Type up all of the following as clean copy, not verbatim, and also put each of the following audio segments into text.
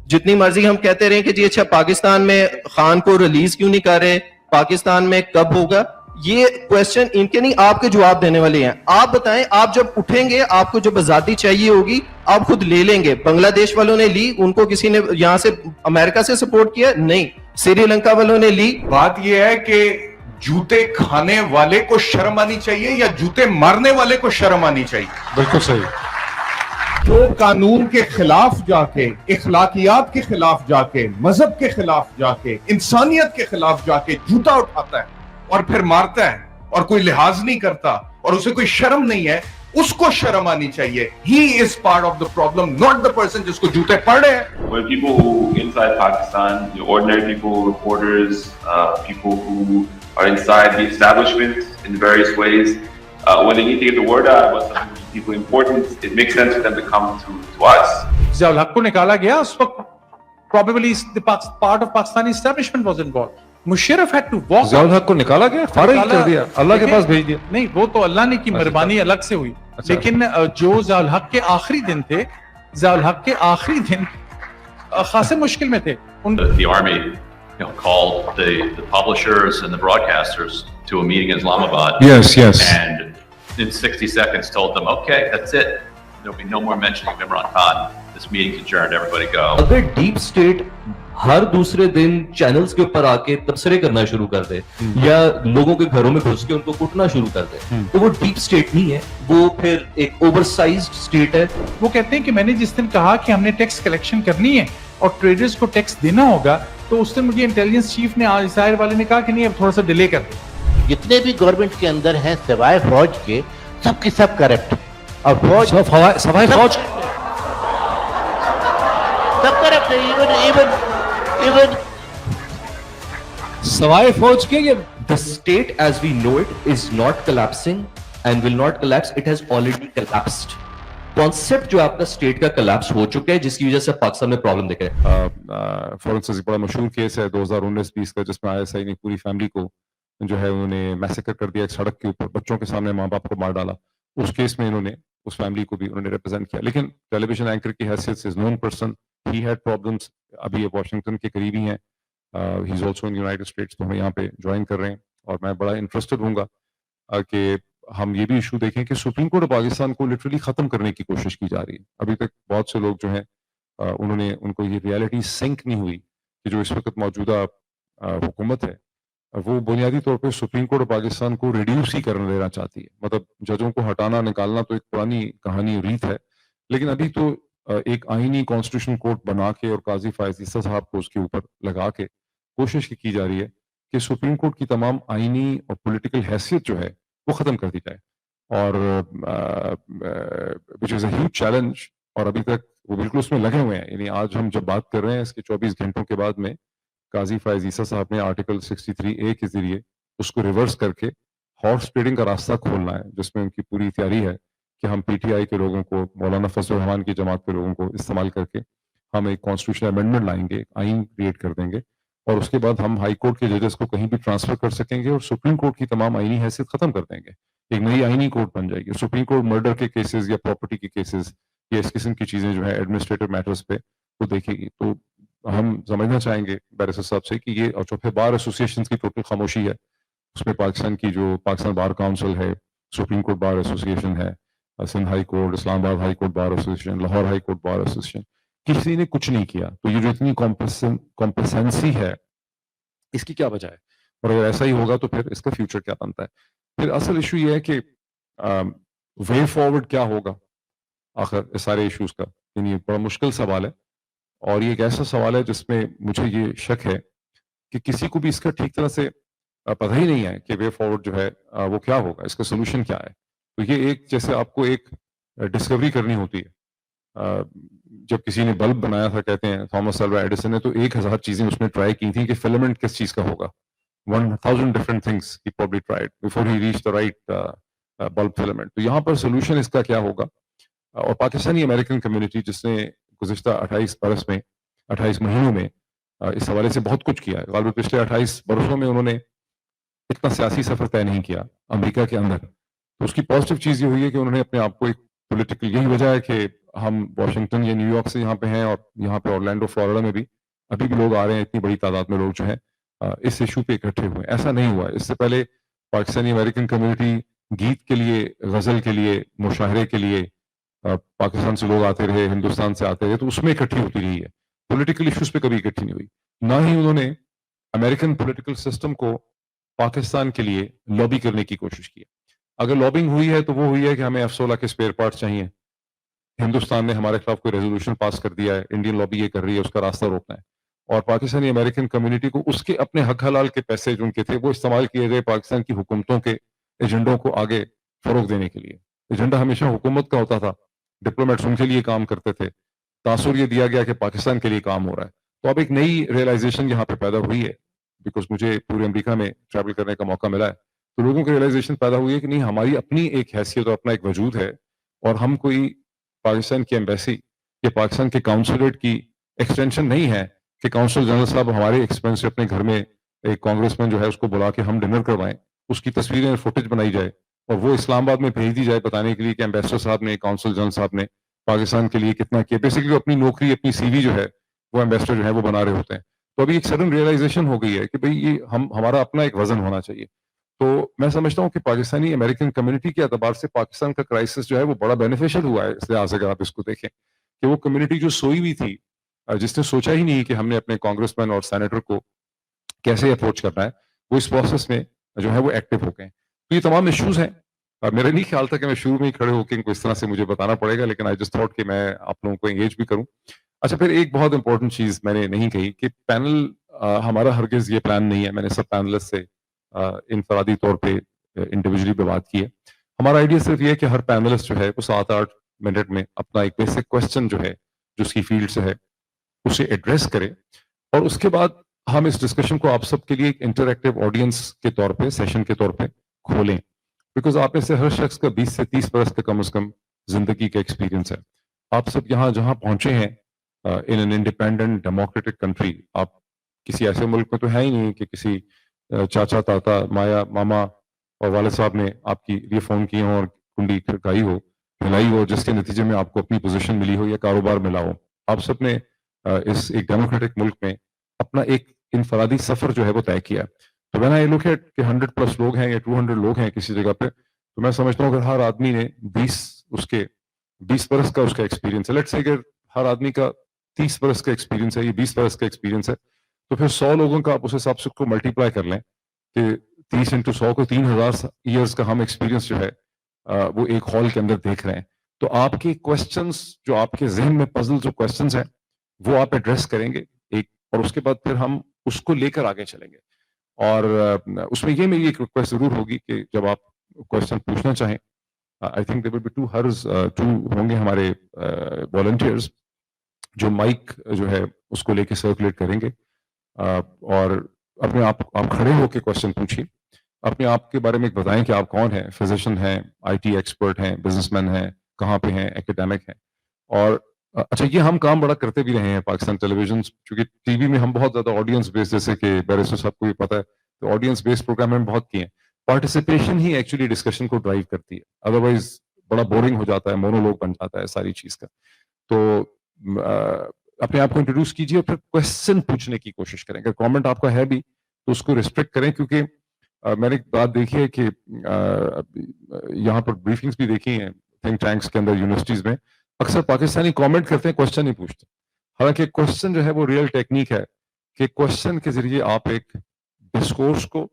جتنی مرضی ہم کہتے رہیں کہ جی اچھا پاکستان میں خان کو ریلیز کیوں نہیں کر رہے, پاکستان میں کب ہوگا, یہ کوشچن ان کے نہیں, آپ کے جواب دینے والے ہیں. آپ بتائیں, آپ جب اٹھیں گے آپ کو جب آزادی چاہیے ہوگی آپ خود لے لیں گے. بنگلہ دیش والوں نے لی, ان کو کسی نے یہاں سے امریکہ سے سپورٹ کیا نہیں. سری لنکا والوں نے لی. بات یہ ہے کہ جوتے کھانے والے کو شرم آنی چاہیے یا جوتے مارنے والے کو شرم آنی چاہیے؟ بالکل صحیح. جو قانون کے خلاف جا کے, اخلاقیات کے خلاف جا کے, مذہب کے خلاف جا کے, انسانیت کے خلاف جا کے جوتا اٹھاتا ہے اور پھر مارتا ہے اور کوئی لحاظ نہیں کرتا اور اسے کوئی شرم نہیں ہے, اس کو شرم آنی چاہیے. He is part of the problem, not the person جس کو جوتے پڑ رہے ہیں. When people who inside Pakistan, the ordinary people, reporters, people who are inside the establishment in various ways, when they need to get the word out about something to people important, it makes sense for them to come to us. Zia الحق کو نکالا گیا, اس وقت probably the part of Pakistani establishment was involved. Musharraf had to walk. Zia الحق کو نکالا گیا, فارغ کر دیا, اللہ کے پاس بھیج دیا. نہیں, وہ تو اللہ نے کی مہربانی الگ سے ہوئی, لیکن جو ضیاء الحق کے آخری دن تھے, ضیاء الحق کے آخری دن خاصے مشکل میں تھے. The army called the publishers and the broadcasters to a meeting in Islamabad. Yes. And in 60 seconds told them, okay, that's it. There'll be no more mentioning of Imran Khan. This meeting's adjourned, everybody go. اگر deep state ہر دوسرے دن channels کے اوپر آ کے تبصرے کرنا شروع کر دے یا لوگوں کے گھروں میں گھس کے ان کو کٹنا شروع کر دے تو وہ ڈیپ اسٹیٹ نہیں ہے, وہ پھر ایک اوور سائزڈ اسٹیٹ ہے. وہ کہتے ہیں کہ میں نے جس دن کہا کہ ہم نے ٹیکس کلیکشن کرنی ہے اور ٹریڈرز کو ٹیکس دینا ہوگا, تو اس دن مجھے انٹیلیجنس چیف نے, ظاہر والے نے کہا کہ نہیں اب تھوڑا سا ڈیلے کر دیں. جتنے بھی گورنمنٹ کے اندر ہیں سوائے فوج کے, سب کی سب کرپٹ, اور فوج سوائے فوج سب کرپٹ ہے. ایون سوائے فوج کے, the state as we know it is not collapsing and will not collapse, it has already collapsed. Concept جو آپ کا اسٹیٹ کا کلیپس ہو چکا ہے, جس کی وجہ سے پاکستان میں پرابلم دیکھ رہے ہیں. فورنسس بڑا مشہور کیس ہے 2019-20 کا, جس میں ISI نے پوری فیملی کو جو ہے انہوں نے میسیکر کر دیا ایک سڑک کے اوپر, بچوں کے سامنے ماں باپ کو مار ڈالا. اس کیس میں انہوں نے اس فیملی کو بھی انہوں نے ریپرزینٹ کیا, لیکن ٹیلی ویژن اینکر کی حیثیت سے known person, he had problems. ابھی یہ واشنگٹن کے قریبی ہیں, he is also in United States, تو ہمیں یہاں پہ جوائن کر رہے ہیں, اور میں بڑا انٹرسٹڈ ہوں گا کہ ہم یہ بھی ایشو دیکھیں کہ سپریم کورٹ پاکستان کو لٹرلی ختم کرنے کی کوشش کی جا رہی ہے. ابھی تک بہت سے لوگ جو ہیں ان کو یہ ریالٹی سنک نہیں ہوئی کہ جو اس وقت موجودہ حکومت ہے وہ بنیادی طور پہ سپریم کورٹ پاکستان کو ریڈیوس ہی کرنے دینا چاہتی ہے. مطلب ججوں کو ہٹانا نکالنا تو ایک پرانی کہانی اور ریت ہے, لیکن ابھی تو ایک آئینی کانسٹیٹیوشن کورٹ بنا کے اور قاضی فائز عیسیٰ صاحب کو اس کے اوپر لگا کے کوشش کی جا رہی ہے کہ سپریم کورٹ کی تمام آئینی اور پولیٹیکل حیثیت جو ہے وہ ختم کر دی جائے, اور which is a huge challenge. اور ابھی تک وہ بالکل اس میں لگے ہوئے ہیں. یعنی آج ہم جب بات کر رہے ہیں اس کے 24 گھنٹوں کے بعد میں قاضی فائز عیسیٰ صاحب نے آرٹیکل 63A کے ذریعے اس کو ریورس کر کے ہارس ٹریڈنگ کا راستہ کھولنا ہے, جس میں ان کی پوری تیاری ہے کہ ہم PTI کے لوگوں کو, مولانا فضل الرحمان کی جماعت کے لوگوں کو استعمال کر کے ہم ایک کانسٹیٹیوشنل امینڈمنٹ لائیں گے, ایک آئین کریٹ کر دیں گے, اور اس کے بعد ہم ہائی کورٹ کے ججز کو کہیں بھی ٹرانسفر کر سکیں گے اور سپریم کورٹ کی تمام آئینی حیثیت ختم کر دیں گے. ایک نئی آئینی کورٹ بن جائے گی. سپریم کورٹ مرڈر کے کیسز یا پراپرٹی کے کیسز یا اس قسم کی چیزیں جو ہیں ایڈمنسٹریٹو میٹرز پہ وہ دیکھے گی. تو ہم سمجھنا چاہیں گے بیرسٹر صاحب سے کہ یہ, اور جو پھر بار ایسوسیشنز کی ٹوٹل خاموشی ہے, اس میں پاکستان کی جو پاکستان بار کاؤنسل ہے, سپریم کورٹ بار ایسوسیشن ہے, سندھ ہائی کورٹ, اسلام آباد high court bar association, Lahore high court bar association, کسی نے کچھ نہیں کیا. تو یہ جو اتنی کمپلسنسی ہے اس کی کیا وجہ ہے, اور اگر ایسا ہی ہوگا تو پھر اس کا فیوچر کیا بنتا ہے. پھر اصل ایشو یہ ہے کہ وے فارورڈ کیا ہوگا آخر اس سارے ایشوز کا. یعنی بڑا مشکل سوال ہے, اور یہ ایک ایسا سوال ہے جس میں مجھے یہ شک ہے کہ کسی کو بھی اس کا ٹھیک طرح سے پتہ ہی نہیں ہے کہ وے فارورڈ جو ہے وہ کیا ہوگا, اس کا سولوشن کیا ہے. تو یہ ایک جیسے آپ کو ایک ڈسکوری کرنی ہوتی ہے. جب کسی نے بلب بنایا تھا, کہتے ہیں تھامس الوا ایڈیسن نے, تو 1000 چیزیں اس نے ٹرائی کی تھیں کہ فلمنٹ کس چیز کا ہوگا. 1000 different things he probably tried before he reached the right bulb filament. تو یہاں پر سولوشن اس کا کیا ہوگا. اور پاکستانی امریکن کمیونٹی جس نے گزشتہ 28 مہینوں میں اس حوالے سے بہت کچھ کیا ہے. غالباً پچھلے 28 برسوں میں انہوں نے اتنا سیاسی سفر طے نہیں کیا امریکہ کے اندر. تو اس کی پازیٹیو چیز یہ ہوئی ہے کہ انہوں نے اپنے آپ کو ایک پولیٹیکل یہی وجہ ہے کہ ہم واشنگٹن یا نیو یارک سے یہاں پہ ہیں اور یہاں پہ اورلینڈو فلوریڈا میں بھی ابھی بھی لوگ آ رہے ہیں, اتنی بڑی تعداد میں لوگ جو ہیں اس ایشو پہ اکٹھے ہوئے ہیں. ایسا نہیں ہوا. اس سے پہلے پاکستانی امریکن کمیونٹی گیت کے لیے, غزل کے لیے, مشاعرے کے لیے پاکستان سے لوگ آتے رہے, ہندوستان سے آتے رہے, تو اس میں اکٹھی ہوتی رہی ہے. پولیٹیکل ایشوز پہ کبھی اکٹھی نہیں ہوئی. نہ ہی انہوں نے امریکن پولیٹیکل سسٹم کو پاکستان کے لیے لابی کرنے کی کوشش کی. اگر لابنگ ہوئی ہے تو وہ ہوئی ہے کہ ہمیں F-16 کے اسپیئر پارٹس چاہیے, ہندوستان نے ہمارے خلاف کوئی ریزولوشن پاس کر دیا ہے, انڈین لابی یہ کر رہی ہے, اس کا راستہ روکنا ہے, اور پاکستانی امریکن کمیونٹی کو اس کے اپنے حق حلال کے پیسے جو ان کے تھے وہ استعمال کیے گئے پاکستان کی حکومتوں کے ایجنڈوں کو آگے فروغ دینے کے لیے. ایجنڈا ہمیشہ حکومت کا ہوتا تھا, ڈپلومیٹس ان کے لیے کام کرتے تھے, تاثر یہ دیا گیا کہ پاکستان کے لیے کام ہو رہا ہے. تو اب ایک نئی ریئلائزیشن یہاں پہ پیدا ہوئی ہے, بیکاز مجھے پورے امریکہ میں ٹریول کرنے کا موقع ملا ہے, تو لوگوں کی ریئلائزیشن پیدا ہوئی ہے کہ نہیں, ہماری اپنی ایک حیثیت اور اپنا ایک وجود ہے, اور ہم کوئی پاکستان کی ایمبیسی یا پاکستان کے کاؤنسلیٹ کی ایکسٹینشن نہیں ہے کہ کاؤنسل جنرل صاحب ہمارے ایکسپینس سے اپنے گھر میں ایک کانگریس مین جو ہے اس کو بلا کے ہم ڈنر کروائیں, اس کی تصویریں فوٹیج بنائی جائے اور وہ اسلام آباد میں بھیج دی جائے بتانے کے لیے کہ ایمبیسڈر صاحب نے, کاؤنسل جنرل صاحب نے پاکستان کے لیے کتنا کیا. بیسکلی اپنی نوکری, اپنی سی وی جو ہے وہ ایمبیسڈر جو ہے وہ بنا رہے ہوتے ہیں. تو ابھی ایک سڈن ریئلائزیشن ہو گئی ہے کہ بھئی یہ ہمارا اپنا ایک وزن ہونا چاہیے. تو میں سمجھتا ہوں کہ پاکستانی امریکن کمیونٹی کے اعتبار سے پاکستان کا کرائسس جو ہے وہ بڑا بینیفیشل ہوا ہے, اس لحاظ سے اگر آپ اس کو دیکھیں کہ وہ کمیونٹی جو سوئی ہوئی تھی, جس نے سوچا ہی نہیں کہ ہم نے اپنے کانگریس مین اور سینیٹر کو کیسے اپروچ کرنا ہے, وہ اس پروسیس میں جو ہے وہ ایکٹیو ہو گئے. تو یہ تمام ایشوز ہیں. میرا نہیں خیال تھا کہ میں شروع میں ہی کھڑے ہو کے ان کو اس طرح سے مجھے بتانا پڑے گا, لیکن آئی جسٹ تھاٹ کہ میں آپ لوگوں کو انگیج بھی کروں. اچھا, پھر ایک بہت امپورٹنٹ چیز میں نے نہیں کہی کہ پینل ہمارا ہرگز یہ پلان نہیں ہے, میں نے سب پینلسٹ سے انفرادی طور پہ انڈیویجلی پہ بات کی ہے. ہمارا آئیڈیا صرف یہ ہے کہ ہر پینلسٹ جو ہے وہ 7-8 منٹ میں اپنا ایک بیسک کوشچن جو ہے جو اس کی فیلڈ سے ہے اسے ایڈریس کرے, اور اس کے بعد ہم اس ڈسکشن کو آپ سب کے لیے ایک انٹریکٹیو آڈینس کے طور پہ, سیشن کے طور پہ کھولیں. بیکاز آپ میں سے ہر شخص کا 20 سے 30 برس کا کم از کم زندگی کا ایکسپیرینس ہے. آپ سب یہاں جہاں پہنچے ہیں in an independent democratic country, آپ کسی ایسے ملک میں تو ہے ہی نہیں کہ کسی چاچا, تاتا, مایا, ماما اور والد صاحب نے آپ کی لیے فون کیے ہوں اور کنڈی کھڑکائی ہو, ہلائی ہو, جس کے نتیجے میں آپ کو اپنی پوزیشن ملی ہو یا کاروبار ملا ہو. آپ سب نے اس ایک ڈیموکریٹک ملک میں اپنا ایک انفرادی سفر جو ہے وہ طے کیا. تو میں نے یہ لک ہے کہ 100+ لوگ ہیں یا 200 لوگ ہیں کسی جگہ پہ, تو میں سمجھتا ہوں اگر ہر آدمی نے 20 برس کا اس کا ایکسپیرینس ہے, لیٹس سے اگر ہر آدمی کا 30 برس کا ایکسپیرینس ہے, یہ 20 برس کا ایکسپیرینس ہے, تو پھر 100 لوگوں کا آپ اس حساب سے کو ملٹیپلائی کر لیں کہ 30 × 100 کو 3000 ایئرس کا ہم ایکسپیرینس جو ہے وہ ایک ہال کے اندر دیکھ رہے ہیں. تو آپ کے کوشچنس جو آپ کے ذہن میں پزل جو کوشچنس ہیں وہ آپ ایڈریس کریں گے ایک, اور اس کے بعد پھر ہم اس کو لے کر آگے چلیں گے. اور اس میں یہ میری ایک ریکویسٹ ضرور ہوگی کہ جب آپ کوشچن پوچھنا چاہیں, I think there will be 2 ہوں گے ہمارے والنٹیئرز جو مائک جو ہے اس کو لے کے سرکولیٹ کریں گے, اور اپنے آپ کھڑے ہو کے کوشچن پوچھیے, اپنے آپ کے بارے میں بتائیں کہ آپ کون ہیں, فزیشین ہیں, آئی ٹی ایکسپرٹ ہیں, بزنس مین ہیں, کہاں پہ ہیں, ایکیڈیمک ہیں. اور اچھا, یہ ہم کام بڑا کرتے بھی رہے ہیں پاکستان ٹیلی ویژن, چونکہ ٹی وی میں ہم بہت زیادہ آڈینس بیس, جیسے کہ بیرسٹر صاحب کو بھی پتا ہے, تو آڈینس بیس پروگرام ہم بہت کیے ہیں. پارٹیسپیشن ہی ایکچولی ڈسکشن کو ڈرائیو کرتی ہے, ادروائز بڑا بورنگ ہو جاتا ہے, مونولوگ بن جاتا ہے ساری چیز کا. تو اپنے آپ کو انٹروڈیوس کیجیے اور پھر کوشچن پوچھنے کی کوشش کریں. اگر کامنٹ آپ کا ہے بھی تو اس کو ریسٹرکٹ کریں, کیونکہ میں نے ایک بات دیکھی ہے کہ یہاں پر بریفنگس بھی دیکھی ہیں تھنک ٹینکس کے اندر, یونیورسٹیز میں, اکثر پاکستانی کامنٹ کرتے ہیں, کوشچن نہیں پوچھتے. حالانکہ کوشچن جو ہے وہ ریئل ٹیکنیک ہے کہ کوشچن کے ذریعے آپ ایک ڈسکورس کو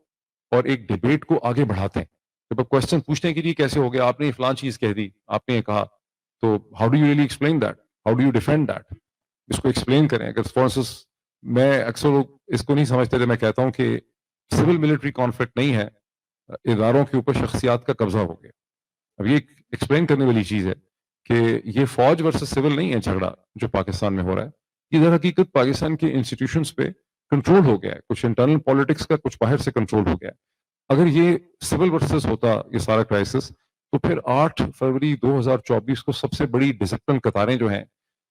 اور ایک ڈیبیٹ کو آگے بڑھاتے ہیں. جب آپ کوشچن پوچھنے کے لیے کیسے ہو گیا, آپ نے فلاں چیز کہہ دی, آپ نے یہ کہا, تو how do you really explain that, how do you defend that, اس کو ایکسپلین کریں. اگر فار انسٹنس میں اکثر لوگ اس کو نہیں سمجھتے تھے, میں کہتا ہوں کہ سول ملٹری کانفلکٹ نہیں ہے, اداروں کے اوپر شخصیات کا قبضہ ہو گیا. اب یہ ایکسپلین کرنے والی چیز ہے کہ یہ فوج ورسز سول نہیں ہے جھگڑا جو پاکستان میں ہو رہا ہے, یہ در حقیقت پاکستان کے انسٹیٹیوشنز پہ کنٹرول ہو گیا ہے, کچھ انٹرنل پالیٹکس کا, کچھ باہر سے کنٹرول ہو گیا ہے. اگر یہ سول ورسز ہوتا یہ سارا کرائسس, تو پھر 8 فروری 2024 کو سب سے بڑی ڈسپلن قطاریں جو ہیں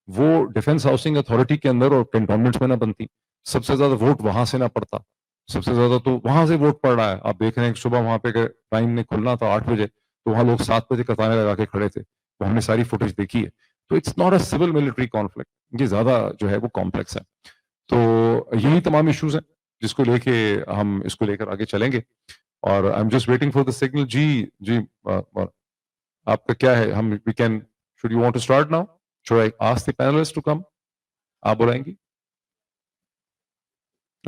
وہ ڈیفنس ہاؤسنگ اتھارٹی کے اندر اور کنٹونمنٹس میں نہ بنتی, سب سے زیادہ ووٹ وہاں سے نہ پڑتا, سب سے زیادہ تو وہاں سے ووٹ پڑ رہا ہے. آپ دیکھ رہے ہیں کہ صبح وہاں پہ ٹائم نے کھلنا تھا 8 بجے, تو وہاں لوگ 7 بجے قطاریں لگا کے کھڑے تھے. तो हमने सारी फुटेज देखी है, तो it's not a civil military conflict, ये ज्यादा जो है वो कॉम्प्लेक्स है। तो यही तमाम इश्यूज हैं जिसको लेके हम इसको लेकर आगे चलेंगे, और I am just waiting for the signal. जी आपका क्या है? हम we can, should you want to start now? Should I ask the panelist to come? आप बुलाएंगी?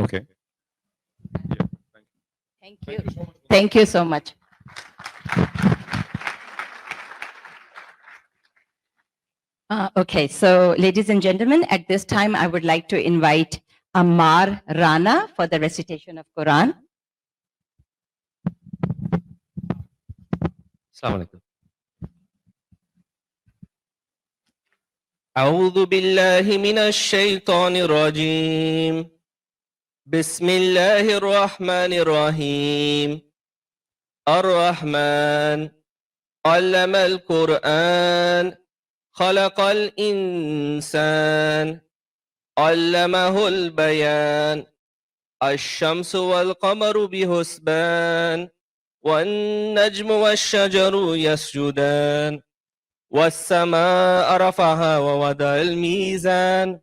Okay, Thank you. Thank you so much. Okay, so ladies and gentlemen, at this time I would like to invite Ammar Rana for the recitation of Quran. Assalamu alaikum. أعوذ بالله من الشيطان الرجيم. بسم الله الرحمن الرحيم. الرحمن علم القرآن خلق الإنسان علمه البيان. الشمس والقمر بحسبان والنجم والشجر يسجدان والسماء رفعها ووضع الميزان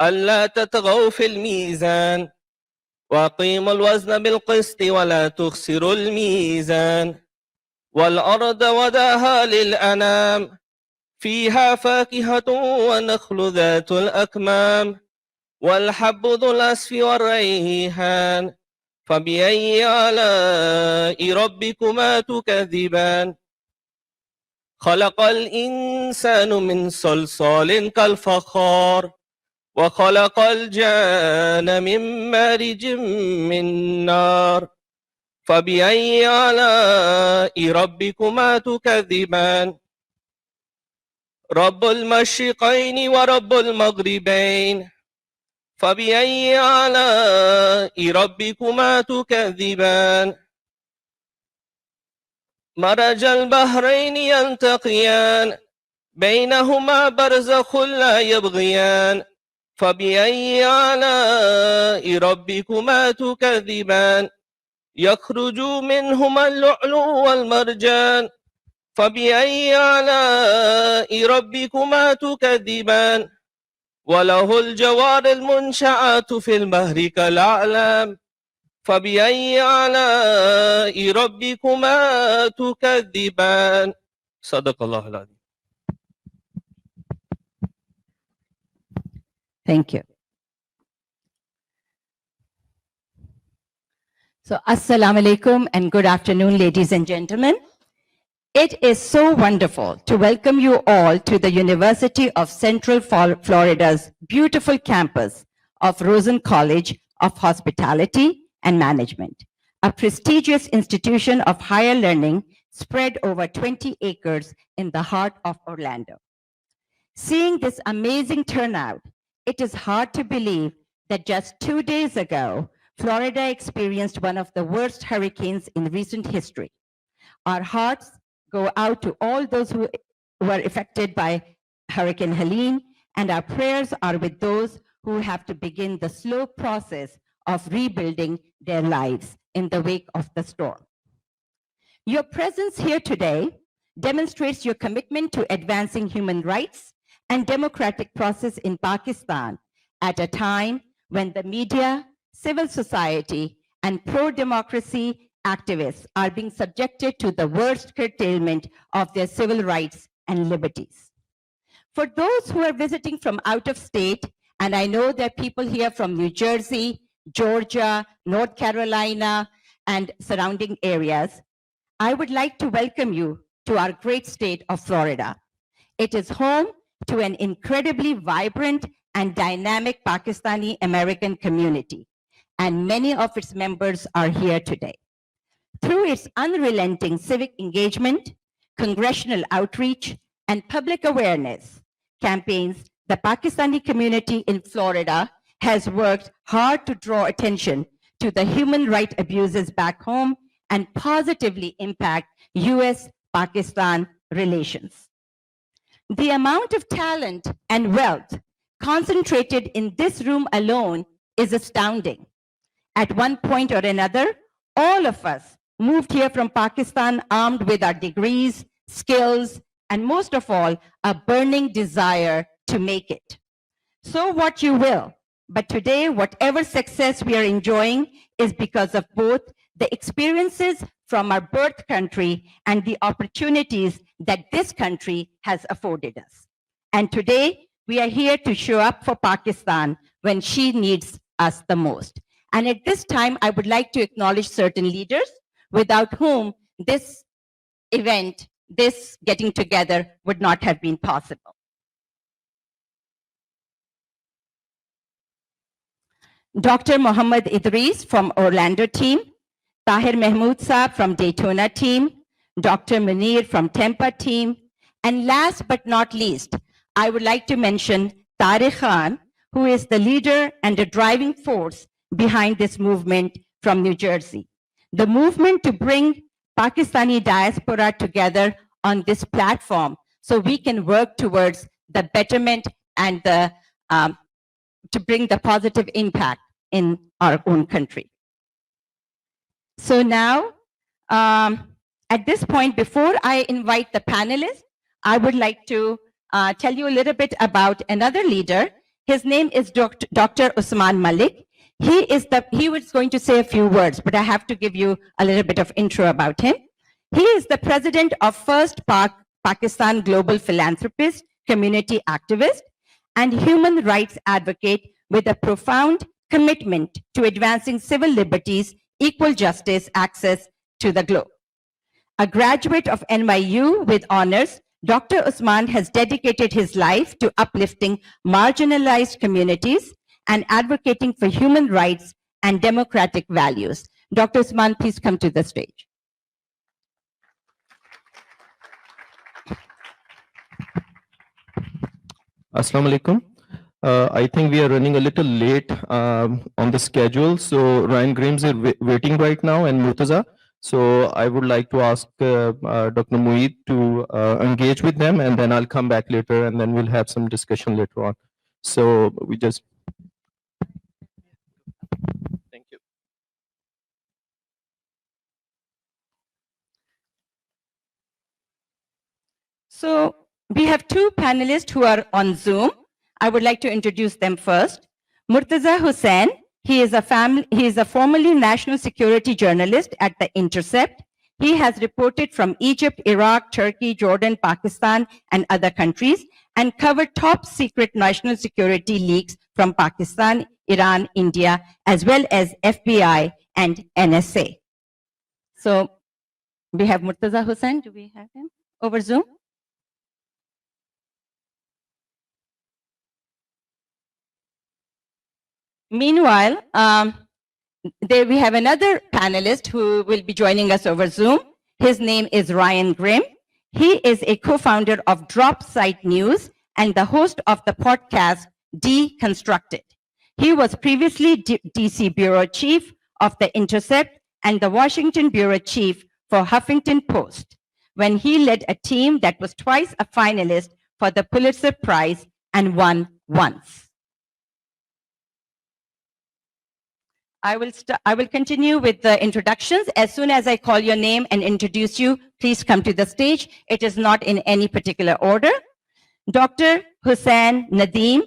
ألا تطغوا في الميزان وأقيموا الوزن بالقسط ولا تخسروا الميزان والأرض وضعها للأنام فيها فاكهة ونخل ذات الأكمام والحب ذو العصف والريحان فبأي آلاء ربكما تكذبان خلق الإنسان من صلصال كالفخار وخلق الجان من مارج من نار فبأي آلاء ربكما تكذبان رب المشرقين ورب المغربين فبأي آلاء ربكما تكذبان مرج البحرين يلتقيان بينهما برزخ لا يبغيان فبأي آلاء ربكما تكذبان يخرج منهما اللؤلؤ والمرجان فبأي آلاء ربكما تكذبان وله الجوار المنشآت في البحر كالأعلام فبأي آلاء ربكما تكذبان صدق الله العظيم. Thank you. So, Assalamu alaikum and good afternoon, ladies and gentlemen. It is so wonderful to welcome you all to the University of Central Florida's beautiful campus of Rosen College of Hospitality and Management, a prestigious institution of higher learning spread over 20 acres in the heart of Orlando. Seeing this amazing turnout, it is hard to believe that just 2 days ago, Florida experienced one of the worst hurricanes in recent history. Our hearts go out to all those who were affected by Hurricane Helene, and our prayers are with those who have to begin the slow process of rebuilding their lives in the wake of the storm. Your presence here today demonstrates your commitment to advancing human rights and democratic process in Pakistan at a time when the media, civil society, and pro-democracy activists are being subjected to the worst curtailment of their civil rights and liberties. For those who are visiting from out of state, and I know there are people here from New Jersey, Georgia, North Carolina, and surrounding areas, I would like to welcome you to our great state of Florida. It is home to an incredibly vibrant and dynamic Pakistani American community, and many of its members are here today. Through its unrelenting civic engagement, congressional outreach, and public awareness campaigns, the Pakistani community in Florida has worked hard to draw attention to the human rights abuses back home and positively impact US-Pakistan relations. The amount of talent and wealth concentrated in this room alone is astounding. At one point or another, all of us moved here from Pakistan armed with our degrees, skills, and most of all, a burning desire to make it. So what you will, but today, whatever success we are enjoying is because of both the experiences from our birth country and the opportunities that this country has afforded us. And today, we are here to show up for Pakistan when she needs us the most. And at this time, I would like to acknowledge certain leaders without whom this event, this getting together would not have been possible. Dr. Mohammad Idris from Orlando team, Tahir Mahmood Saab from Daytona team, Dr. Munir from Tampa team, and last but not least, I would like to mention Tariq Khan, who is the leader and the driving force behind this movement from New Jersey. The movement to bring Pakistani diaspora together on this platform so we can work towards the betterment and the to bring the positive impact in our own country. So now, at this point, before I invite the panelists, I would like to tell you a little bit about another leader. His name is Dr. Usman Malik. He was going to say a few words, but I have to give you a little bit of intro about him. He is the president of First Pakistan Global Philanthropist, community activist, and human rights advocate with a profound commitment to advancing civil liberties, equal justice, access to the globe. A graduate of NYU with honors, Dr. Usman has dedicated his life to uplifting marginalized communities and advocating for human rights and democratic values. Dr. Usman, please come to the stage. Assalamu alaikum. I think we are running a little late on the schedule. So Ryan Grimes is waiting right now and Murtaza. So I would like to ask Dr. Moeed to engage with them, and then I'll come back later and then we'll have some discussion later on. So we just... Thank you. So we have two panelists who are on Zoom. I would like to introduce them first. Murtaza Hussain, he is a formerly national security journalist at The Intercept. He has reported from Egypt, Iraq, Turkey, Jordan, Pakistan, and other countries, and covered top secret national security leaks from Pakistan, Iran, India, as well as FBI and NSA. So we have Murtaza Hussain. Do we have him over Zoom? Meanwhile, we have another panelist who will be joining us over Zoom. His name is Ryan Grimm. He is a co-founder of Drop Site News and the host of the podcast Deconstructed. He was previously DC Bureau Chief of The Intercept and the Washington Bureau Chief for Huffington Post, when he led a team that was twice a finalist for the Pulitzer Prize and won once. I will continue with the introductions. As soon as I call your name and introduce you, please come to the stage. It is not in any particular order. Dr. Hussain Nadeem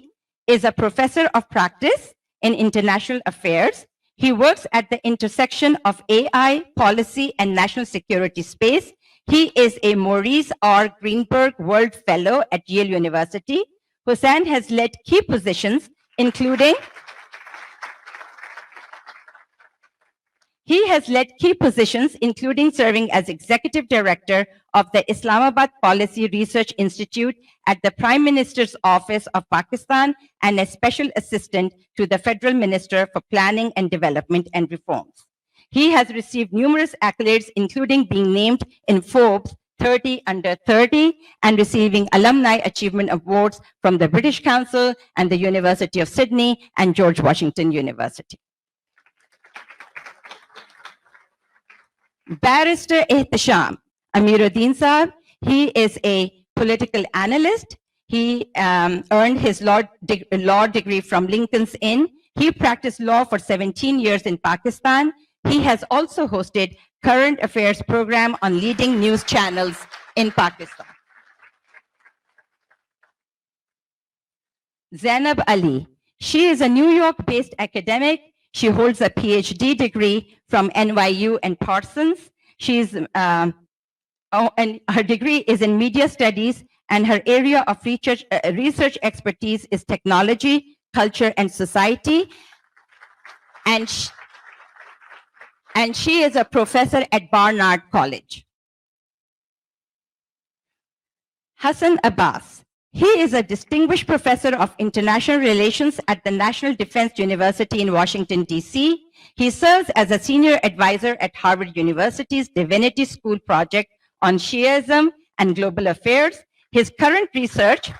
is a professor of practice in international affairs. He works at the intersection of AI, policy, and national security space. He is a Maurice R. Greenberg World Fellow at Yale University. Hussain has led key positions, including serving as Executive Director of the Islamabad Policy Research Institute at the Prime Minister's Office of Pakistan and a Special Assistant to the Federal Minister for Planning and Development and Reforms. He has received numerous accolades, including being named in Forbes 30 Under 30 and receiving Alumni Achievement Awards from the British Council and the University of Sydney and George Washington University. Barrister Ehtesham Amiruddin Saab, he is a political analyst. He earned his law degree from Lincoln's Inn. He practiced law for 17 years in Pakistan. He has also hosted current affairs program on leading news channels in Pakistan. Zeynab Ali. She is a New York-based academic. She holds a PhD degree from NYU and Parsons. And her degree is in media studies, and her area of research expertise is technology, culture, and society. And she is a professor at Barnard College. Hassan Abbas. He is a distinguished professor of international relations at the National Defense University in Washington, D.C. He serves as a senior advisor at Harvard University's Divinity School project on Shiism and global affairs. His current research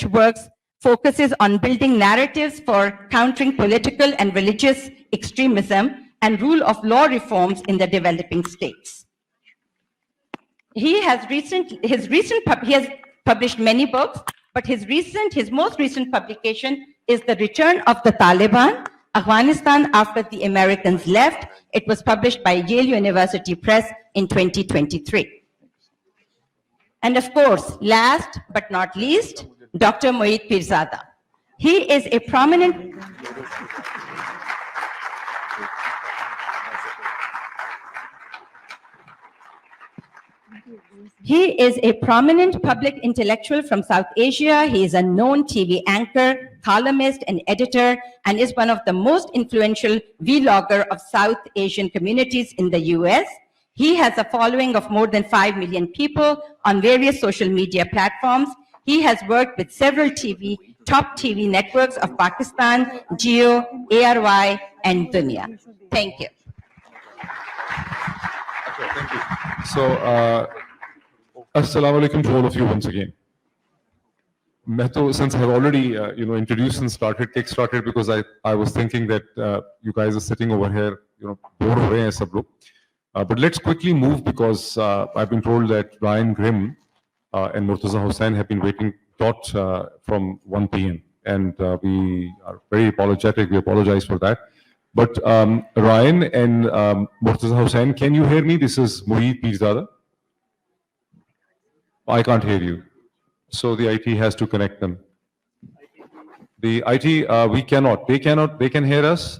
works focuses on building narratives for countering political and religious extremism and rule of law reforms in the developing states. He has published many books, but his most recent publication is The Return of the Taliban, Afghanistan After the Americans Left. It was published by Yale University Press in 2023. And of course, last but not least, Dr. Moeed Pirzada. He is a prominent public intellectual from South Asia. He is a known TV anchor, columnist, and editor, and is one of the most influential vlogger of South Asian communities in the US. He has a following of more than 5 million people on various social media platforms. He has worked with several top TV networks of Pakistan, Geo, ARY, and Dunya. Thank you. Thank you. So, Assalamu alaikum to all of you once again. Since I've already introduced and started because I was thinking that you guys are sitting over here, bored ho rahe hain sab log. But let's quickly move because I've been told that Ryan Grimm and Murtaza Hussain have been waiting from 1 p.m. And we are very apologetic. We apologize for that. But Ryan and Murtaza Hussain, can you hear me? This is Moeed Pirzada. I can't hear you. So the IT has to connect them. The IT, we cannot. They can hear us.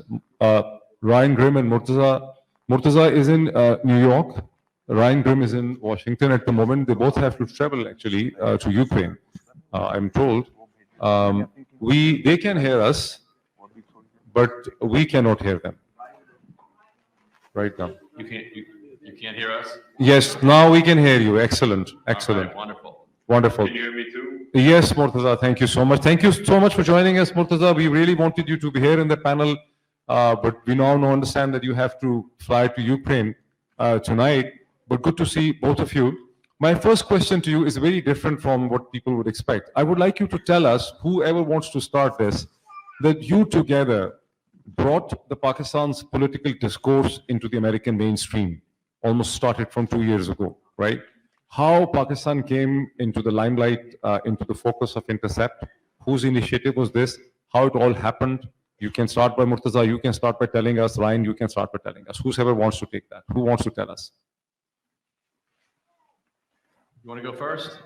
Ryan Grimm and Murtaza. Murtaza is in New York. Ryan Grimm is in Washington at the moment. They both have to travel actually to Ukraine, I'm told. They can hear us, but we cannot hear them right now. You can't hear us? Yes, now we can hear you. Excellent. Excellent. Right, wonderful. Wonderful. Can you hear me too? Yes, Murtaza, thank you so much. Thank you so much for joining us, Murtaza. We really wanted you to be here in the panel, but we now understand that you have to fly to Ukraine tonight. But good to see both of you. My first question to you is very different from what people would expect. I would like you to tell us, whoever wants to start this, that you together brought the Pakistan's political discourse into the American mainstream, almost started from 2 years ago, right? How Pakistan came into the limelight, into the focus of Intercept, whose initiative was this, how it all happened. You can start by Murtaza, you can start by telling us, Ryan, you can start by telling us, whoever wants to take that, who wants to tell us? You want to go first?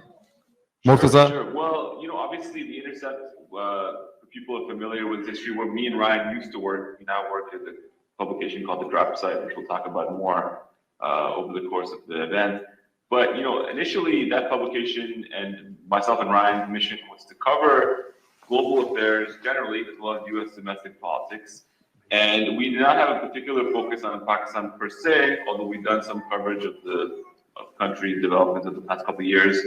Murtaza? Sure. Well, obviously the Intercept, for people who are familiar with history, where me and Ryan used to work, we now work at a publication called The Drop Site, which we'll talk about more over the course of the event. But, initially that publication and myself and Ryan's mission was to cover global affairs generally, as well as U.S. domestic politics. And we did not have a particular focus on Pakistan per se, although we've done some coverage of country development of the past couple of years.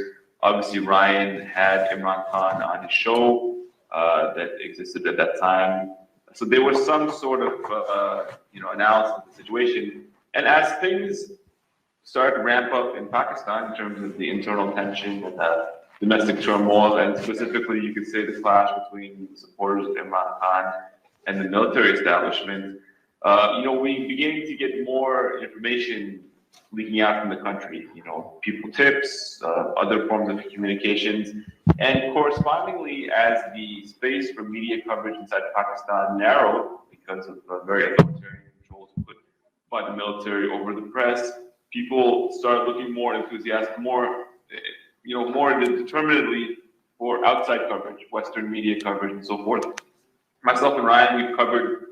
Obviously, Ryan had Imran Khan on his show that existed at that time. So there was some sort of, analysis of the situation. And as things started to ramp up in Pakistan in terms of the internal tension and domestic turmoil, and specifically, you could say the clash between supporters of Imran Khan and the military establishment, we began to get more information leaking out from the country, people tips, other forms of communications. And correspondingly, as the space for media coverage inside Pakistan narrowed because of very authoritarian controls put by the military over the press, people started looking more enthusiastic, more determinedly for outside coverage, Western media coverage, and so forth. Myself and Ryan, we've covered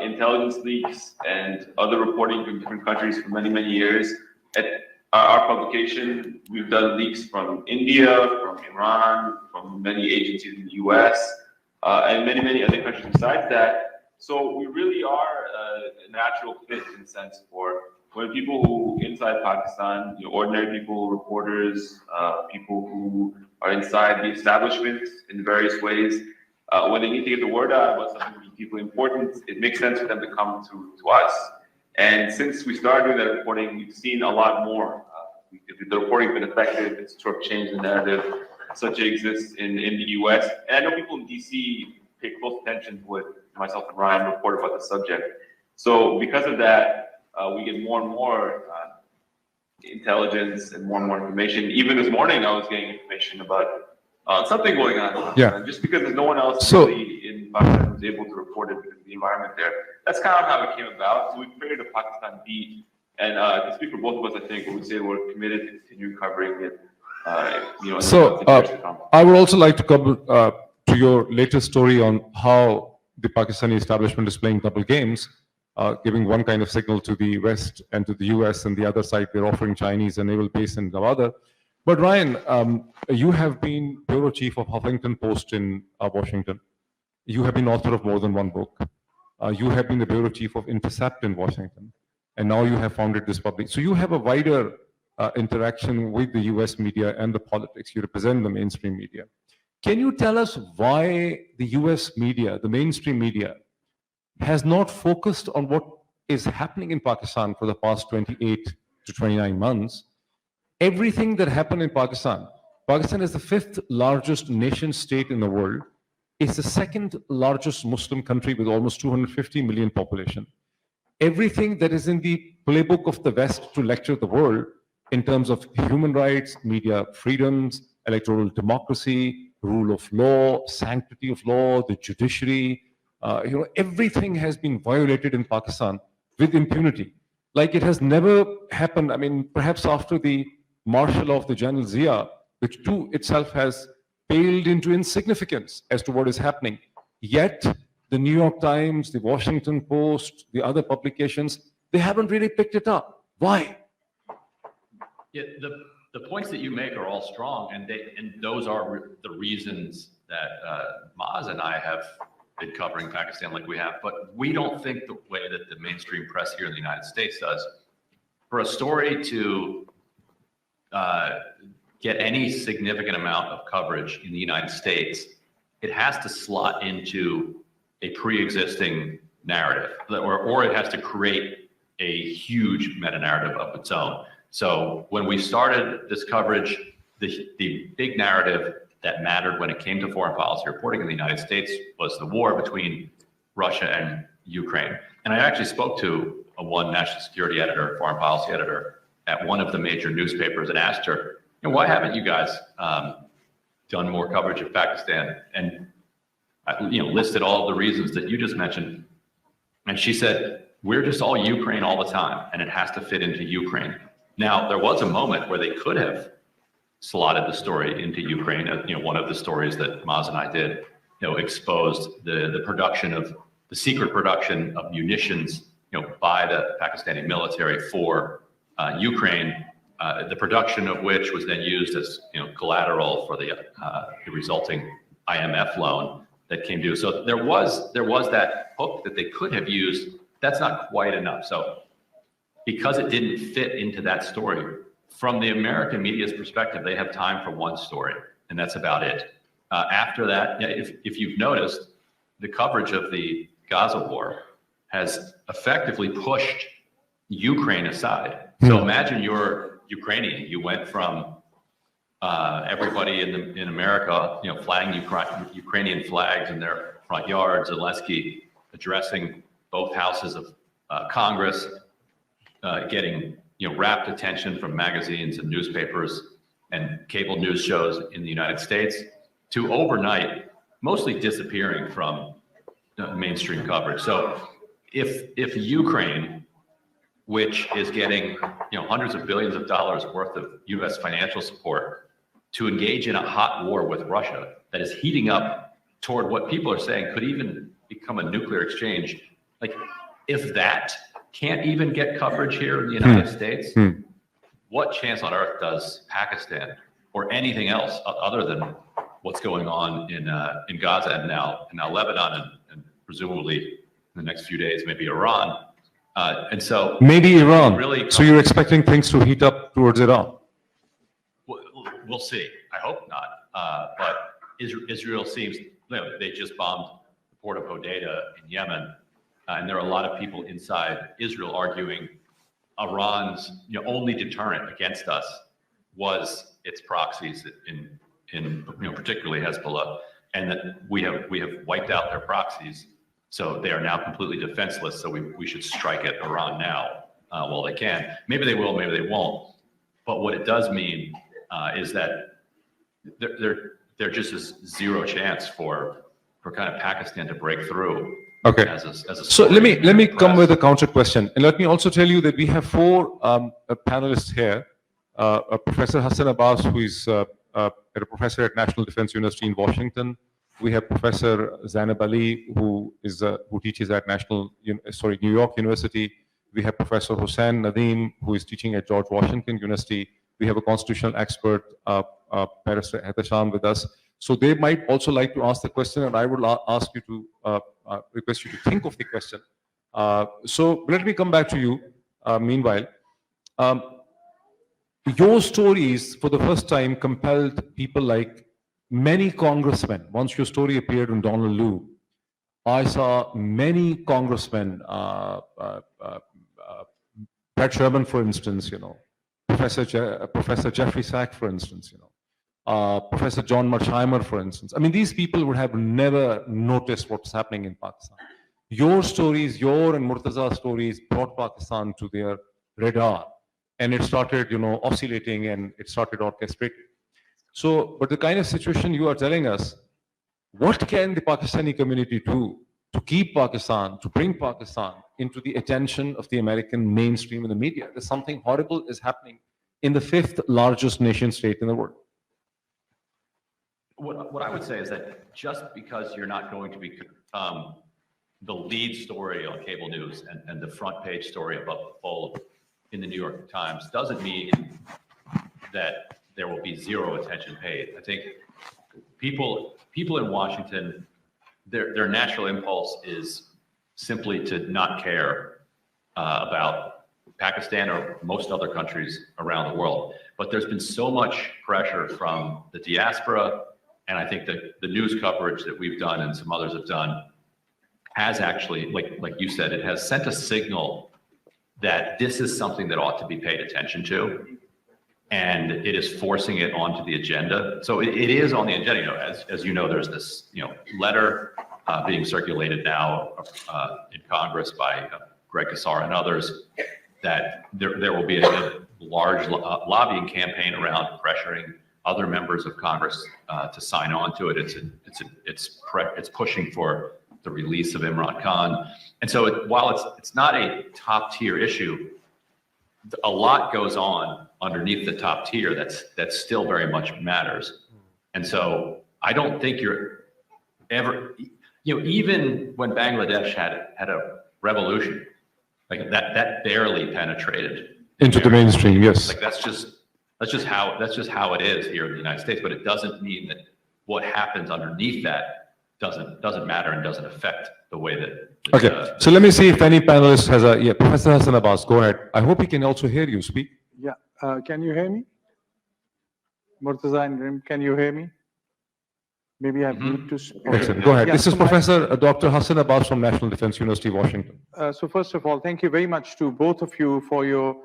intelligence leaks and other reporting from different countries for many, many years. At our publication, we've done leaks from India, from Iran, from many agencies in the US, and many, many other countries besides that. So we really are a natural fit in a sense for when people who inside Pakistan, ordinary people, reporters, people who are inside the establishment in various ways, when they need to get the word out about something really deeply important, it makes sense for them to come to us. And since we started doing that reporting, we've seen a lot more. The reporting's been effective. It's sort of changed the narrative. Such it exists in the US. And I know people in DC pay close attention to what myself and Ryan report about the subject. So because of that, we get more and more intelligence and more information. Even this morning, I was getting information about something going on. Yeah. Just because there's no one else really in Pakistan who's able to report it because of the environment there. That's kind of how it came about. So we created a Pakistan beat. And to speak for both of us, I think, we would say we're committed to continue covering it. I would also like to cover to your latest story on how the Pakistani establishment is playing double games, giving one kind of signal to the West and to the US, and the other side they're offering Chinese and naval base and other. But Ryan, you have been bureau chief of Huffington Post in Washington. You have been author of more than one book. You have been the bureau chief of Intercept in Washington, and now you have founded this public. So you have a wider interaction with the US media and the politics. You represent the mainstream media. Can you tell us why the US media, the mainstream media, has not focused on what is happening in Pakistan for the past 28 to 29 months? Everything that happened in Pakistan, Pakistan is the 5th largest nation state in the world. It's the 2nd largest Muslim country with almost 250 million population. Everything that is in the playbook of the West to lecture the world in terms of human rights, media freedoms, electoral democracy, rule of law, sanctity of law, the judiciary, everything has been violated in Pakistan with impunity. Like it has never happened. I mean, perhaps after the martial law of the General Zia, which too itself has paled into insignificance as to what is happening. Yet, the New York Times, the Washington Post, the other publications, they haven't really picked it up. Why? Yeah, the points that you make are all strong, and those are the reasons that Maz and I have been covering Pakistan like we have. But we don't think the way that the mainstream press here in the United States does. For a story to get any significant amount of coverage in the United States, it has to slot into a pre-existing narrative, or it has to create a huge meta-narrative of its own. So when we started this coverage, the big narrative that mattered when it came to foreign policy reporting in the United States was the war between Russia and Ukraine. And I actually spoke to one national security editor, foreign policy editor at one of the major newspapers and asked her, why haven't you guys done more coverage of Pakistan? And listed all of the reasons that you just mentioned. And she said, we're just all Ukraine all the time, and it has to fit into Ukraine. Now, there was a moment where they could have slotted the story into Ukraine. One of the stories that Maz and I did, exposed the production of the secret production of munitions, by the Pakistani military for Ukraine, the production of which was then used as collateral for the resulting IMF loan that came due. So there was that hook that they could have used. That's not quite enough. So because it didn't fit into that story, from the American media's perspective, they have time for one story, and that's about it. After that, if you've noticed, the coverage of the Gaza war has effectively pushed Ukraine aside. So imagine you're Ukrainian. You went from everybody in America, flying Ukrainian flags in their front yards, Zelensky addressing both houses of Congress, getting rapt attention from magazines and newspapers and cable news shows in the United States, to overnight mostly disappearing from mainstream coverage. So if Ukraine which is getting hundreds of billions of dollars worth of U.S. financial support to engage in a hot war with Russia that is heating up toward what people are saying could even become a nuclear exchange. Like, if that can't even get coverage here in the United States, what chance on earth does Pakistan or anything else other than what's going on in Gaza and now Lebanon and presumably in the next few days, maybe Iran. And so maybe Iran. Really, so you're expecting things to heat up towards Iran? We'll see. I hope not. But Israel seems, they just bombed the port of Hodeidah in Yemen. And there are a lot of people inside Israel arguing Iran's only deterrent against us was its proxies in particularly Hezbollah, and that we have wiped out their proxies, so they are now completely defenseless. So we should strike at Iran now while they can. Maybe they will, maybe they won't. But what it does mean is that there just is zero chance for kind of Pakistan to break through. Okay. So let me come with a counter question, and let me also tell you that we have four panelists here. Professor Hassan Abbas, who is a professor at National Defense University in Washington. We have Professor Zeynab Ali, who teaches at New York University. We have Professor Hussain Nadeem, who is teaching at George Washington University. We have a constitutional expert, Barrister Ehtesham, with us. So they might also like to ask the question, and I would ask you to request you to think of the question. So let me come back to you. Meanwhile, your stories for the first time compelled people like many congressmen. Once your story appeared in Donald Lu, I saw many congressmen, Brad Sherman, for instance, Professor Jeffrey Sachs, for instance, Professor John Mersheimer, for instance. I mean, these people would have never noticed what's happening in Pakistan. Your stories, your and Murtaza's stories brought Pakistan to their radar, and it started, oscillating, and it started orchestrating. So, but the kind of situation you are telling us, what can the Pakistani community do to keep Pakistan, to bring Pakistan into the attention of the American mainstream in the media? There's something horrible is happening in the fifth largest nation state in the world. What I would say is that just because you're not going to be the lead story on cable news and the front page story above the fold in the New York Times doesn't mean that there will be zero attention paid. I think people in Washington, their natural impulse is simply to not care about Pakistan or most other countries around the world. But there's been so much pressure from the diaspora, and I think that the news coverage that we've done and some others have done has actually, like you said, it has sent a signal that this is something that ought to be paid attention to, and it is forcing it onto the agenda. So it is on the agenda. As you know, there's this letter being circulated now in Congress by Greg Casar and others that there will be a large lobbying campaign around pressuring other members of Congress to sign on to it. It's pushing for the release of Imran Khan. And so while it's not a top tier issue, a lot goes on underneath the top tier that still very much matters. And so I don't think you're ever, even when Bangladesh had a revolution, like that barely penetrated into the mainstream. Yes. Like that's just how it is here in the United States, but it doesn't mean that what happens underneath that doesn't matter and doesn't affect the way that. Okay, so let me see if any panelist has Professor Hassan Abbas, go ahead. I hope he can also hear you speak. Yeah, can you hear me? Murtaza and Rim, can you hear me? Maybe I need to. Okay. Excellent. Go ahead. This is Professor Dr. Hassan Abbas from National Defense University, Washington. So first of all, thank you very much to both of you for your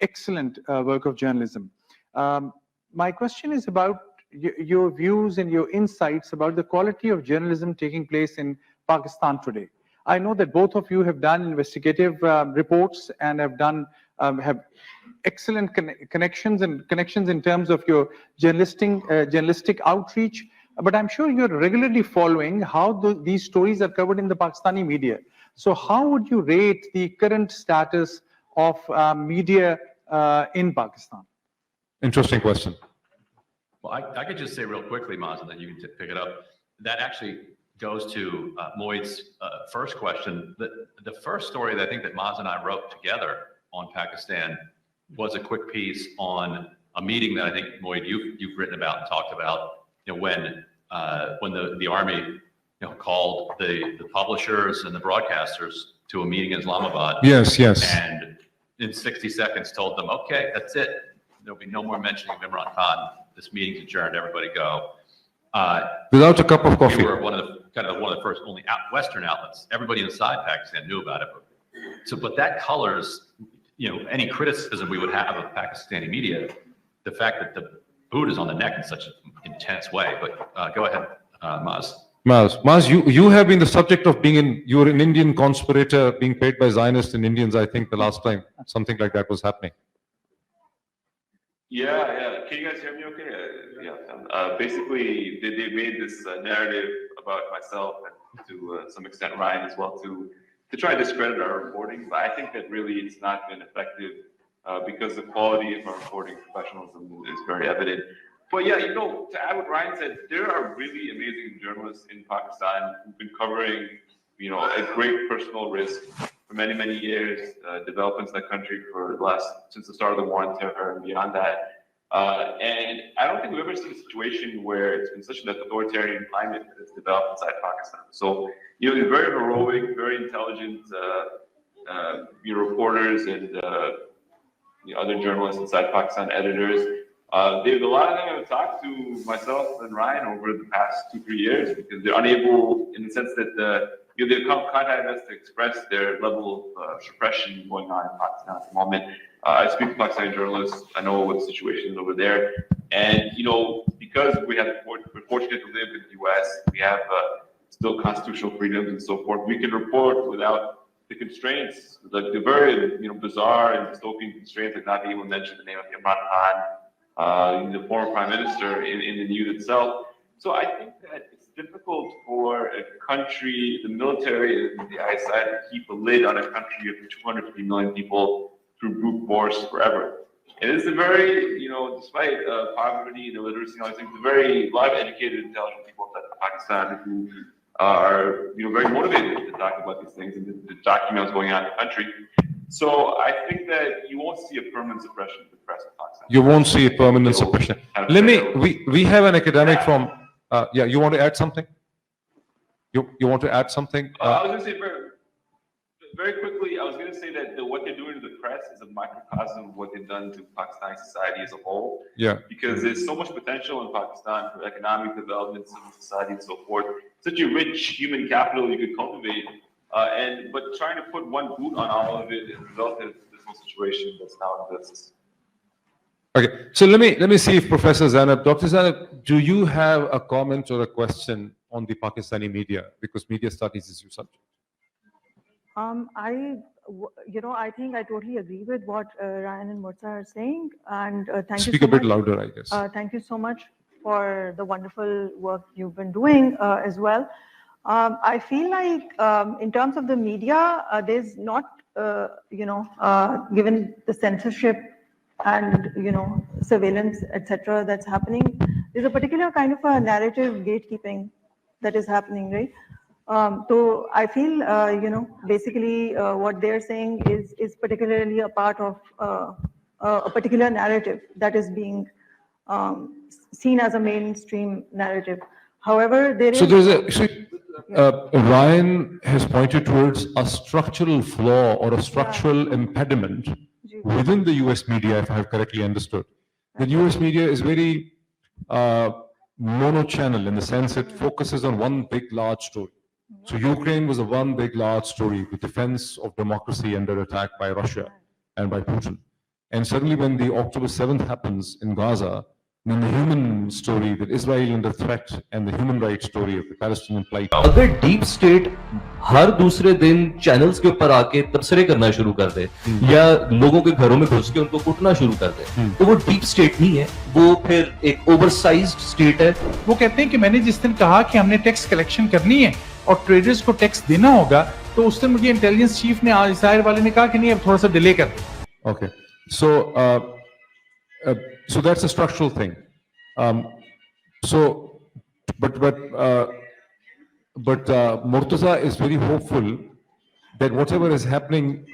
excellent work of journalism. My question is about your views and your insights about the quality of journalism taking place in Pakistan today. I know that both of you have done investigative reports and have excellent connections in terms of your journalistic outreach. But I'm sure you're regularly following how these stories are covered in the Pakistani media. So how would you rate the current status of media in Pakistan? Interesting question. Well, I could just say real quickly, Maz, and then you can pick it up. That actually goes to Moeed's first question. The first story that I think that Maz and I wrote together on Pakistan was a quick piece on a meeting that I think, Moeed, you've written about and talked about, when the army, called the publishers and the broadcasters to a meeting in Islamabad. Yes, yes. And in 60 seconds told them, okay, that's it. There'll be no more mentioning of Imran Khan. This meeting's adjourned. Everybody go. Without a cup of coffee. We were one of the first only Western outlets. Everybody inside Pakistan knew about it. But that colors, any criticism we would have of Pakistani media, the fact that the boot is on the neck in such an intense way. But go ahead, Maz. Maz, you have been the subject of you were an Indian conspirator being paid by Zionists and Indians, I think, the last time something like that was happening. Yeah. Can you guys hear me okay? Basically, they made this narrative about myself and to some extent Ryan as well to try to discredit our reporting. But I think that really it's not been effective because the quality of our reporting professionalism is very evident. But yeah, to add what Ryan said, there are really amazing journalists in Pakistan who've been covering, at great personal risk for many, many years, developments in the country since the start of the war on terror and beyond that. And I don't think we've ever seen a situation where it's been such an authoritarian climate that has developed inside Pakistan. So, they're very heroic, very intelligent, reporters and other journalists inside Pakistan, editors. A lot of them have talked to myself and Ryan over the past 2-3 years because they're unable, in the sense that they've contacted us to express their level of suppression going on in Pakistan at the moment. I speak to Pakistani journalists. I know what the situation is over there, and because we're fortunate to live in the U.S., we have still constitutional freedoms and so forth. We can report without the constraints, the very bizarre and dystopian constraints, like not being able to mention the name of Imran Khan, the former prime minister, in the news itself. So I think that it's difficult for a country, the military and the ISI, to keep a lid on a country of 250 million people through brute force forever. And it's a very, despite poverty and illiteracy and all these things, a lot of educated, intelligent people in Pakistan who are, very motivated to talk about these things and to document what's going on in the country. So I think that you won't see a permanent suppression of the press in Pakistan. You won't see a permanent suppression. We have an academic from, you want to add something? You want to add something? I was going to say very quickly, I was going to say that what they're doing to the press is a microcosm of what they've done to Pakistani society as a whole. Yeah. Because there's so much potential in Pakistan for economic development, civil society, and so forth. Such a rich human capital you could cultivate. But trying to put one boot on all of it has resulted in this whole situation that's now exists. Okay, so let me see if Professor Zeynab, Dr. Zeynab, do you have a comment or a question on the Pakistani media, because media studies is your subject? I think I totally agree with what Ryan and Murza are saying, and thank you. Speak a bit louder, I guess. Thank you so much for the wonderful work you've been doing as well. I feel like in terms of the media, there's not, given the censorship and surveillance, etc., that's happening, there's a particular kind of a narrative gatekeeping that is happening, right? So I feel, basically what they're saying is particularly a part of a particular narrative that is being seen as a mainstream narrative. However, Ryan has pointed towards a structural flaw or a structural impediment within the US media, if I have correctly understood. The US media is very mono-channel in the sense it focuses on one big, large story. So Ukraine was a one big, large story, the defense of democracy under attack by Russia and by Putin. And suddenly when the October 7th happens in Gaza, then the human story that Israel under threat and the human rights story of the Palestinian plight. अगर deep state हर दूसरे दिन channels के ऊपर आके तबसरे करना शुरू कर दे या लोगों के घरों में घुस के उनको कुटना शुरू कर दे तो वो deep state नहीं है, वो फिर एक oversized state है. वो कहते हैं कि मैंने जिस दिन कहा कि हमने टैक्स कलेक्शन करनी है और ट्रेडर्स को टैक्स देना होगा, तो उस दिन मुझे इंटेलिजेंस चीफ ने, इज़हार वाले ने कहा कि नहीं अब थोड़ा सा डिले कर दो. Okay, so that's a structural thing. But Murtaza is very hopeful that whatever is happening.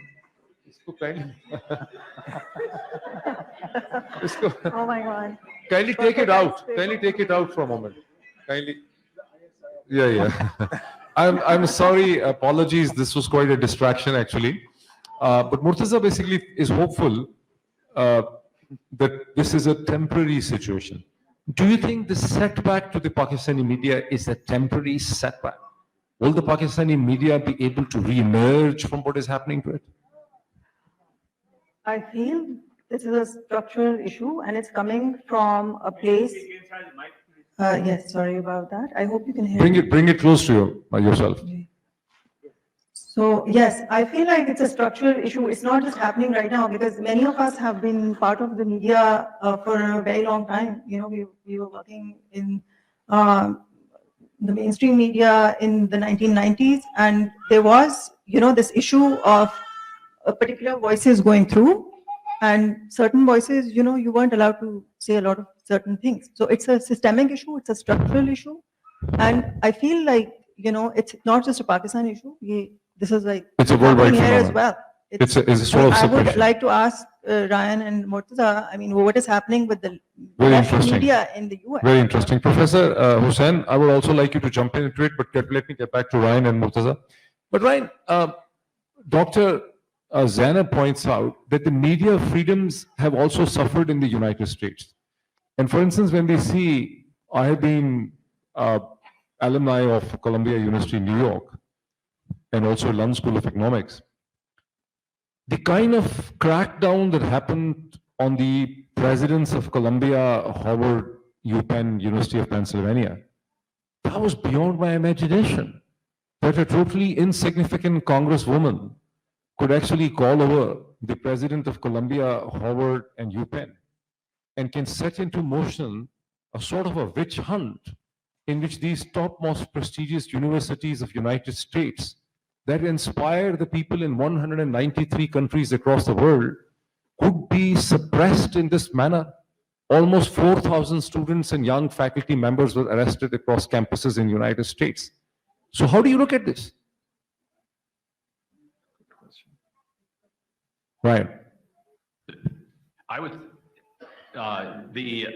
Oh my God. Kindly take it out. Kindly take it out for a moment. Kindly. Yeah. I'm sorry. Apologies. This was quite a distraction, actually. But Murtaza basically is hopeful that this is a temporary situation. Do you think the setback to the Pakistani media is a temporary setback? Will the Pakistani media be able to re-emerge from what is happening to it? I feel this is a structural issue and it's coming from a place. Yes, sorry about that. I hope you can hear me. Bring it close to you, yourself. So yes, I feel like it's a structural issue. It's not just happening right now because many of us have been part of the media for a very long time. You know, we were working in the mainstream media in the 1990s, and there was, you know, this issue of particular voices going through, and certain voices, you know, you weren't allowed to say a lot of certain things. So it's a systemic issue, it's a structural issue, and I feel like, you know, it's not just a Pakistan issue. This is like it's a worldwide here phenomenon as well. It's a sort of I would suppression. like to ask Ryan and Murtaza, I mean, what is happening with the Very left interesting. media in the US? Very interesting. Professor Hussain, I would also like you to jump into it, but let me get back to Ryan and Murtaza. But Ryan, Dr. Zeynab points out that the media freedoms have also suffered in the United States. And for instance, when we see, I have been alumni of Columbia University, New York, and also London School of Economics. The kind of crackdown that happened on the presidents of Columbia, Harvard, UPenn, University of Pennsylvania, that was beyond my imagination. That a totally insignificant congresswoman could actually call over the president of Columbia, Harvard, and UPenn, and can set into motion a sort of a witch hunt in which these topmost prestigious universities of United States that inspire the people in 193 countries across the world could be suppressed in this manner. Almost 4,000 students and young faculty members were arrested across campuses in the United States. So how do you look at this? Right. I would, at the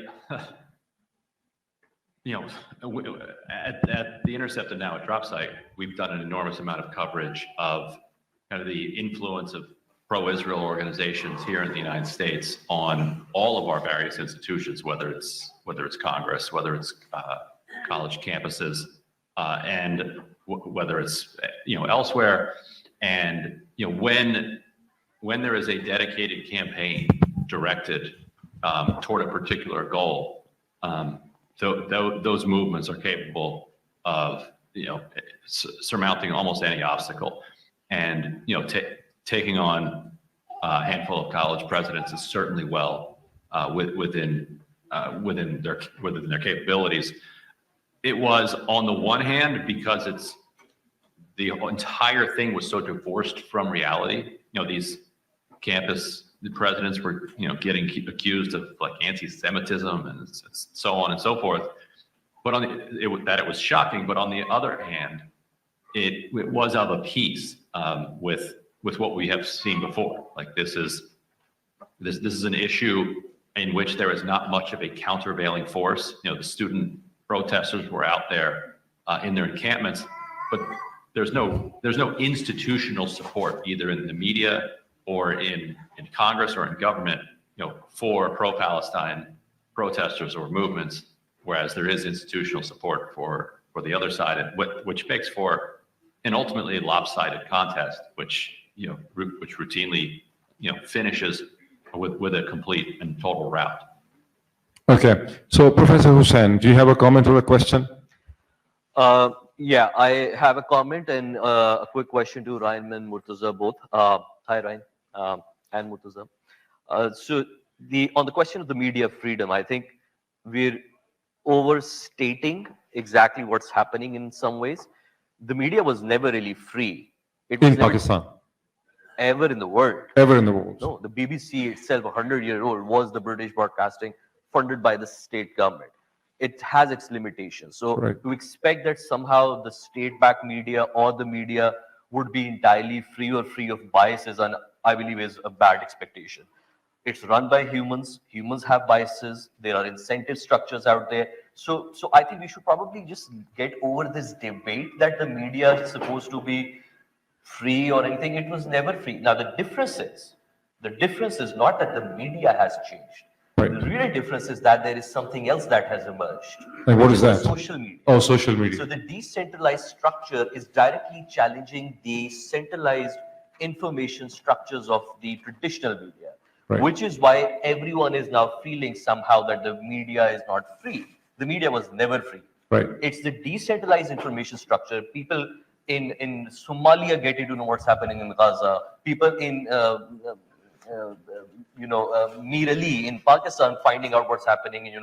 Intercept and now at DropSite, we've done an enormous amount of coverage of kind of the influence of pro-Israel organizations here in the United States on all of our various institutions, whether it's Congress, whether it's college campuses, and whether it's elsewhere. And when there is a dedicated campaign directed toward a particular goal, so those movements are capable of surmounting almost any obstacle, and taking on a handful of college presidents is certainly well within their capabilities. It was, on the one hand, because the entire thing was so divorced from reality. These campus presidents were getting accused of like anti-Semitism and so on and so forth. But it was shocking. But on the other hand, it was of a piece with what we have seen before. Like this is an issue in which there is not much of a countervailing force. The student protesters were out there in their encampments, but there's no institutional support either in the media or in Congress or in government, for pro-Palestine protesters or movements, whereas there is institutional support for the other side, which makes for an ultimately lopsided contest, which routinely finishes with a complete and total rout. Okay, so Professor Hussain, do you have a comment or a question? Yeah, I have a comment and a quick question to Ryan and Murtaza both. Hi, Ryan and Murtaza. So on the question of the media freedom, I think we're overstating exactly what's happening in some ways. the media was never really free. It was In never Pakistan, ever in the world. ever in the world. No, the BBC itself, 100-year-old, was the British broadcasting funded by the state government. It has its limitations. So Right. to expect that somehow the state-backed media or the media would be entirely free or free of biases, and I believe is a bad expectation. It's run by humans. Humans have biases. There are incentive structures out there. So I think we should probably just get over this debate that the media is supposed to be free or anything. It was never free. Now the difference is not that the media has changed. Right. The real difference is that there is something else that has emerged. And what which is that? Social media. Oh, social media. So the decentralized structure is directly challenging the centralized information structures of the traditional media, Right. which is why everyone is now feeling somehow that the media is not free. The media was never free. Right. It's the decentralized information structure. People in Somalia getting to know what's happening in Gaza. People in Mir Ali in Pakistan finding out what's happening,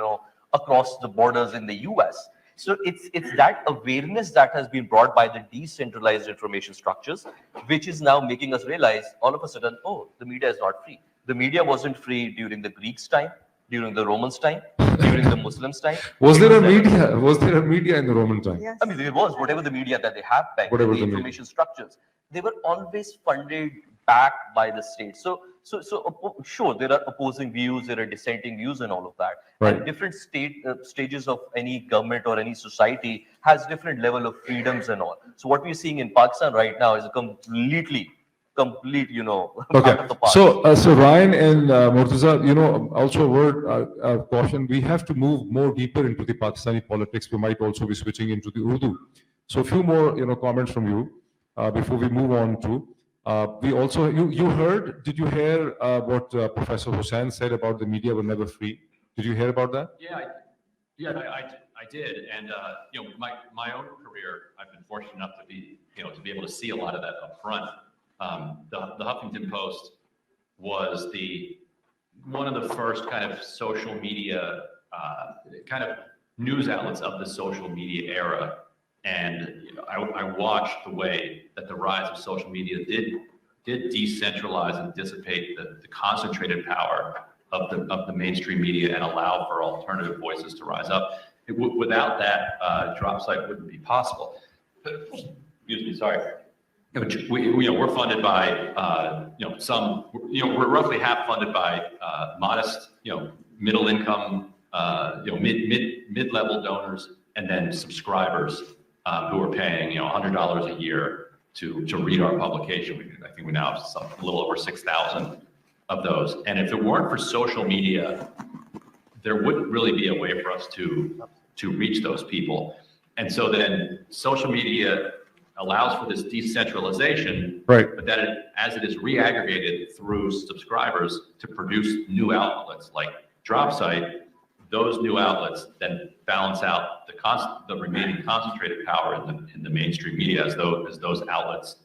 across the borders in the US. So it's that awareness that has been brought by the decentralized information structures, which is now making us realize all of a sudden, oh, the media is not free. The media wasn't free during the Greeks' time, during the Romans' time, during the Muslims' time. Was there a media? Was there a media in the Roman time? Yes. I mean, there was whatever the media that they have back, Whatever the the media. information structures, they were always funded back by the state. So sure, there are opposing views, there are dissenting views, and all of that. Right. And different stages of any government or any society has different level of freedoms and all. So what we're seeing in Pakistan right now is a complete, part Okay. of the past. So Ryan and Murtaza, also a word of caution. We have to move more deeper into the Pakistani politics. We might also be switching into the Urdu. So a few more, comments from you before we move on to. We also, did you hear what Professor Hussain said about the media were never free? Did you hear about that? I did. And, my own career, I've been fortunate enough to be able to see a lot of that up front. The Huffington Post was one of the first kind of social media, kind of news outlets of the social media era. And I watched the way that the rise of social media did decentralize and dissipate the concentrated power of the mainstream media and allow for alternative voices to rise up. Without that, drop site wouldn't be possible. Excuse me, sorry. We're funded by we're roughly half funded by modest, middle income, mid-level donors, and then subscribers who are paying $100 a year to read our publication. I think we now have a little over 6,000 of those. And if it weren't for social media, there wouldn't really be a way for us to reach those people. And so then social media allows for this decentralization, Right. but then as it is reaggregated through subscribers to produce new outlets like DropSite, those new outlets then balance out the remaining concentrated power in the mainstream media as those outlets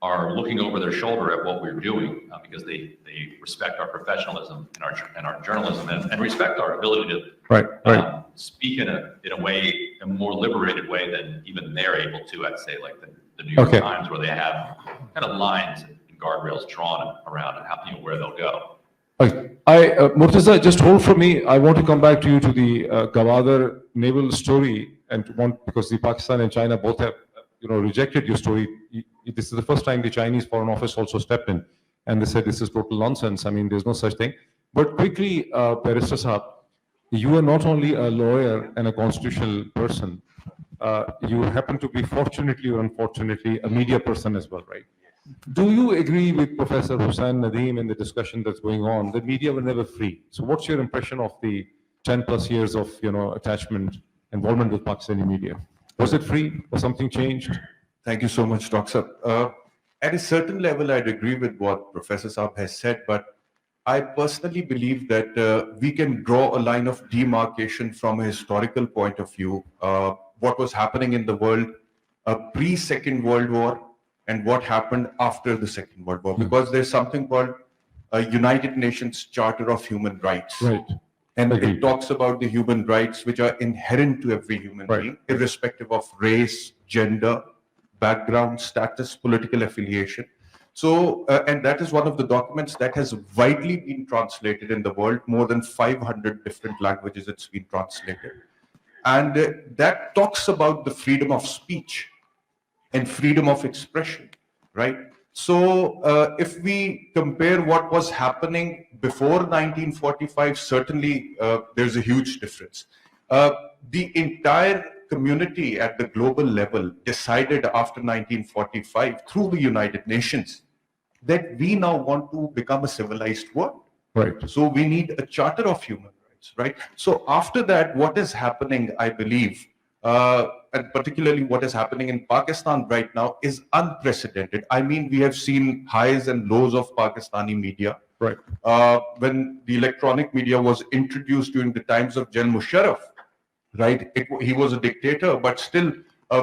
are looking over their shoulder at what we're doing because they respect our professionalism and our journalism and respect our ability to speak in a way, a more liberated way than even they're able to at, say, like the New York Times, where they have kind of lines and guardrails drawn around and how, where they'll go. Murtaza, just hold for me. I want to come back to you to the Gwadar naval story, because the Pakistan and China both have, rejected your story. This is the first time the Chinese Foreign Office also stepped in, and they said this is total nonsense. I mean, there's no such thing. But quickly, Barrister Sahab, you are not only a lawyer and a constitutional person, you happen to be, fortunately or unfortunately, a media person as well, right? Do you agree with Professor Hussain Nadeem in the discussion that's going on? The media were never free. So what's your impression of the 10 plus years of, involvement with Pakistani media? Was it free or something changed? Thank you so much, Dr. At a certain level, I'd agree with what Professor Saab has said, but I personally believe that we can draw a line of demarcation from a historical point of view, what was happening in the world pre-Second World War and what happened after the Second World War, because there's something called a United Nations Charter of Human Rights. Right. And it talks about the human rights which are inherent to every human being, irrespective of race, gender, background, status, political affiliation. So, and that is one of the documents that has widely been translated in the world, more than 500 different languages it's been translated. And that talks about the freedom of speech and freedom of expression, right? So if we compare what was happening before 1945, certainly there's a huge difference. The entire community at the global level decided after 1945 through the United Nations that we now want to become a civilized world. Right. So we need a charter of human rights, right? So after that, what is happening, I believe, and particularly what is happening in Pakistan right now is unprecedented. I mean, we have seen highs and lows of Pakistani media. Right. When the electronic media was introduced during the times of General Musharraf, right? He was a dictator, but still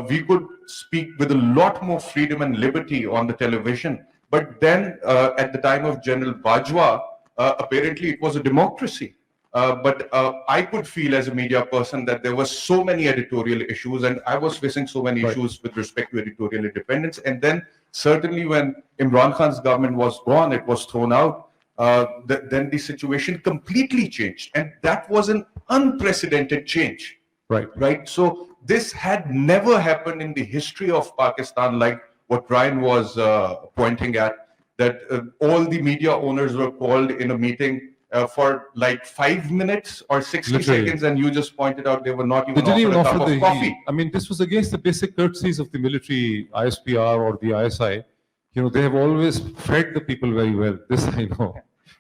we could speak with a lot more freedom and liberty on the television. But then at the time of General Bajwa, apparently it was a democracy. But I could feel as a media person that there were so many editorial issues, and I was facing so many issues with respect to editorial independence. And then certainly when Imran Khan's government was gone, it was thrown out, then the situation completely changed. And that was an unprecedented change. Right. Right. So this had never happened in the history of Pakistan, like what Ryan was pointing at, that all the media owners were called in a meeting for like 5 minutes or 60 seconds, and you just pointed out they were not even offered a cup of coffee. I mean, this was against the basic courtesies of the military, ISPR or the ISI. You know, they have always fed the people very well. This I know.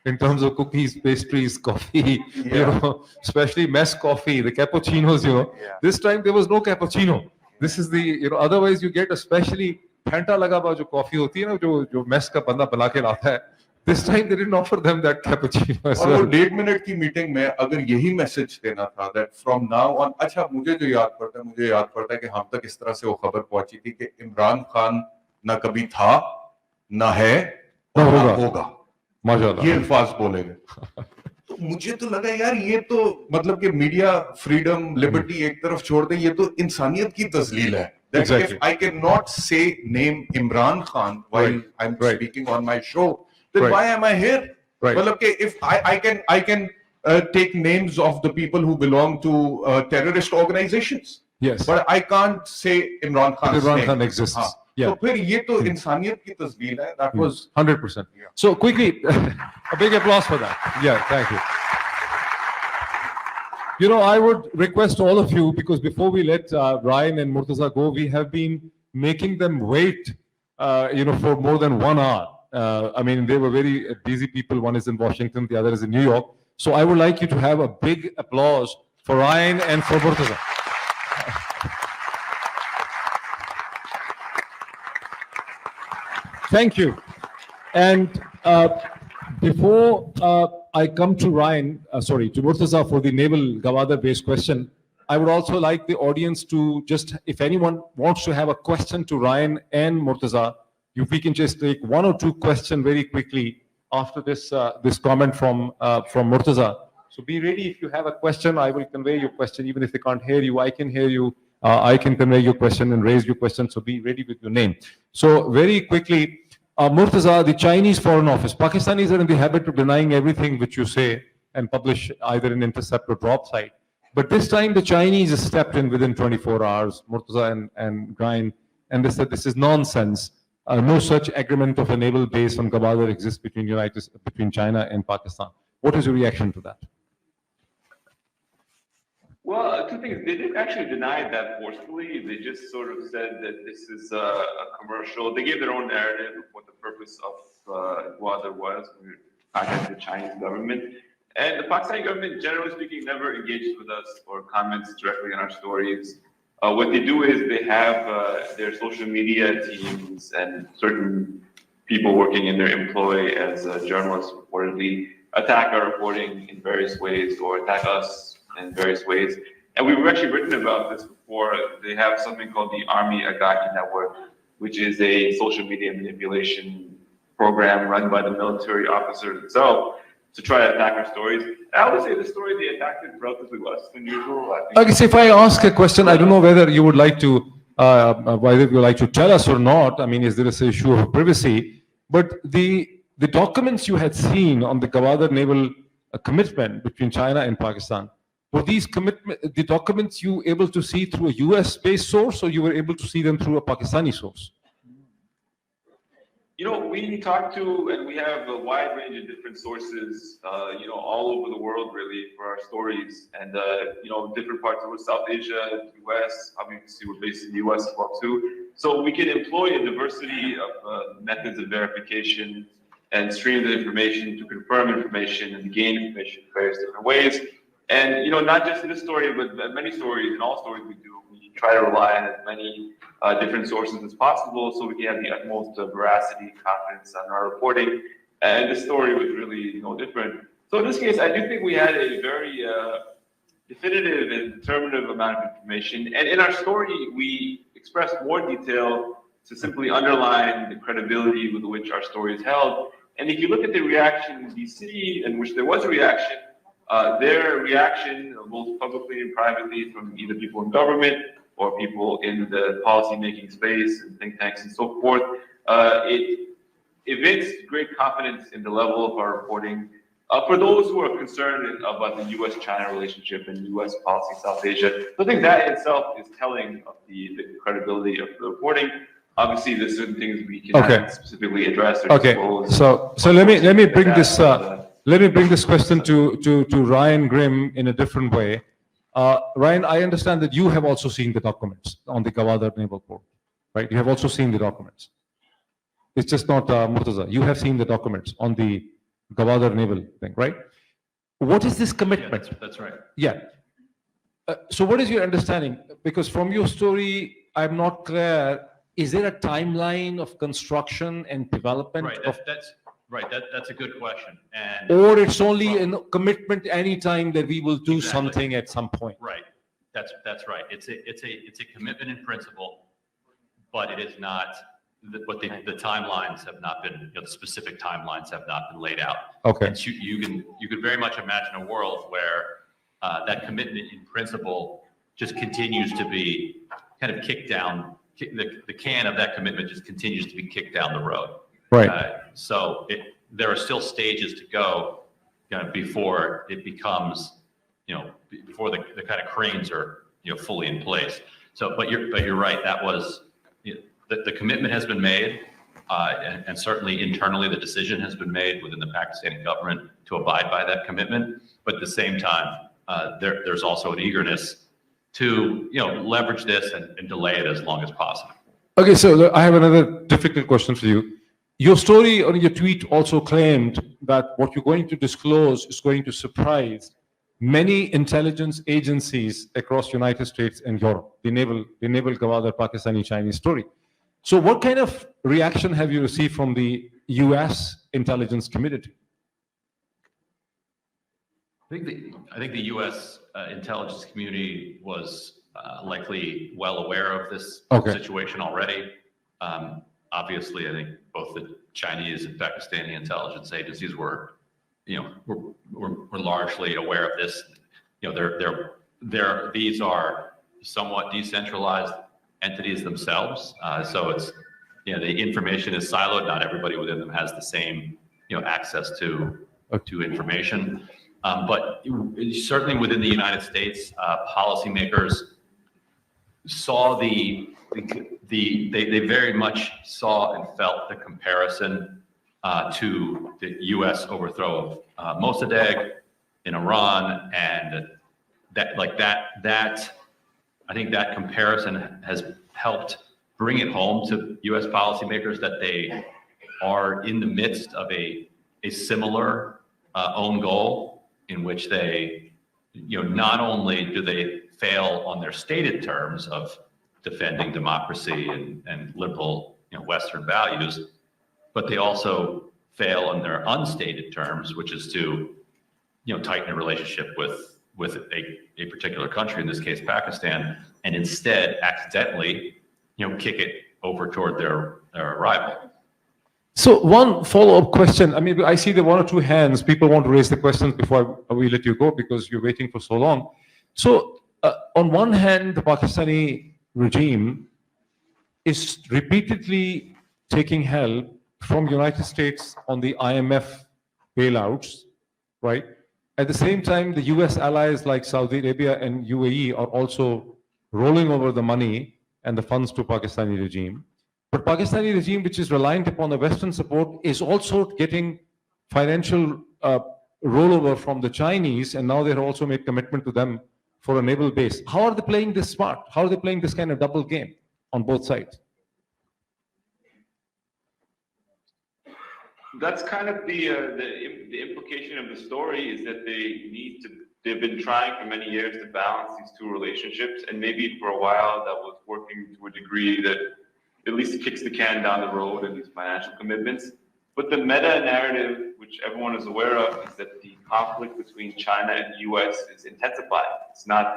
In terms of cookies, pastries, coffee, you know, especially mess coffee, the cappuccinos, you know. This time there was no cappuccino. This is the, you know, otherwise you get especially Fanta laga hua jo coffee hoti hai na, jo mess ka banda bana ke laata hai. This time they didn't offer them that cappuccino. और वो 1.5 minute की meeting में अगर यही message देना था that from now on, अच्छा मुझे जो याद पड़ता है कि हम तक इस तरह से वो खबर पहुंची थी कि इमरान खान ना कभी था, ना है, और ना होगा। माशाल्लाह। ये अल्फाज बोले गए। तो मुझे तो लगा यार ये तो मतलब कि मीडिया फ्रीडम लिबर्टी एक तरफ छोड़ दे, ये तो इंसानियत की तस्लील है। That if I cannot say name Imran Khan while I'm speaking on my show, then why am I here? Well, okay, if I can take names of the people who belong to terrorist organizations. Yes. But I can't say Imran Khan's name. Imran Khan exists. Yeah. So फिर ये तो इंसानियत की तस्लील है. That was 100%. So quickly, a big applause for that. Yeah, thank you. You know, I would request all of you, because before we let Ryan and Murtaza go, we have been making them wait, you know, for more than 1 hour. I mean, they were very busy people. One is in Washington, the other is in New York. So I would like you to have a big applause for Ryan and for Murtaza. Thank you. And before I come to Ryan, to Murtaza for the naval Gawada-based question, I would also like the audience to just, if anyone wants to have a question to Ryan and Murtaza, if we can just take 1 or 2 questions very quickly after this this comment from Murtaza. So be ready. If you have a question, I will convey your question. Even if they can't hear you, I can hear you. I can convey your question and raise your question. So be ready with your name. So very quickly, Murtaza, the Chinese Foreign Office. Pakistanis are in the habit of denying everything which you say and publish either in intercept or drop site. But this time the Chinese stepped in within 24 hours, Murtaza and Ryan, and they said this is nonsense. No such agreement of a naval base on Gwadar exists between China and Pakistan. What is your reaction to that? Well, 2 things. They didn't actually deny that forcefully. They just sort of said that this is a commercial. They gave their own narrative of what the purpose of Gwadar was when we contacted the Chinese government. And the Pakistani government, generally speaking, never engaged with us or comments directly on our stories. What they do is they have their social media teams and certain people working in their employ as journalists reportedly attack our reporting in various ways or attack us in various ways. And we've actually written about this before. They have something called the Army Agaki Network, which is a social media manipulation program run by the military officers itself to try to attack our stories. I would say the story, they attacked it relatively less than usual. I guess if I ask a question, I don't know whether you would like to whether you like to tell us or not, I mean, is there an issue of privacy? But the documents you had seen on the Gwadar naval commitment between China and Pakistan, were these the documents you able to see through a US-based source, or you were able to see them through a Pakistani source? You know, we talk to, and we have a wide range of different sources, you know, all over the world, really, for our stories. And, you know, different parts of South Asia, US, obviously we're based in the US as well, too. So we can employ a diversity of methods of verification and streams of information to confirm information and to gain information in various different ways. And, you know, not just in this story, but many stories, in all stories we do, we try to rely on as many different sources as possible so we can have the utmost veracity, confidence on our reporting. And this story was really no different. So in this case, I do think we had a very definitive and determinative amount of information. And in our story, we expressed more detail to simply underline the credibility with which our story is held. And if you look at the reaction in DC, in which there was a reaction, their reaction, both publicly and privately, from either people in government or people in the policy-making space and think tanks and so forth, it evinced great confidence in the level of our reporting. For those who are concerned about the U.S.-China relationship and U.S. policy in South Asia, I think that itself is telling of the credibility of the reporting. Obviously, there's certain things we cannot specifically address or disclose. So let me bring this let me bring this question to Ryan Grimm in a different way. Ryan, I understand that you have also seen the documents on the Gwadar Naval Port, right? You have also seen the documents. It's just not Murtaza. You have seen the documents on the Gwadar Naval thing, right? What is this commitment? Yeah, that's right. Yeah. So what is your understanding? Because from your story, I'm not clear. Is there a timeline of construction and development? Right. That's a good question. And or it's only a commitment anytime that we will do something at some point. Right. That's right. It's a commitment in principle, but it is not. But the timelines have not been. You know, the specific timelines have not been laid out. Okay. And you could very much imagine a world where that commitment in principle just continues to be kind of kicked down. The can of that commitment just continues to be kicked down the road. Right. So there are still stages to go before it becomes, before the kind of cranes are, fully in place. So, but you're right. That was the commitment has been made, and certainly internally the decision has been made within the Pakistani government to abide by that commitment. But at the same time, there's also an eagerness to leverage this and delay it as long as possible. Okay, so I have another difficult question for you. Your story or your tweet also claimed that what you're going to disclose is going to surprise many intelligence agencies across United States and Europe. The naval Gwadar Pakistani Chinese story. So what kind of reaction have you received from the US intelligence community? I think the U.S. Intelligence community was likely well aware of this situation already. Obviously, I think both the Chinese and Pakistani intelligence agencies were largely aware of this. These are somewhat decentralized entities themselves, so it's the information is siloed. Not everybody within them has the same access to information. But certainly within the United States, policymakers saw they very much saw and felt the comparison to the U.S. overthrow of Mossadegh in Iran, and that I think that comparison has helped bring it home to U.S. policymakers that they are in the midst of a similar own goal, in which they, not only do they fail on their stated terms of defending democracy and liberal, Western values, but they also fail on their unstated terms, which is to, tighten a relationship with a particular country, in this case Pakistan, and instead accidentally, kick it over toward their rival. So one follow-up question. I mean, I see the one or two hands. People want to raise the questions before we let you go because you're waiting for so long. So on one hand, the Pakistani regime is repeatedly taking help from United States on the IMF bailouts, right? At the same time, the US allies like Saudi Arabia and UAE are also rolling over the money and the funds to Pakistani regime. But Pakistani regime, which is reliant upon the Western support, is also getting financial rollover from the Chinese, and now they've also made commitment to them for a naval base. How are they playing this smart? How are they playing this kind of double game on both sides? That's kind of the implication of the story, is that they've been trying for many years to balance these two relationships, and maybe for a while that was working to a degree that at least kicks the can down the road in these financial commitments. But the meta narrative, which everyone is aware of, is that the conflict between China and the US is intensifying. It's not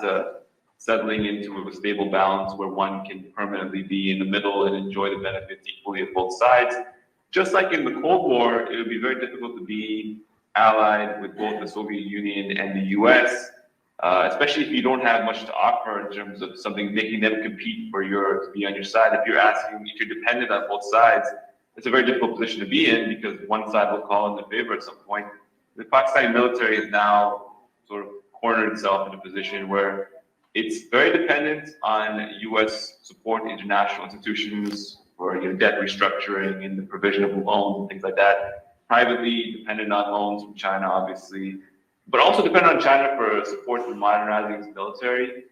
settling into a stable balance where one can permanently be in the middle and enjoy the benefits equally of both sides. Just like in the Cold War, it would be very difficult to be allied with both the Soviet Union and the US, especially if you don't have much to offer in terms of something making them compete to be on your side. If you're dependent on both sides, it's a very difficult position to be in, because one side will call in the favor at some point. The Pakistani military has now sort of cornered itself in a position where it's very dependent on US support, international institutions for debt restructuring and the provision of loans and things like that. Privately dependent on loans from China, obviously, but also dependent on China for support for modernizing its military,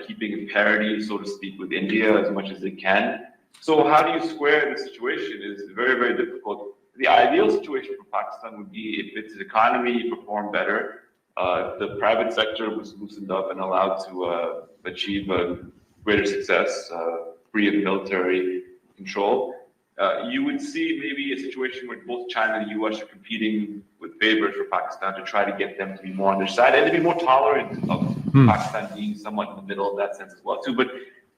keeping in parity, so to speak, with India as much as they can. So how do you square the situation is very, very difficult. The ideal situation for Pakistan would be if its economy performed better, the private sector was loosened up and allowed to achieve a greater success, free of military control. You would see maybe a situation where both China and the US are competing with favors for Pakistan to try to get them to be more on their side and to be more tolerant of Pakistan being somewhat in the middle of that sense as well too. But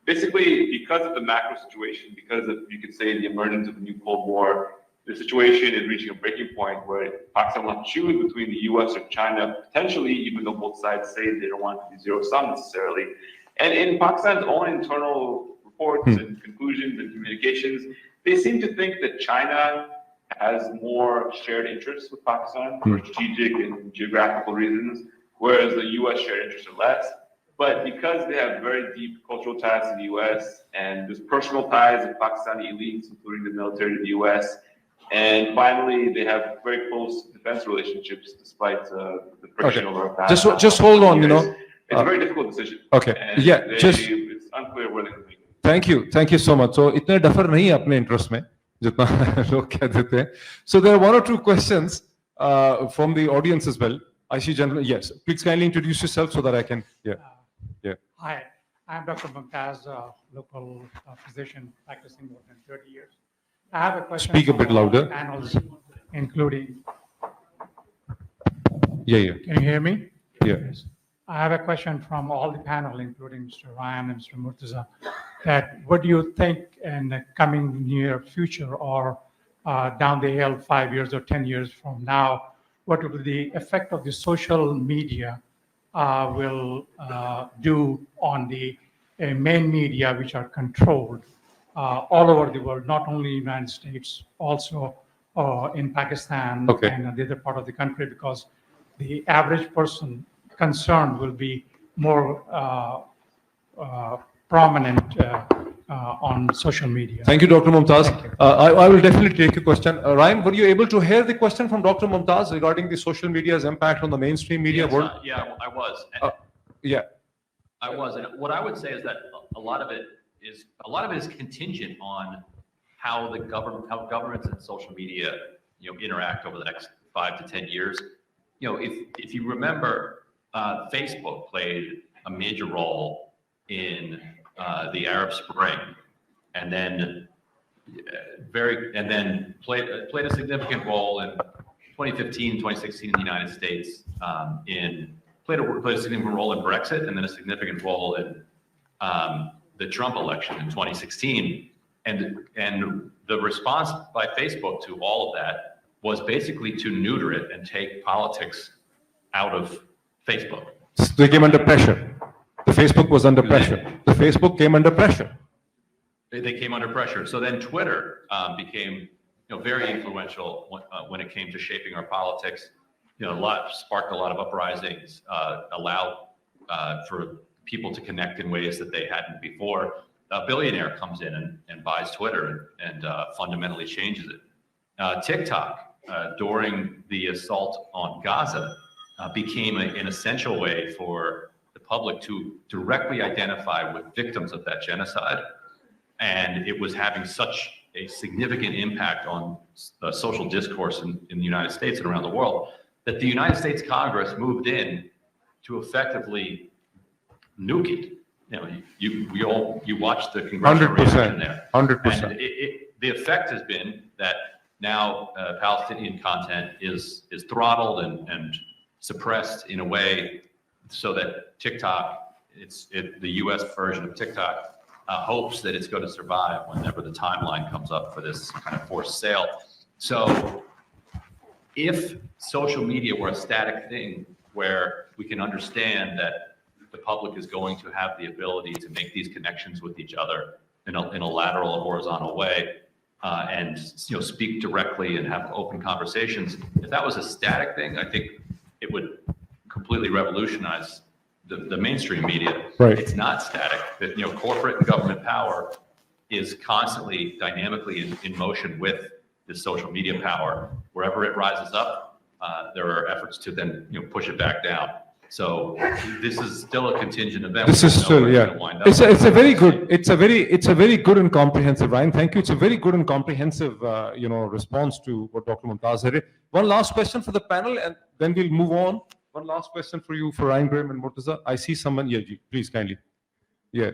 basically, because of the macro situation, because of, you could say, the emergence of the new Cold War, the situation is reaching a breaking point where Pakistan will have to choose between the US or China, potentially, even though both sides say they don't want it to be zero-sum necessarily. And in Pakistan's own internal reports and conclusions and communications, they seem to think that China has more shared interests with Pakistan for strategic and geographical reasons, whereas the US shared interests are less. But because they have very deep cultural ties to the US, and there's personal ties of Pakistani elites, including the military, to the US, and finally, they have very close defense relationships despite the friction over past. Just hold on, It's a very difficult decision. Okay. And it's unclear where they can make it. Thank you so much. So itne differ nahi hai apne interest mein jitna log keh dete hain. So there are one or two questions from the audience as well. I see gentlemen. Yes, please kindly introduce yourself so that I can. Yeah. Hi, I'm Dr. Mumtaz, local physician practicing more than 30 years. I have a question. Speak a bit louder. Panels, including. Yeah. Can you hear me? Yeah. Yes. I have a question from all the panel, including Mr. Ryan and Mr. Murtaza, that what do you think in the coming near future or down the hill 5 years or 10 years from now, what will be the effect of the social media will do on the main media, which are controlled all over the world, not only in the United States, also in Pakistan and the other part of the country, because the average person concerned will be more prominent on social media. Thank you, Dr. Mumtaz. I will definitely take your question. Ryan, were you able to hear the question from Dr. Mumtaz regarding the social media's impact on the mainstream media world? Yeah, I was. I was, and what I would say is that a lot of it is contingent on how governments and social media, interact over the next 5 to 10 years. If you remember, Facebook played a major role in the Arab Spring, and then played a significant role in 2015, 2016 in the United States. Played a significant role in Brexit, and then a significant role in the Trump election in 2016. And the response by Facebook to all of that was basically to neuter it and take politics out of Facebook. They came under pressure. The Facebook was under pressure. The Facebook came under pressure. they came under pressure. So then Twitter became very influential when it came to shaping our politics. Sparked a lot of uprisings, allowed for people to connect in ways that they hadn't before. A billionaire comes in and buys Twitter and fundamentally changes it. TikTok, during the assault on Gaza, became an essential way for the public to directly identify with victims of that genocide. And it was having such a significant impact on social discourse in the United States and around the world that the United States Congress moved in to effectively nuke it. You watched the congressional reaction there. 100%. And the effect has been that now Palestinian content is throttled and suppressed in a way so that TikTok, the U.S. version of TikTok, hopes that it's going to survive whenever the timeline comes up for this kind of forced sale. So if social media were a static thing where we can understand that the public is going to have the ability to make these connections with each other in a lateral or horizontal way, and speak directly and have open conversations, if that was a static thing, I think it would completely revolutionize the mainstream media. Right. It's not static. That corporate and government power is constantly dynamically in motion with this social media power. Wherever it rises up, there are efforts to then push it back down. So this is still a contingent event. This is still, yeah. It's a very good. It's a very good and comprehensive. Ryan, thank you. It's a very good and comprehensive, response to what Dr. Mumtaz said. One last question for the panel, and then we'll move on. One last question for you, for Ryan Graham and Murtaza. I see someone. Yeah, please kindly. Yeah.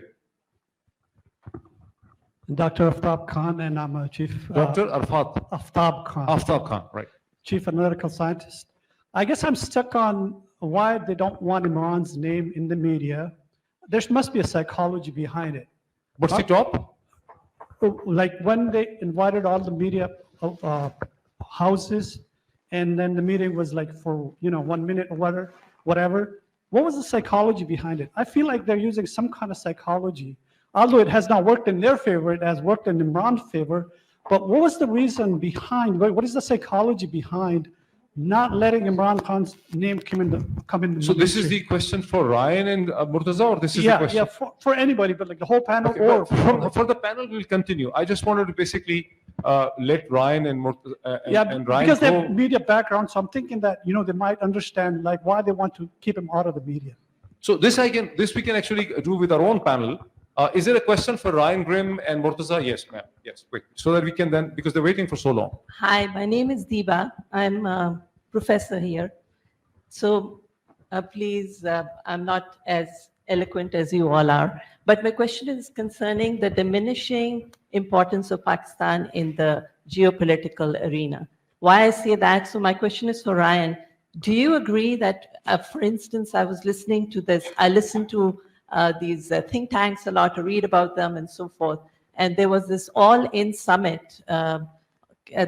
Dr. Aftab Khan, and I'm a chief. Dr. Aftab Khan. Aftab Khan, right. Chief analytical scientist. I guess I'm stuck on why they don't want Imran's name in the media. There must be a psychology behind it. What's the top? Like when they invited all the media houses, and then the meeting was like for 1 minute or whatever. What was the psychology behind it? I feel like they're using some kind of psychology, although it has not worked in their favor. It has worked in Imran's favor. But what was the reason behind? What is the psychology behind not letting Imran Khan's name come in? So this is the question for Ryan and Murtaza, or this is the question? Yeah, for anybody, but like the whole panel. Okay, or for the panel, we'll continue. I just wanted to basically let Ryan and Murtaza and Ryan because they go. have media background, so I'm thinking that they might understand like why they want to keep him out of the media. So this we can actually do with our own panel. Is there a question for Ryan Grimm and Murtaza? Yes, ma'am. Yes, quick. So that we can then, because they're waiting for so long. Hi, my name is Deepa. I'm a professor here. So please, I'm not as eloquent as you all are, but my question is concerning the diminishing importance of Pakistan in the geopolitical arena. Why I say that? So my question is for Ryan. Do you agree that, for instance, I listened to these think tanks a lot, to read about them and so forth. And there was this all-in summit.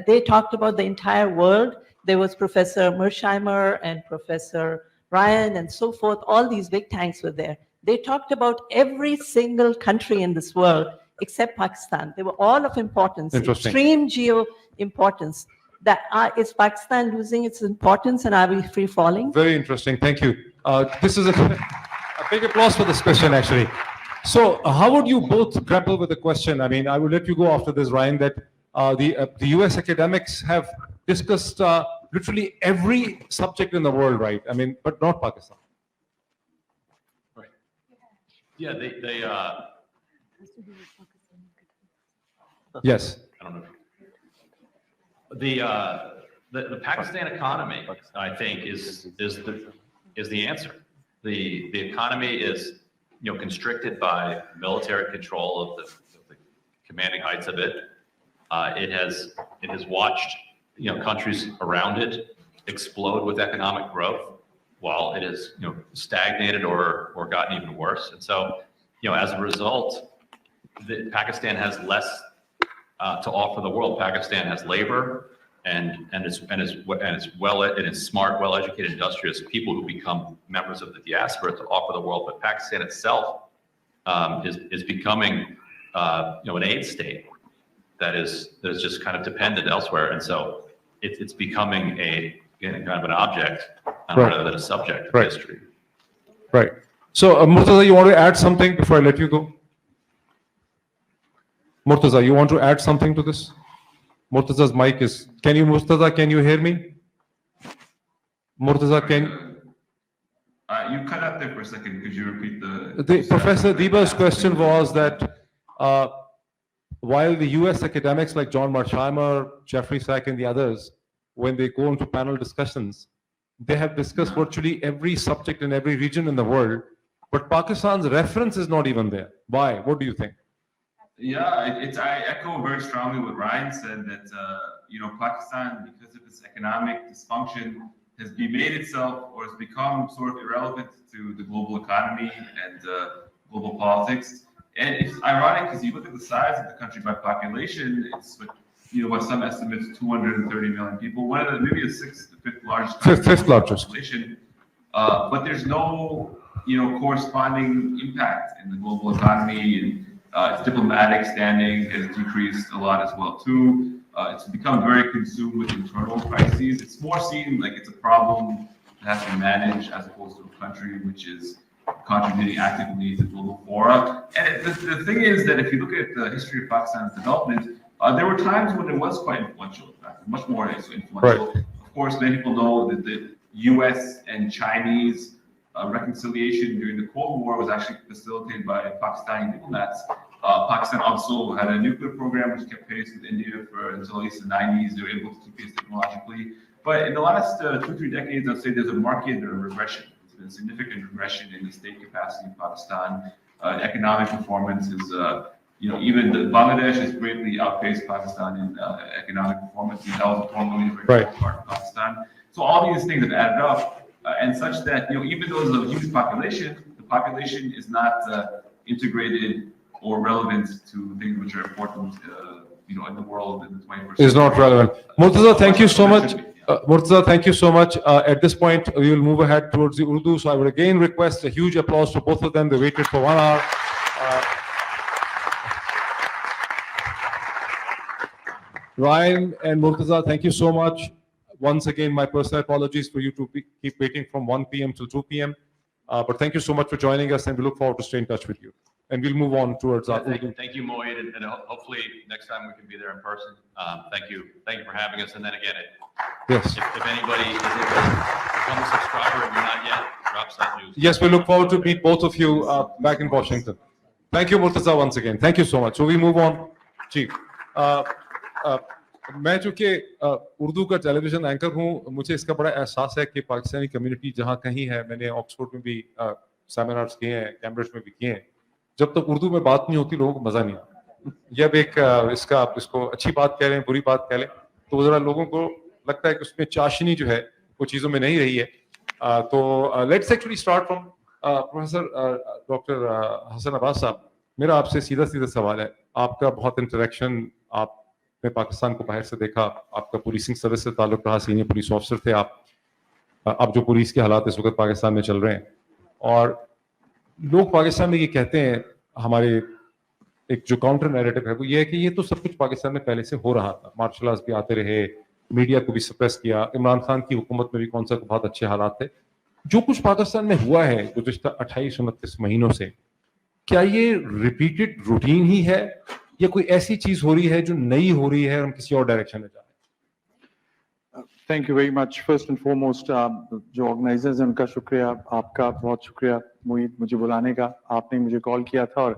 They talked about the entire world. There was Professor Mersheimer and Professor Ryan and so forth. All these big tanks were there. They talked about every single country in this world except Pakistan. They were all of importance, extreme geo importance. Is Pakistan losing its importance, and are we free falling? Very interesting. Thank you. This is a big applause for this question, actually. So how would you both grapple with the question? I mean, I will let you go after this, Ryan, that the US academics have discussed literally every subject in the world, right? I mean, but not Pakistan. Right. Yeah, they Yes. I don't know. The Pakistan economy, I think, is the answer. The economy is constricted by military control of the commanding heights of it. It has watched countries around it explode with economic growth, while it has stagnated or gotten even worse. And so as a result, Pakistan has less to offer the world. Pakistan has labor and it's smart, well-educated, industrious people who become members of the diaspora to offer the world. But Pakistan itself is becoming an aid state that is just kind of dependent elsewhere, and so it's becoming kind of an object rather than a subject of history. Right. So, Murtaza, you want to add something before I let you go? Murtaza, you want to add something to this? Murtaza's mic is. Murtaza, can you hear me? Murtaza, you cut out there for a second. Could you repeat the Professor Deeba's question was that while the US academics like John Marsheimer, Jeffrey Sachs, and the others, when they go into panel discussions, they have discussed virtually every subject in every region in the world, but Pakistan's reference is not even there. Why? What do you think? Yeah, I echo very strongly what Ryan said, that Pakistan, because of its economic dysfunction, has demade itself or has become sort of irrelevant to the global economy and global politics. And it's ironic because you look at the size of the country by population, it's by some estimates 230 million people, one of the maybe the fifth largest population. But there's no corresponding impact in the global economy, and its diplomatic standing has decreased a lot as well too. It's become very consumed with internal crises. It's more seen like it's a problem that has to be managed as opposed to a country which is contributing actively to global fora. And the thing is that if you look at the history of Pakistan's development, there were times when it was quite influential, in fact, much more influential. Right. Of course, many people know that the US and Chinese reconciliation during the Cold War was actually facilitated by Pakistani diplomats. Pakistan also had a nuclear program which kept pace with India until at least the 90s. They were able to keep pace technologically. But in the last 2-3 decades, I'd say there's a marked regression. There's been a significant regression in the state capacity of Pakistan. Economic performance is, even Bangladesh has greatly outpaced Pakistan in economic performance. That was a formally very important part of Pakistan. So all these things have added up, and such that even though there's a huge population, the population is not integrated or relevant to things which are important, in the world in the 21st century. Is not relevant. Murtaza, thank you so much. Murtaza, thank you so much. At this point, we will move ahead towards the Urdu. So I would again request a huge applause for both of them. They waited for 1 hour. Ryan and Murtaza, thank you so much. Once again, my personal apologies for you to keep waiting from 1 p.m. till 2 p.m. But thank you so much for joining us, and we look forward to staying in touch with you. And we'll move on towards our Urdu. Thank you, Moeed, and hopefully next time we can be there in person. Thank you for having us. And then again, if anybody is become a subscriber and you're not yet, drop that news. Yes, we look forward to meet both of you back in Washington. Thank you, Murtaza, once again. Thank you so much. So we move on. जी, मैं चूंकि उर्दू का television anchor हूँ, मुझे इसका बड़ा एहसास है कि पाकिस्तानी कम्युनिटी जहाँ कहीं है, मैंने ऑक्सफोर्ड में भी सेमिनार्स किए हैं, कैम्ब्रिज में भी किए हैं, जब तक उर्दू में बात नहीं होती लोगों को मजा नहीं आता। जब इसको अच्छी बात कह रहे हैं, बुरी बात कह लें, तो जरा लोगों को लगता है कि उसमें चाशनी जो है वो चीज़ों में नहीं रही है। तो let's actually start from professor doctor Hassan Abbas साहब। मेरा आपसे सीधा सवाल है, आपका बहुत इंटरेक्शन, आपने पाकिस्तान को बाहर से देखा, आपका पुलिसिंग सर्विस से ताल्लुक रहा, सीनियर पुलिस ऑफिसर थे आप, अब जो पुलिस के हालात इस वक्त पाकिस्तान में चल रहे हैं, और लोग पाकिस्तान में ये कहते हैं, हमारे एक जो काउंटर नैरेटिव है वो ये है कि ये तो सब कुछ पाकिस्तान में पहले से हो रहा था, मार्शल आर्ट्स भी आते रहे, मीडिया को भी सप्रेस किया, इमरान खान की हुकूमत में भी कौन सा बहुत अच्छे हालात थे, जो कुछ पाकिस्तान में हुआ है गुज़िश्ता 28-29 महीनों से, क्या ये रिपीटेड रूटीन ही है या कोई ऐसी चीज हो रही है जो नई हो रही है और हम किसी और डायरेक्शन में जा रहे हैं? Thank you very much. First and foremost जो ऑर्गेनाइजर्स हैं उनका शुक्रिया, आपका बहुत शुक्रिया मोईद मुझे बुलाने का, आपने मुझे कॉल किया था, और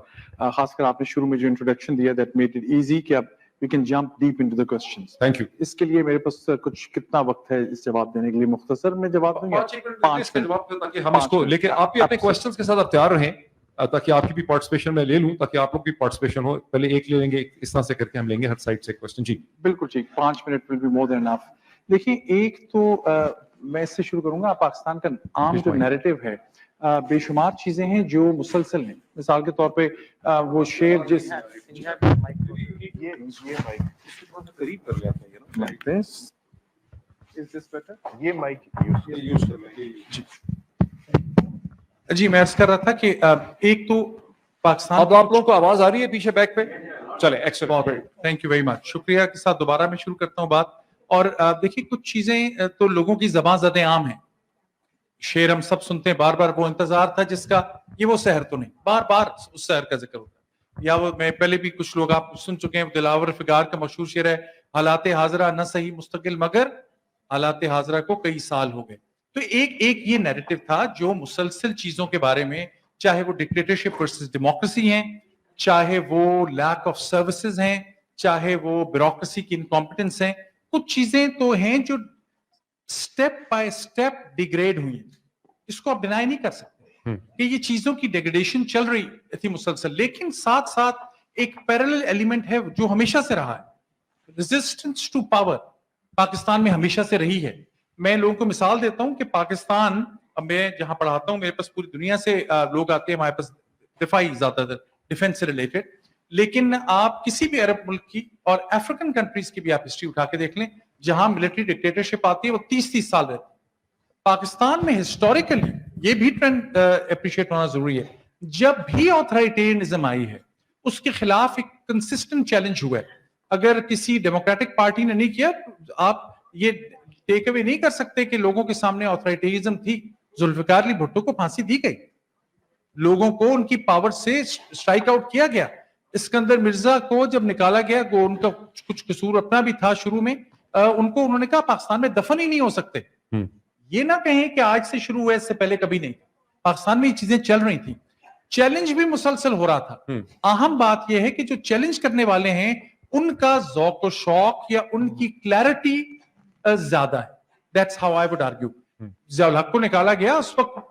खासकर आपने शुरू में जो इंट्रोडक्शन दिया दैट मेड इट इजी कि अब we can jump deep into the questions. Thank you. इसके लिए मेरे पास कुछ कितना वक्त है इस जवाब देने के लिए? मुख्तसर में जवाब दूंगा, 5 मिनट ताकि हम इसको, लेकिन आप भी अपने क्वेश्चंस के साथ आप तैयार रहें ताकि आपकी भी पार्टिसिपेशन मैं ले लूं, ताकि आप लोग भी पार्टिसिपेशन हो। पहले एक ले लेंगे, इस तरह से करके हम लेंगे हर साइड से क्वेश्चन। जी बिल्कुल ठीक, 5 minute will be more than enough. देखिए, एक तो मैं इससे शुरू करूंगा, पाकिस्तान का आम जो नैरेटिव है, बेशुमार चीजें हैं जो मुसलसल हैं। मिसाल के तौर पे वो शेर जिस ये माइक करीब कर लिया था, ये ना like this, is this better? ये माइक यूज कर लेंगे। जी, मैं अर्ज कर रहा था कि एक तो पाकिस्तान अब आप लोगों को आवाज आ रही है पीछे बैक पे? चले, excellent, thank you very much, शुक्रिया के साथ दोबारा मैं शुरू करता हूँ बात। और देखिए कुछ चीजें तो लोगों की ज़बान ज़दे आम है, शेर हम सब सुनते हैं बार बार, वो इंतजार था जिसका, ये वो शहर तो नहीं, बार बार उस शहर का जिक्र होता है। या वो मैं पहले भी कुछ लोग आप सुन चुके हैं, दिलावर फिगार का मशहूर शेर है, हालाते हाजरा न सही मुस्तकिल मगर हालाते हाजरा को कई साल हो गए। तो एक ये नैरेटिव था जो मुसलसल चीजों के बारे में, चाहे वो डिक्टेटरशिप वर्सेस डेमोक्रेसी हैं, चाहे वो लैक ऑफ सर्विसेज हैं, चाहे वो ब्यूरोक्रेसी की इनकॉम्पिटेंस हैं, कुछ चीजें तो हैं जो स्टेप बाय स्टेप डिग्रेड हुई है। इसको आप डिनाई नहीं कर सकते कि ये चीजों की डिग्रेडेशन चल रही थी मुसलसल, लेकिन साथ साथ एक पैरेलल एलिमेंट है जो हमेशा से रहा है, रेजिस्टेंस टू पावर पाकिस्तान में हमेशा से रही है। मैं लोगों को मिसाल देता हूं कि पाकिस्तान, अब मैं जहां पढ़ाता हूं मेरे पास पूरी दुनिया से लोग आते हैं हमारे पास, दिफाई ज्यादातर डिफेंस से रिलेटेड, लेकिन आप किसी भी अरब मुल्क की और अफ्रीकन कंट्रीज की भी आप हिस्ट्री उठा के देख लें, जहां मिलिट्री डिक्टेटरशिप आती है वो 30-30 साल रहती है। पाकिस्तान में हिस्टोरिकली ये भी ट्रेंड अप्रिशिएट होना जरूरी है, जब भी ऑथोरिटेरियनिज्म आई है उसके खिलाफ एक कंसिस्टेंट चैलेंज हुआ है। अगर किसी डेमोक्रेटिक पार्टी ने नहीं किया, आप ये टेक अवे नहीं कर सकते कि लोगों के सामने ऑथोरिटेरियनिज्म थी। जुल्फिकार अली भुट्टो को फांसी दी गई, लोगों को उनकी पावर से स्ट्राइक आउट किया गया। इस्कंदर मिर्जा को जब निकाला गया, उनका कुछ कसूर अपना भी था शुरू में, उनको उन्होंने कहा पाकिस्तान में दफन ही नहीं हो सकते। ये ना कहें कि आज से शुरू हुआ, इससे पहले कभी नहीं, पाकिस्तान में ये चीजें चल रही थी, चैलेंज भी मुसलसल हो रहा था। अहम बात यह है कि जो चैलेंज करने वाले हैं उनका ज़ौक़ व शौक या उनकी क्लैरिटी ज्यादा है। That's how I would argue. Ziaul हक को निकाला गया, उस वक्त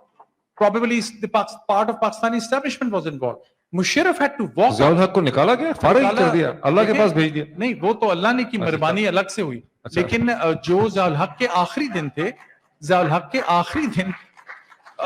probably the part of Pakistani establishment was involved. Musharraf had to walk. Ziaul हक को निकाला गया, फारिग कर दिया, अल्लाह के पास भेज दिया। नहीं, वो तो अल्लाह ने की मेहरबानी अलग से हुई, लेकिन जो ज़ियाउल हक के आखिरी दिन थे, ज़ियाउल हक के आखिरी दिन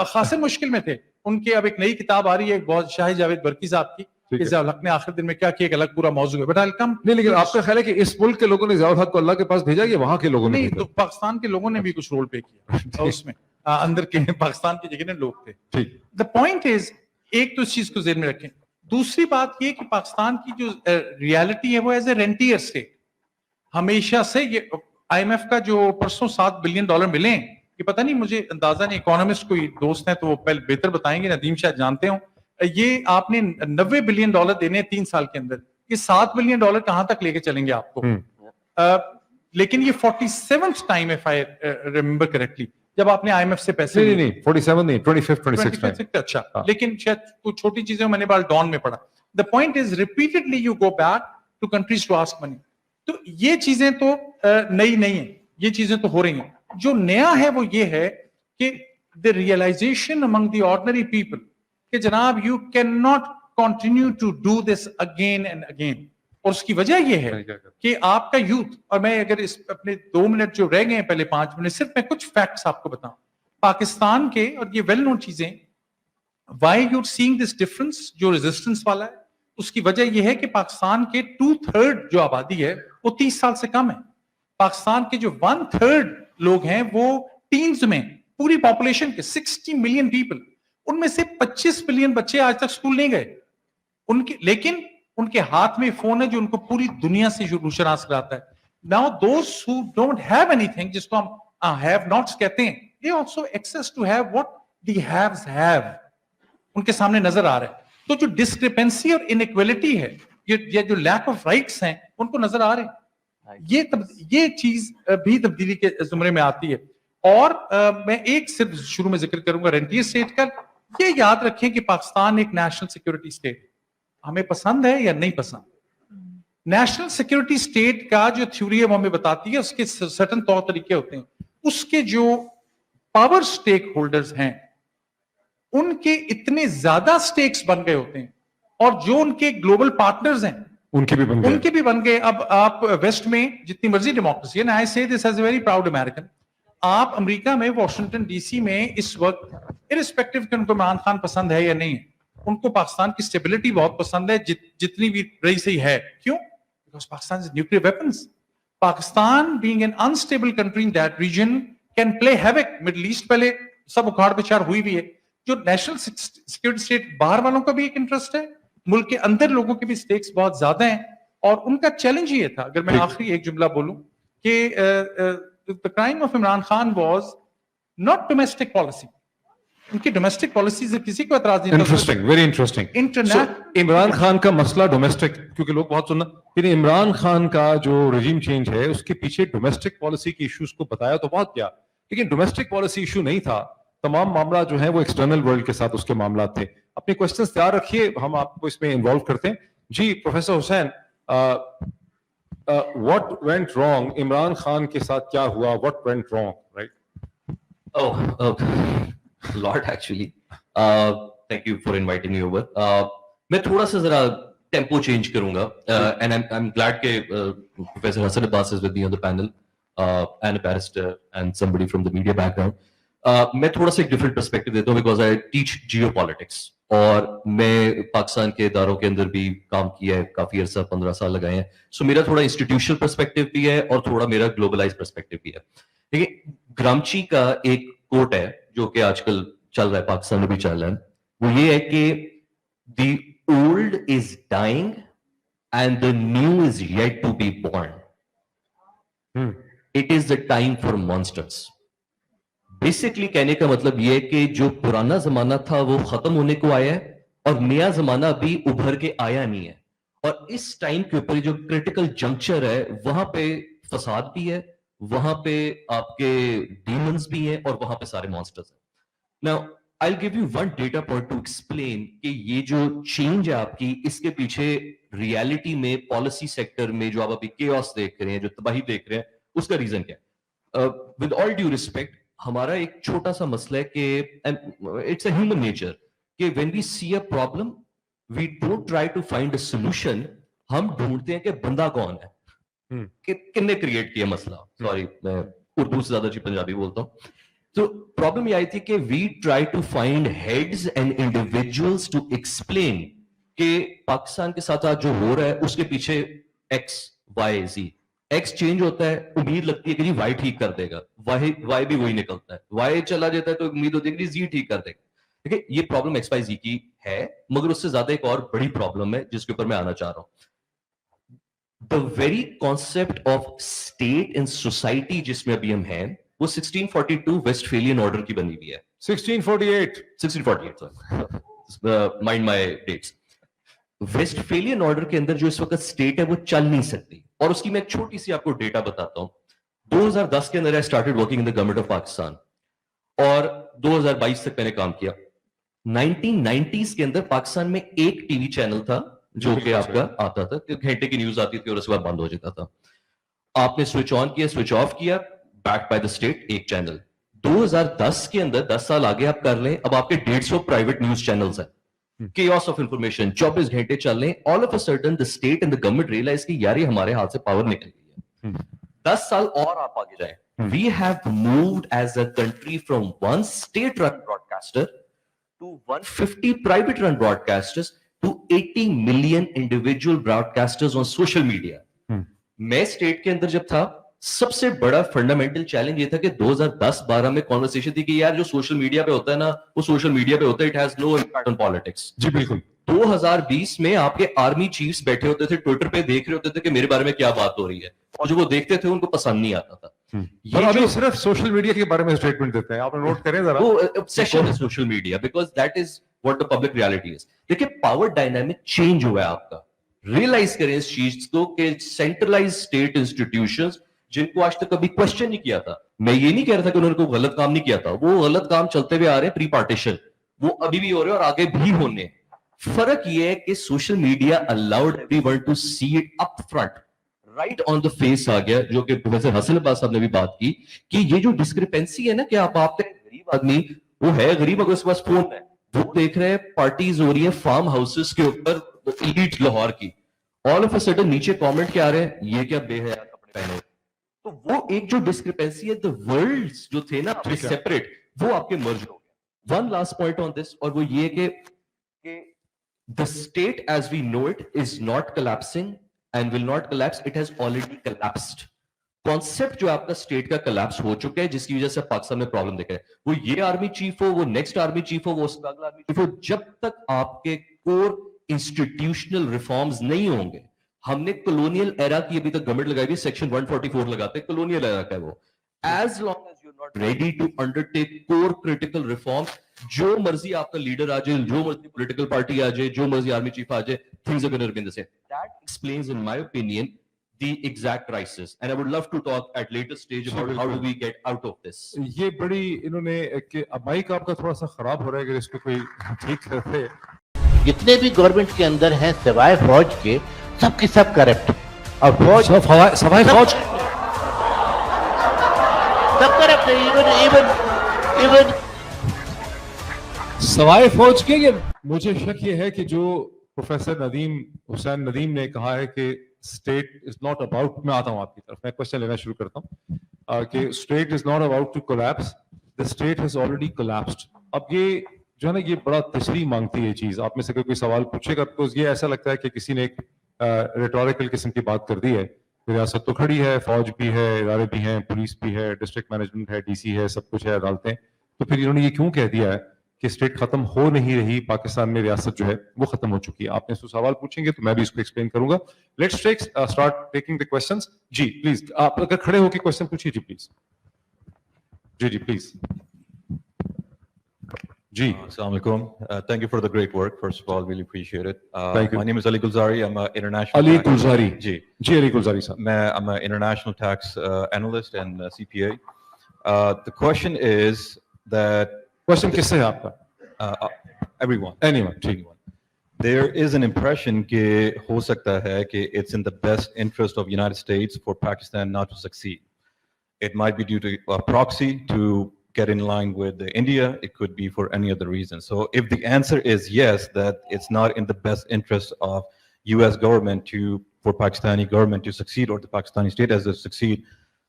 खासे मुश्किल में थे। उनके अब एक नई किताब आ रही है, बहुत शाहिद जावेद बरकी साहब की, कि ज़ियाउल हक ने आखिरी दिन में क्या किया, एक अलग पूरा मौजू है। But I will come. नहीं, लेकिन आपका ख्याल है कि इस मुल्क के लोगों ने ज़ियाउल हक को अल्लाह के पास भेजा, कि वहां के लोगों ने? नहीं, तो पाकिस्तान के लोगों ने भी कुछ रोल प्ले किया उसमें, अंदर के पाकिस्तान के जितने लोग थे। ठीक। द पॉइंट इज, एक तो इस चीज को ज़हन में रखें, दूसरी बात ये कि पाकिस्तान की जो रियलिटी है वो एज ए रेंटियर स्टेट हमेशा से। ये IMF का जो परसों $7 बिलियन मिले, ये पता नहीं, मुझे अंदाजा नहीं, इकोनॉमिस्ट कोई दोस्त है तो वो पहले बेहतर बताएंगे, नदीम शायद जानते हो। ये आपने $90 बिलियन देने 3 साल के अंदर, ये $7 बिलियन कहां तक लेके चलेंगे आपको? लेकिन ये 47th time, if I remember correctly, जब आपने IMF से पैसे नहीं 47 नहीं, 25th। अच्छा, लेकिन शायद कुछ छोटी चीजें मैंने बार डॉन में पढ़ा। The point is, repeatedly you go back to countries to ask money. तो ये चीजें तो नई नहीं है, ये चीजें तो हो रही हैं। जो नया है वो ये है कि the realization among the ordinary people कि जनाब you can not continue to do this again and again. और उसकी वजह यह है कि आपका यूथ, और मैं अगर इस अपने 2 मिनट जो रह गए हैं, पहले 5 मिनट, सिर्फ मैं कुछ फैक्ट्स आपको बताऊं पाकिस्तान के, और ये वेल नोन चीजें, why you seeing this difference जो रेजिस्टेंस वाला है, उसकी वजह यह है कि पाकिस्तान के 2/3 जो आबादी है वो 30 साल से कम है। पाकिस्तान के जो 1/3 लोग हैं वो टीन्स में, पूरी पॉपुलेशन के 60 मिलियन पीपल, उनमें से 25 मिलियन बच्चे आज तक स्कूल नहीं गए। लेकिन उनके हाथ में फोन है जो उनको पूरी दुनिया से रोशनास कराता है। Now those who don't have anything, जिसको हम हैव नॉट्स कहते हैं, they also access to have what the haves have, उनके सामने नजर आ रहा है। तो जो डिस्क्रिपेंसी और इनइक्वालिटी है, ये जो लैक ऑफ राइट्स हैं, उनको नजर आ रहे हैं। ये चीज भी तब्दीली के जुमरे में आती है। और मैं एक सिर्फ शुरू में जिक्र करूंगा रेंटियर स्टेट का। ये याद रखें कि पाकिस्तान एक नेशनल सिक्योरिटी स्टेट, हमें पसंद है या नहीं पसंद, नेशनल सिक्योरिटी स्टेट का जो थ्योरी है वो हमें बताती है, उसके सर्टेन तौर तरीके होते हैं। उसके जो पावर स्टेक होल्डर्स हैं उनके इतने ज्यादा स्टेक्स बन गए होते हैं, और जो उनके ग्लोबल पार्टनर्स हैं उनके भी बन गए। अब आप वेस्ट में जितनी मर्जी डेमोक्रेसी है, I say this as a very proud American, आप अमेरिका में वाशिंगटन DC में इस वक्त, इरिस्पेक्टिव कि उनको इमरान खान पसंद है या नहीं, उनको पाकिस्तान की स्टेबिलिटी बहुत पसंद है, जितनी भी रही सही है। क्यों? Because Pakistan is nuclear weapons. Pakistan being an unstable country in that region can play havoc. Middle East पहले सब उखाड़ पिछाड़ हुई भी है, जो नेशनल सिक्योरिटी स्टेट बाहर वालों का भी एक इंटरेस्ट है, मुल्क के अंदर लोगों के भी स्टेक्स बहुत ज्यादा हैं, और उनका चैलेंज ये था, अगर मैं आखिरी एक जुमला बोलूं, कि the crime of Imran Khan was not domestic policy. उनकी डोमेस्टिक पॉलिसी से किसी को एतराज नहीं था. Interesting, very interesting. Imran Khan का मसला डोमेस्टिक, क्योंकि लोग बहुत सुनना, फिर इमरान खान का जो रजीम चेंज है उसके पीछे डोमेस्टिक पॉलिसी की इश्यूज को बताया तो बहुत क्या, लेकिन डोमेस्टिक पॉलिसी इशू नहीं था. तमाम मामला जो है वो एक्सटर्नल वर्ल्ड के साथ उसके मामला थे. अपने क्वेश्चंस तैयार रखिए, हम आपको इसमें इन्वॉल्व करते हैं. जी professor Hussain, what went wrong, Imran Khan के साथ क्या हुआ, what went wrong, right? Lot actually. Thank you for inviting me over. मैं थोड़ा सा जरा टेम्पो चेंज करूंगा, and I'm glad के Professor Hassan Abbas is with me on the panel, and a barrister and somebody from the media background. मैं थोड़ा सा एक डिफरेंट पर्सपेक्टिव देता हूँ because I teach geopolitics, और मैं पाकिस्तान के इदारों के अंदर भी काम किया है, काफी अरसा 15 साल लगाए हैं. सो मेरा थोड़ा इंस्टीट्यूशनल पर्सपेक्टिव भी है और थोड़ा मेरा ग्लोबलाइज पर्सपेक्टिव भी है. देखिए, ग्रामची का एक कोट है जो कि आजकल चल रहा है, पाकिस्तान में भी चल रहा है, वो ये है कि the old is dying and the new is yet to be born. It is the time for monsters. Basically कहने का मतलब ये है कि जो पुराना जमाना था वो खत्म होने को आया है और नया जमाना भी उभर के आया नहीं है. और इस टाइम के ऊपर जो क्रिटिकल जंक्चर है, वहां पे फसाद भी है, वहां पे आपके डीमंस भी हैं, और वहां पे सारे मॉन्स्टर्स हैं. Now I will give you one data point two explain कि ये जो चेंज है आपकी, इसके पीछे रियलिटी में पॉलिसी सेक्टर में जो आप अभी केओस देख रहे हैं, जो तबाही देख रहे हैं, उसका रीजन क्या है? विद ऑल ड्यू रिस्पेक्ट, हमारा एक छोटा सा मसला है कि इट्स अ ह्यूमन नेचर कि when we see a problem we don't try to find a solution, हम ढूंढते हैं कि बंदा कौन है, कि किसने क्रिएट किया मसला. सॉरी, मैं उर्दू से ज्यादा अच्छी पंजाबी बोलता हूं. तो प्रॉब्लम ये आई थी कि we try to find heads and individuals to explain कि पाकिस्तान के साथ आज जो हो रहा है उसके पीछे एक्स वाई जी. एक्स चेंज होता है, उम्मीद लगती है कि जी वाई ठीक कर देगा, वाई भी वही निकलता है, वाई चला जाता है तो उम्मीद होती है कि जी ठीक कर देगा. ठीक है, ये प्रॉब्लम एक्स वाई जी की है, मगर उससे ज्यादा एक और बड़ी प्रॉब्लम है जिसके ऊपर मैं आना चाह रहा हूं. The very concept of state and society जिसमें अभी हम हैं, वो 1642 वेस्टफेलियन ऑर्डर की बनी हुई है. 1648 sorry. Mind my dates. Westphalian order के अंदर जो इस वक्त स्टेट है वो चल नहीं सकती, और उसकी मैं एक छोटी सी आपको डेटा बताता हूं. 2010 के अंदर I started working in the government of Pakistan, और 2022 तक मैंने काम किया. 1990s के अंदर पाकिस्तान में एक टीवी चैनल था जो कि आपका आता था, घंटे की न्यूज आती थी और उसके बाद बंद हो जाता था. आपने स्विच ऑन किया, स्विच ऑफ किया, बैक्ड बाय द स्टेट, एक चैनल. 2010 के अंदर 10 साल आगे आप कर लें, अब आपके 150 प्राइवेट न्यूज चैनल्स हैं. chaos of information, 24 घंटे चल रहे. all of a sudden the state and the government realize कि यार ये हमारे हाथ से पावर निकल गई है. 10 साल और आप आगे जाएं, we have moved as a country from one state run broadcaster to 150 private run broadcasters to 80 million individual broadcasters on social media. मैं स्टेट के अंदर जब था, सबसे बड़ा फंडामेंटल चैलेंज ये था कि 2010-12 में कॉन्वर्सेशन थी कि यार जो सोशल मीडिया पे होता है ना, वो सोशल मीडिया पे होता है, it has no impact on politics. जी बिल्कुल. 2020 में आपके आर्मी चीफ्स बैठे होते थे, ट्विटर पे देख रहे होते थे कि मेरे बारे में क्या बात हो रही है, और जो वो देखते थे उनको पसंद नहीं आता था. ये अभी सिर्फ सोशल मीडिया के बारे में स्टेटमेंट देते हैं, आप नोट करें जरा. वो ऑब्सेशन है social media, because that is what the public reality is. देखिए, पावर डायनामिक चेंज हुआ है आपका. रियलाइज करें इस चीज को कि सेंट्रलाइज्ड स्टेट इंस्टीट्यूशंस जिनको आज तक कभी क्वेश्चन नहीं किया था, मैं ये नहीं कह रहा था कि उन्होंने कोई गलत काम नहीं किया था, वो गलत काम चलते हुए आ रहे हैं प्री पार्टीशन, वो अभी भी हो रहे हैं और आगे भी होने. फर्क ये है कि social media allowed everyone to see it up front, right on the face आ गया, जो कि प्रोफेसर हसन अब्बास साहब ने भी बात की कि ये जो डिस्क्रिपेंसी है ना, कि आप गरीब आदमी, वो है गरीब अगर उसके पास फोन है, वो देख रहे हैं पार्टीज हो रही है फार्म हाउसेस के ऊपर ईट लाहौर की, ऑल ऑफ अ सडन नीचे कमेंट क्या आ रहे हैं, ये क्या बेहया कपड़े पहने. तो वो एक जो डिस्क्रिपेंसी है, द वर्ल्ड्स जो थे ना सेपरेट, वो आपके मर्ज हो गए. One last point on this, और वो ये कि the state as we know it is not collapsing and will not collapse, it has already collapsed. Concept जो आपका स्टेट का कोलैप्स हो चुका है, जिसकी वजह से पाकिस्तान में प्रॉब्लम देखा है, वो ये आर्मी चीफ हो, वो नेक्स्ट आर्मी चीफ हो, वो उसका अगला आर्मी चीफ हो, जब तक आपके कोर इंस्टीट्यूशनल रिफॉर्म्स नहीं होंगे. हमने कॉलोनियल एरा की अभी तक गवर्नमेंट लगाई हुई, सेक्शन 144 लगाते हैं, कॉलोनियल एरा का है वो. As long as you're not ready to undertake core critical reform, जो मर्जी आपका लीडर आ जाए, जो मर्जी पॉलिटिकल पार्टी आ जाए, जो मर्जी आर्मी चीफ आ जाए, things are going to remain the same. That explains, in my opinion, the exact crisis. And I would love to talk at later stage about how do we get out of this. ये बड़ी इन्होंने कि mic आपका थोड़ा सा खराब हो रहा है, अगर इसको कोई ठीक करते. जितने भी गवर्नमेंट के अंदर हैं सिवाय फौज के, सब की सब करप्ट. और फौज सवाई फौज सब करप्ट है. इवन सवाई फौज के. ये मुझे शक ये है कि जो प्रोफेसर हुसैन नदीम ने कहा है कि स्टेट इज नॉट अबाउट, मैं आता हूं आपकी तरफ, मैं क्वेश्चन लेना शुरू करता हूं, कि state is not about to collapse, the state has already collapsed. अब ये जो है ना, ये बड़ा तशरीह मांगती है चीज. आप में से कोई सवाल पूछेगा तो ये ऐसा लगता है कि किसी ने एक रिटोरिकल किस्म की बात कर दी है. रियासत तो खड़ी है, फौज भी है, इदारे भी हैं, पुलिस भी है, डिस्ट्रिक्ट मैनेजमेंट है, डीसी है, सब कुछ है, अदालतें. तो फिर इन्होंने ये क्यों कह दिया है कि स्टेट खत्म हो नहीं रही, पाकिस्तान में रियासत जो है वो खत्म हो चुकी है? आपने इसको सवाल पूछेंगे तो मैं भी इसको एक्सप्लेन करूंगा. Let's start taking the questions. जी प्लीज, आप अगर खड़े होकर क्वेश्चन पूछिए जी प्लीज. जी प्लीज. जी. Assalamu alaikum. Thank you for the great work. First of all, really appreciate it. Thank you. My name is Ali Gulzari. I'm an international. Ali tax- Gulzari. जी. जी Ali Gulzari sir. I'm an international tax analyst and CPA. The question is that. Question किससे है आपका? Everyone. Anyone. Anyone. There is an impression कि हो सकता है कि it's in the best interest of United States for Pakistan not to succeed. It might be due to a proxy to get in line with India. It could be for any other reason. So if the answer is yes, that it's not in the best interest of US government for Pakistani government to succeed, or the Pakistani state as to succeed,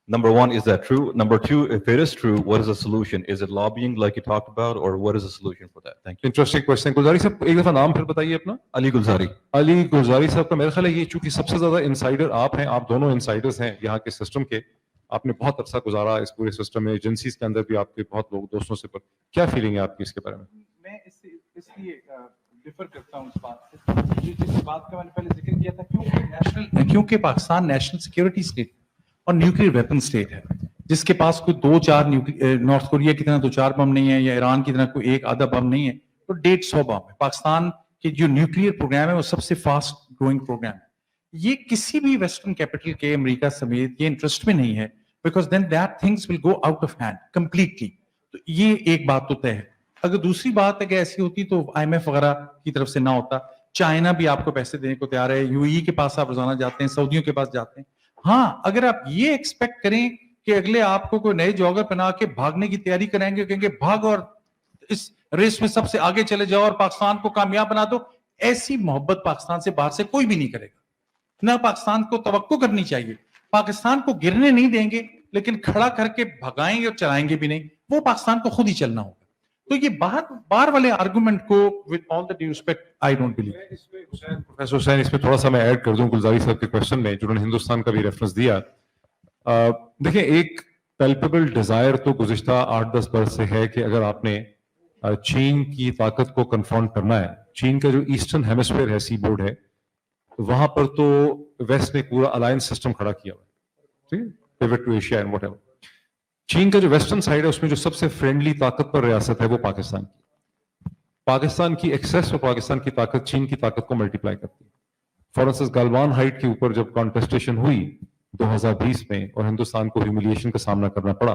number one, is that true? Number two, if it is true, what is the solution? Is it lobbying like you talked about, or what is the solution for that? Thank you. Interesting question. Gulzari साहब एक दफा नाम फिर बताइए अपना. अली गुलजारी. अली गुलजारी साहब का मेरा ख्याल है ये चूंकि सबसे ज्यादा इंसाइडर आप हैं, आप दोनों इंसाइडर्स हैं यहाँ के सिस्टम के. आपने बहुत अरसा गुजारा इस पूरे सिस्टम में, एजेंसीज के अंदर भी आपके बहुत लोग दोस्तों से. पर क्या फीलिंग है आपकी इसके बारे में? मैं इसलिए डिफर करता हूं इस बात से, जिस बात का मैंने पहले जिक्र किया था, क्योंकि पाकिस्तान नेशनल सिक्योरिटी स्टेट और न्यूक्लियर वेपन स्टेट है, जिसके पास कोई 2-4 नॉर्थ कोरिया की तरह 2-4 बम नहीं है, या ईरान की तरह कोई एक आधा बम नहीं है, तो 150 बम है. पाकिस्तान के जो न्यूक्लियर प्रोग्राम है वो सबसे फास्ट ग्रोइंग प्रोग्राम है. ये किसी भी वेस्टर्न कैपिटल के, अमेरिका समेत, ये इंटरेस्ट में नहीं है, because then that things will go out of hand completely. तो ये एक बात तो तय है. अगर दूसरी बात अगर ऐसी होती तो IMF वगैरह की तरफ से ना होता. चाइना भी आपको पैसे देने को तैयार है, UAE के पास आप रोजाना जाते हैं, सऊदियों के पास जाते हैं. हाँ, अगर आप ये एक्सपेक्ट करें कि अगले आपको कोई नए जॉगर पहना के भागने की तैयारी कराएंगे, कहेंगे भाग और इस रेस में सबसे आगे चले जाओ और पाकिस्तान को कामयाब बना दो, ऐसी मोहब्बत पाकिस्तान से बाहर से कोई भी नहीं करेगा. ना पाकिस्तान को तवक्को करनी चाहिए. पाकिस्तान को गिरने नहीं देंगे, लेकिन खड़ा करके भगाएंगे और चलाएंगे भी नहीं. वो पाकिस्तान को खुद ही चलना होगा. तो ये बाहर वाले आर्गुमेंट को, with all the due respect, I don't believe. Professor Hussain, इसमें थोड़ा सा मैं ऐड कर दूं गुलजारी साहब के क्वेश्चन में, जिन्होंने हिंदुस्तान का भी रेफरेंस दिया. देखिए, एक पैल्पेबल डिजायर तो गुज़िश्ता 8-10 बरस से है कि अगर आपने चीन की ताकत को कन्फ्रंट करना है, चीन का जो ईस्टर्न हेमिस्फीयर है, सी बोर्ड है, वहां पर तो वेस्ट ने पूरा अलायंस सिस्टम खड़ा किया हुआ है, ठीक है, pivot to Asia and whatever. चीन का जो वेस्टर्न साइड है उसमें जो सबसे फ्रेंडली ताकतवर रियासत है वो पाकिस्तान की. पाकिस्तान की एक्सेस और पाकिस्तान की ताकत चीन की ताकत को मल्टीप्लाई करती है. फॉर इंस्टेंस, गलवान हाइट के ऊपर जब कॉन्टेस्टेशन हुई 2020 में और हिंदुस्तान को ह्यूमिलिएशन का सामना करना पड़ा,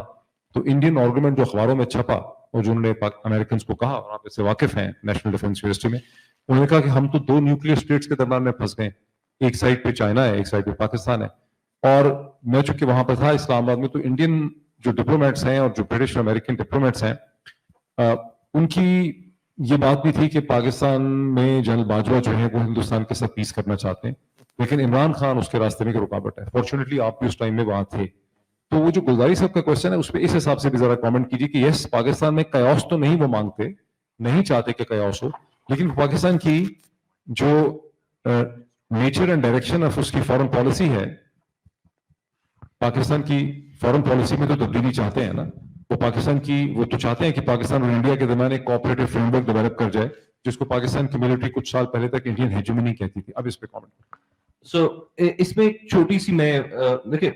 तो इंडियन आर्गुमेंट जो अखबारों में छपा और जो उन्होंने अमेरिकन को कहा, और आप इससे वाकिफ हैं नेशनल डिफेंस यूनिवर्सिटी में, उन्होंने कहा कि हम तो 2 न्यूक्लियर स्टेट्स के दरमियान में फंस गए. एक साइड पे चाइना है, एक साइड पे पाकिस्तान है. और मैं चूंकि वहां पर था इस्लामाबाद में, तो इंडियन जो डिप्लोमेट्स हैं और जो ब्रिटिश और अमेरिकन डिप्लोमेट्स हैं, उनकी ये बात भी थी कि पाकिस्तान में जनरल बाजवा जो है वो हिंदुस्तान के साथ पीस करना चाहते हैं, लेकिन इमरान खान उसके रास्ते में रुकावट है. फॉर्चुनेटली आप भी उस टाइम में वहां थे. तो वो जो गुलजारी साहब का क्वेश्चन है उस पर इस हिसाब से भी जरा कमेंट कीजिए कि यस, पाकिस्तान में कयास तो नहीं वो मांगते, नहीं चाहते कि कयास हो, लेकिन पाकिस्तान की जो नेचर एंड डायरेक्शन ऑफ उसकी फॉरेन पॉलिसी है पाकिस्तान की फॉरेन पॉलिसी में तो तब्दीली चाहते हैं ना, वो पाकिस्तान की, वो तो चाहते हैं कि पाकिस्तान और इंडिया के दरमियान एक कोऑपरेटिव फ्रेमवर्क डेवलप कर जाए, जिसको पाकिस्तान की मिलिट्री कुछ साल पहले तक इंडियन हेजेमनी कहती थी. अब इस पे कमेंट. So, इसमें एक छोटी सी मैं देखिए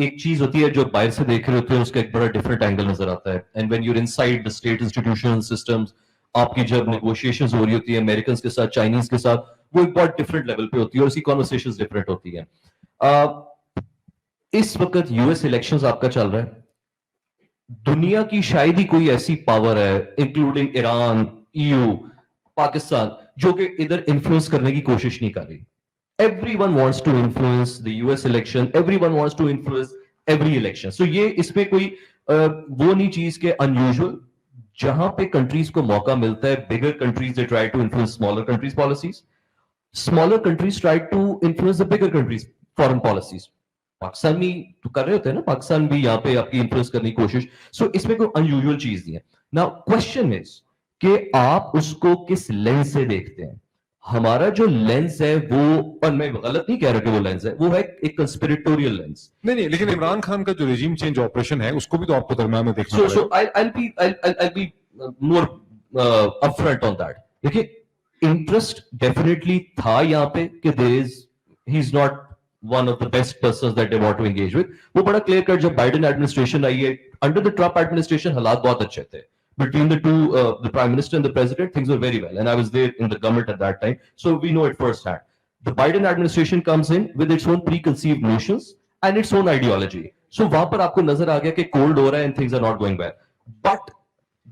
एक चीज होती है जो बाहर से देख रहे होते हैं उसका एक बड़ा डिफरेंट एंगल नजर आता है. And when you are inside the state institution systems, आपकी जब नेगोशिएशंस हो रही होती है अमेरिकन के साथ, चाइनीज के साथ, वो एक बहुत डिफरेंट लेवल पे होती है और उसकी कॉन्वर्सेशंस डिफरेंट होती है. इस वक्त यूएस इलेक्शंस आपका चल रहा है. दुनिया की शायद ही कोई ऐसी पावर है इंक्लूडिंग ईरान, ईयू, पाकिस्तान, जो कि इधर इन्फ्लुएंस करने की कोशिश नहीं कर रही. Everyone wants to influence the US election. Everyone wants to influence every election. So ये इसमें कोई वो नहीं चीज के unusual. जहां पे countries को मौका मिलता है, bigger countries they try to influence smaller countries' policies. Smaller countries try to influence the bigger countries' foreign policies. Pakistan भी तो कर रहे होते हैं ना, पाकिस्तान भी यहाँ पे आपकी influence करने की कोशिश. So इसमें कोई unusual चीज नहीं है. Now question is कि आप उसको किस लेंस से देखते हैं. हमारा जो लेंस है वो, और मैं गलत नहीं कह रहा कि वो लेंस है, वो है एक कंस्पिरेटोरियल लेंस. नहीं, लेकिन इमरान खान का जो रेजिम चेंज ऑपरेशन है उसको भी तो आपको दरमियान में देखना पड़ेगा. So I'll be more upfront on that. देखिए इंटरेस्ट डेफिनेटली था यहाँ पे कि he is not one of the best persons that they want to engage with. वो बड़ा क्लियर कट जब बाइडेन एडमिनिस्ट्रेशन आई है, अंडर द ट्रम्प एडमिनिस्ट्रेशन हालात बहुत अच्छे थे. Between the two, the Prime Minister and the President, things were very well. And I was there in the government at that time. So we know it firsthand. The Biden administration comes in with its own preconceived notions and its own ideology. So वहां पर आपको नजर आ गया कि cold हो रहा है and things are not going well. But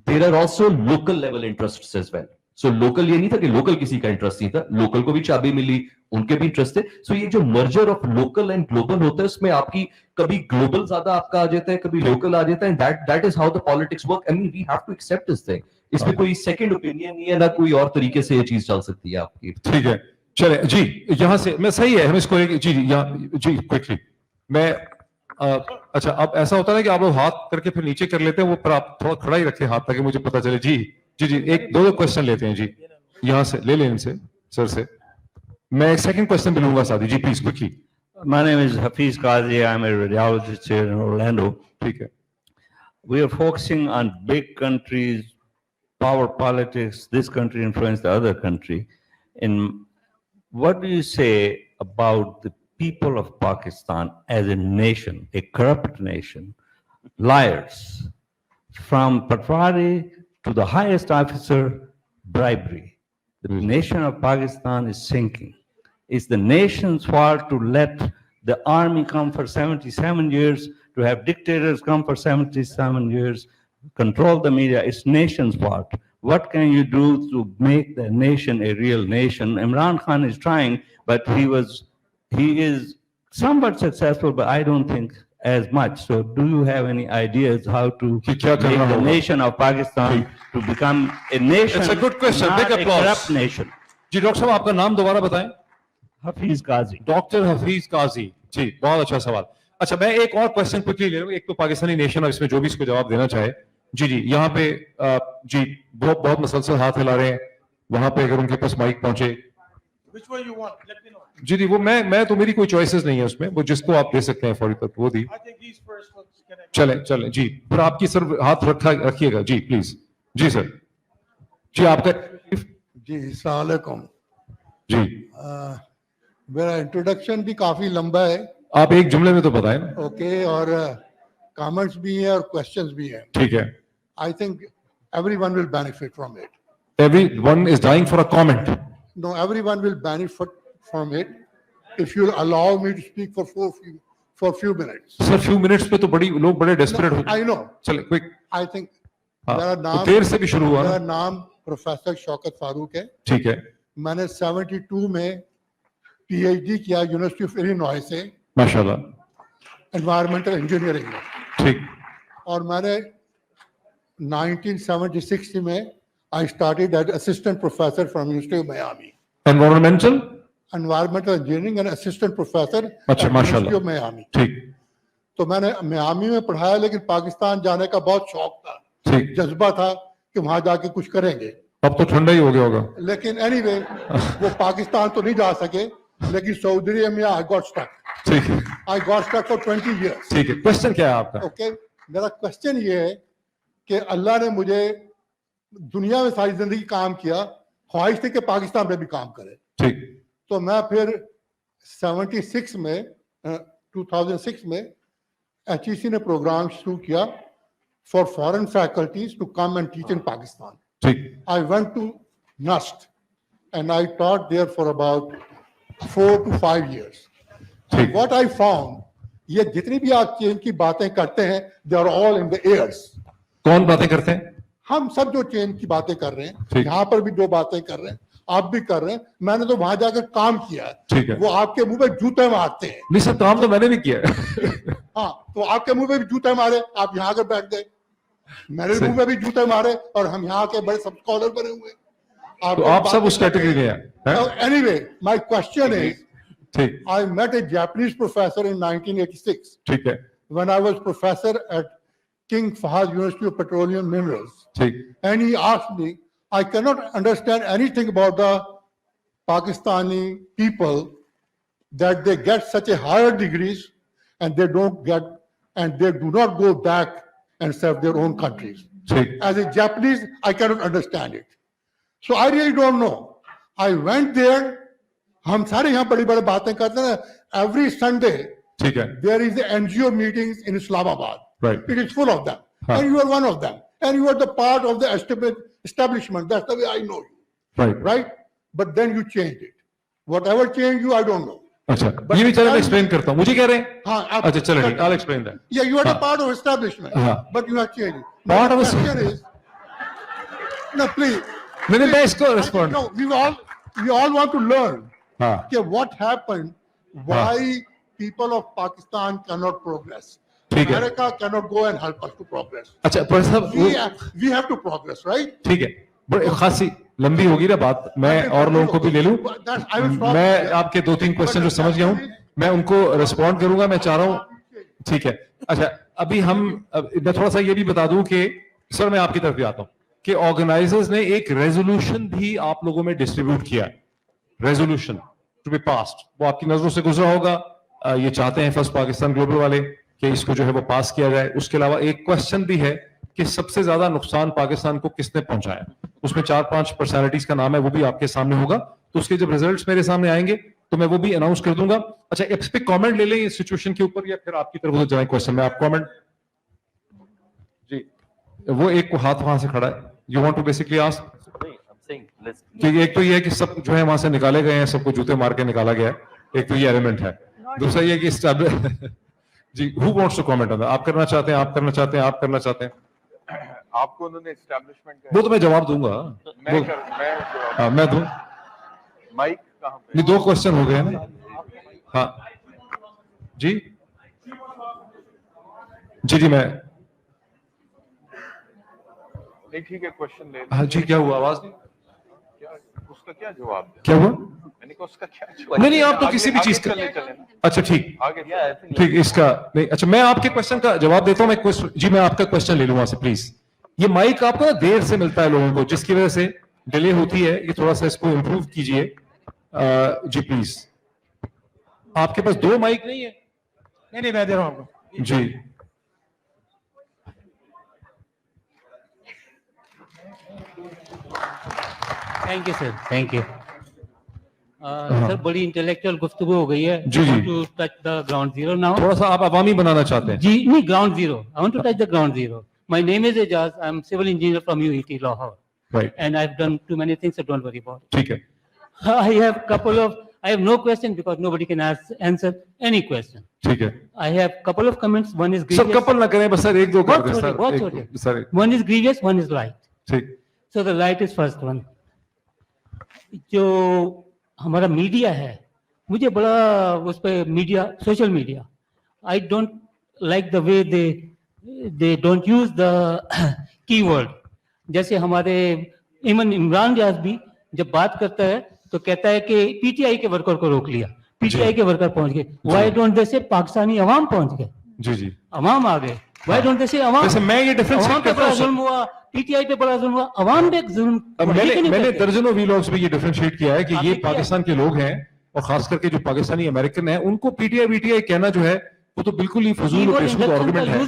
there are also local level interests as well. So local ये नहीं था कि local किसी का interest नहीं था. Local को भी चाबी मिली, उनके भी interest थे. So ये जो merger of local and global होता है, उसमें आपकी कभी global ज्यादा आपका आ जाता है, कभी local आ जाता है. And that is how the politics work. I mean, we have to accept this thing. इसमें कोई second opinion नहीं है, ना कोई और तरीके से ये चीज चल सकती है आपकी. ठीक है, चले जी, यहाँ से मैं सही है, हम इसको जी क्विकली मैं अच्छा, अब ऐसा होता है कि आप लोग हाथ करके फिर नीचे कर लेते हैं, वो पर आप थोड़ा खड़ा ही रखें हाथ ताकि मुझे पता चले. जी जी जी, एक दो क्वेश्चन लेते हैं जी, यहाँ से ले लें इनसे, सर से. मैं एक सेकंड क्वेश्चन भी लूंगा साथी जी, please quickly. My name is Hafiz Qazi. I'm a radiologist here in Orlando. ठीक है. We are focusing on big countries, power politics. This country influenced the other country. And what do you say about the people of Pakistan as a nation, a corrupt nation, liars, from Patwari to the highest officer, bribery? The nation of Pakistan is sinking. It's the nation's fault to let the army come for 77 years, to have dictators come for 77 years, control the media. It's nation's fault. What can you do to make the nation a real nation? Imran Khan is trying, but he is somewhat successful, but I don't think as much. So do you have any ideas how to make the nation of Pakistan to become a nation? It's a good question. not Big a applause. corrupt nation? जी doctor sahib, आपका नाम दोबारा बताएं. Hafeez Qazi. Doctor Hafeez Qazi ji, बहुत अच्छा सवाल. अच्छा, मैं एक और क्वेश्चन क्विकली ले लूं. एक तो पाकिस्तानी नेशन और इसमें जो भी इसको जवाब देना चाहे. जी जी, यहाँ पे जी बहुत मुसलसल हाथ हिला रहे हैं. वहां पे अगर उनके पास माइक पहुंचे. Which one you want? Let me know. जी जी, वो मैं तो मेरी कोई चॉइसेस नहीं है उसमें, वो जिसको आप दे सकते हैं फौरी तौर वो दी. I think he's first. चले जी, फिर आपकी सर हाथ रखिएगा जी, प्लीज. जी सर जी, आपका जी. अस्सलाम वालेकुम जी. मेरा इंट्रोडक्शन भी काफी लंबा है. आप एक जुमले में तो बताएं. ओके, और कमेंट्स भी हैं और क्वेश्चंस भी हैं. ठीक है. I think everyone will benefit from it. Everyone is dying for a comment. No, everyone will benefit from it if you'll allow me to speak for few minutes. Sir few minutes पे तो लोग बड़े desperate हो. I know. चले quick. I think मेरा नाम देर से भी शुरू हुआ ना. मेरा नाम प्रोफेसर शौकत फारूक है. ठीक है. मैंने 72 में PhD किया यूनिवर्सिटी ऑफ इलिनॉय से, माशाल्लाह, एनवायरमेंटल इंजीनियरिंग में. ठीक. और मैंने 1976 में I started as assistant professor from University of Miami. Environmental engineering and assistant professor at University of Miami. ठीक. तो मैंने मियामी में पढ़ाया, लेकिन पाकिस्तान जाने का बहुत शौक था, जज्बा था कि वहां जाके कुछ करेंगे. अब तो ठंडा ही हो गया होगा. लेकिन anyway, वो पाकिस्तान तो नहीं जा सके, लेकिन सऊदी अरब में I got stuck. I got stuck for 20 years. ठीक है, क्वेश्चन क्या है आपका? Okay, मेरा क्वेश्चन ये है कि अल्लाह ने मुझे दुनिया में सारी जिंदगी काम किया, ख्वाहिश थी कि पाकिस्तान में भी काम करे. ठीक. तो मैं फिर 76 में 2006 में HEC ने प्रोग्राम शुरू किया for foreign faculties to come and teach in Pakistan. ठीक. I went to NUST and I taught there for about 4 to 5 years. And what I found, ये जितनी भी आप चेंज की बातें करते हैं, they are all in the airs. कौन बातें करते हैं? हम सब जो चेंज की बातें कर रहे हैं, यहाँ पर भी 2 बातें कर रहे हैं, आप भी कर रहे हैं, मैंने तो वहां जाकर काम किया है. ठीक है. वो आपके मुंह पे जूते मारते हैं. नहीं सर, काम तो मैंने भी किया है. हाँ, तो आपके मुंह पे भी जूते मारे, आप यहाँ आकर बैठ गए. मेरे मुंह पे भी जूते मारे और हम यहाँ के बड़े सब स्कॉलर बने हुए. तो आप सब उस कैटेगरी में हैं. Anyway, my question is, I met a Japanese professor in 1986. ठीक है. When I was professor at King Fahd University of Petroleum Minerals. ठीक. And he asked me, I cannot understand anything about the Pakistani people that they get such a higher degrees and they don't get, and they do not go back and serve their own countries. ठीक. As a Japanese, I cannot understand it. So I really don't know. I went there. हम सारे यहाँ बड़ी बड़ी बातें करते हैं. Every Sunday, ठीक है. there is the NGO meetings in Islamabad. Right. It is full of them. And you are one of them. And you are the part of the establishment. That's the way I know you. Right. Right? But then you changed it. Whatever changed you, I don't know. अच्छा, ये भी चलो मैं explain करता हूँ. मुझे कह रहे हैं? हाँ, आप. अच्छा, चलो ठीक. I'll explain that. Yeah, you are the part of establishment. But you have changed it. Part of question is, no, please. मैंने मैं इसको respond. No, we all want to learn. हाँ. Okay, what happened? Why people of Pakistan cannot progress? ठीक है. America cannot go and help us to progress. अच्छा, पर साहब we have to progress, right? ठीक है. बड़ी खासी लंबी होगी ना बात. मैं और लोगों को भी ले लूं. मैं आपके 2-3 क्वेश्चन जो समझ गया हूं, मैं उनको रिस्पॉन्ड करूंगा. मैं चाह रहा हूं. ठीक है. अच्छा, अभी मैं थोड़ा सा ये भी बता दूं कि सर मैं आपकी तरफ भी आता हूं कि ऑर्गेनाइजर्स ने एक रेजोल्यूशन भी आप लोगों में डिस्ट्रीब्यूट किया है. Resolution to be passed. वो आपकी नजरों से गुजरा होगा. ये चाहते हैं फर्स्ट पाकिस्तान ग्लोबल वाले कि इसको जो है वो पास किया जाए. उसके अलावा एक क्वेश्चन भी है कि सबसे ज्यादा नुकसान पाकिस्तान को किसने पहुंचाया. उसमें 4-5 पर्सनालिटीज का नाम है, वो भी आपके सामने होगा. तो उसके जब रिजल्ट्स मेरे सामने आएंगे तो मैं वो भी अनाउंस कर दूंगा. अच्छा, इस पे कमेंट ले लें इस सिचुएशन के ऊपर या फिर आपकी तरफ से जाए क्वेश्चन में. आप कमेंट जी. वो एक को हाथ वहां से खड़ा है. You want to basically ask. एक तो ये है कि सब जो है वहां से निकाले गए हैं, सबको जूते मार के निकाला गया है. एक तो ये एलिमेंट है. दूसरा ये कि जी, who wants to comment on that? आप करना चाहते हैं, आप करना चाहते हैं, आप करना चाहते हैं? आपको उन्होंने एस्टैब्लिशमेंट वो तो मैं जवाब दूंगा. मैं दूं. माइक कहां पे? ये 2 क्वेश्चन हो गए ना. हाँ जी जी जी. मैं नहीं, ठीक है, क्वेश्चन ले. हाँ जी. क्या हुआ? आवाज नहीं. उसका क्या जवाब? क्या हुआ? मैंने कहा उसका क्या जवाब? नहीं, आप तो किसी भी चीज का. अच्छा, ठीक ठीक. इसका नहीं. अच्छा, मैं आपके क्वेश्चन का जवाब देता हूं. मैं जी मैं आपका क्वेश्चन ले लूं वहां से प्लीज. ये माइक आपको देर से मिलता है लोगों को, जिसकी वजह से डिले होती है. ये थोड़ा सा इसको इम्प्रूव कीजिए जी प्लीज. आपके पास 2 माइक नहीं है? नहीं, मैं दे रहा हूं आपको जी. Thank you sir. Thank you sir. बड़ी इंटेलेक्चुअल गुफ्तगू हो गई है. जी जी. To touch the ground zero now. थोड़ा सा आप अवामी बनाना चाहते हैं? जी नहीं, ground zero. I want to touch the ground zero. My name is Ejaz. I am civil engineer from UET Lahore. Right. And I've done too many things, so don't worry about it. ठीक है. I have no question because nobody can answer any question. ठीक है. I have couple of comments. One is grievous. Sir couple ना करें बस sir. 1-2 कर दें sir. One is grievous, one is light. ठीक. So the light is first one. जो हमारा मीडिया है, मुझे बड़ा उस पे media, social media, I don't like the way they don't use the keyword. जैसे हमारे इमरान रियाज भी जब बात करता है तो कहता है कि पीटीआई के वर्कर को रोक लिया, पीटीआई के वर्कर पहुंच गए. व्हाई डोंट दे से पाकिस्तानी अवाम पहुंच गए? जी जी. अवाम आ गए. व्हाई डोंट दे से अवाम? जैसे मैं ये डिफरेंस पे बड़ा जुल्म हुआ, पीटीआई पे बड़ा जुल्म हुआ, अवाम पे जुल्म. मैंने दर्जनों वीलॉग्स में ये डिफरेंशिएट किया है कि ये पाकिस्तान के लोग हैं اور خاص کر کے جو پاکستانی امریکن ہیں ان کو پی ٹی آئی کہنا جو ہے وہ تو بالکل ہی فضول اور بیسود آرگومنٹ ہے.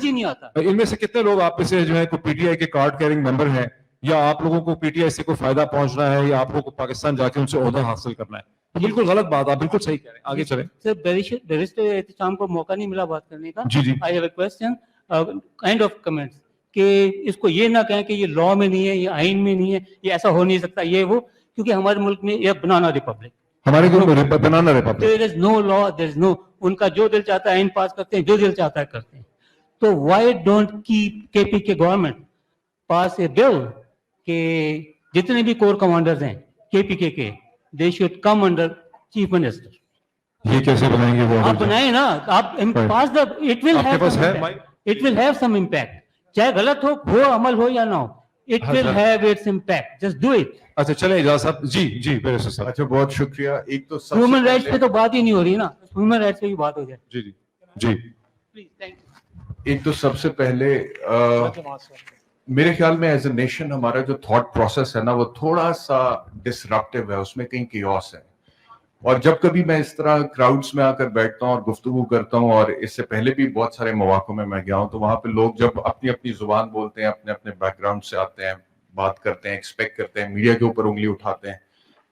ان میں سے کتنے لوگ آپ میں سے جو ہے کوئی پی ٹی آئی کے کارڈ کیرنگ ممبر ہیں, یا آپ لوگوں کو پی ٹی آئی سے کوئی فائدہ پہنچنا ہے, یا آپ لوگوں کو پاکستان جا کے ان سے عہدہ حاصل کرنا ہے؟ بالکل غلط بات, آپ بالکل صحیح کہہ رہے ہیں. آگے چلیں. سر, بیرسٹر احتشام کو موقع نہیں ملا بات کرنے کا. جی جی. I have a question kind of comments کہ اس کو یہ نہ کہیں کہ یہ لا میں نہیں ہے, یہ آئین میں نہیں ہے, یہ ایسا ہو نہیں سکتا, یہ وہ, کیونکہ ہمارے ملک میں یہ بنانا ریپبلک, ہمارے banana republic, there is no law, there is no, ان کا جو دل چاہتا ہے آئین پاس کرتے ہیں, جو دل چاہتا ہے کرتے ہیں. تو why don't keep KP کے گورنمنٹ pass a bill کہ جتنے بھی کور کمانڈرز ہیں KPK کے, they should come under chief minister. یہ کیسے بنائیں گے وہ؟ آپ بنائیں نا, آپ پاس دا, it will have some impact, چاہے غلط ہو عمل ہو یا نہ ہو, it will have its impact, just do it. اچھا چلیں اجازت صاحب. جی جی بیرسٹر صاحب. اچھا بہت شکریہ. ایک تو ہیومن رائٹس پہ تو بات ہی نہیں ہو رہی نا, ہیومن رائٹس پہ بھی بات ہو جائے. جی جی جی. Please, thank you. ایک تو سب سے پہلے میرے خیال میں ایز اے نیشن ہمارا جو تھاٹ پروسیس ہے نا وہ تھوڑا سا ڈسرپٹیو ہے, اس میں کہیں کیوس ہے. اور جب کبھی میں اس طرح کراؤڈز میں آ کر بیٹھتا ہوں اور گفتگو کرتا ہوں, اور اس سے پہلے بھی بہت سارے مواقع میں گیا ہوں, تو وہاں پہ لوگ جب اپنی اپنی زبان بولتے ہیں, اپنے اپنے بیک گراؤنڈ سے آتے ہیں, بات کرتے ہیں, ایکسپیکٹ کرتے ہیں, میڈیا کے اوپر انگلی اٹھاتے ہیں,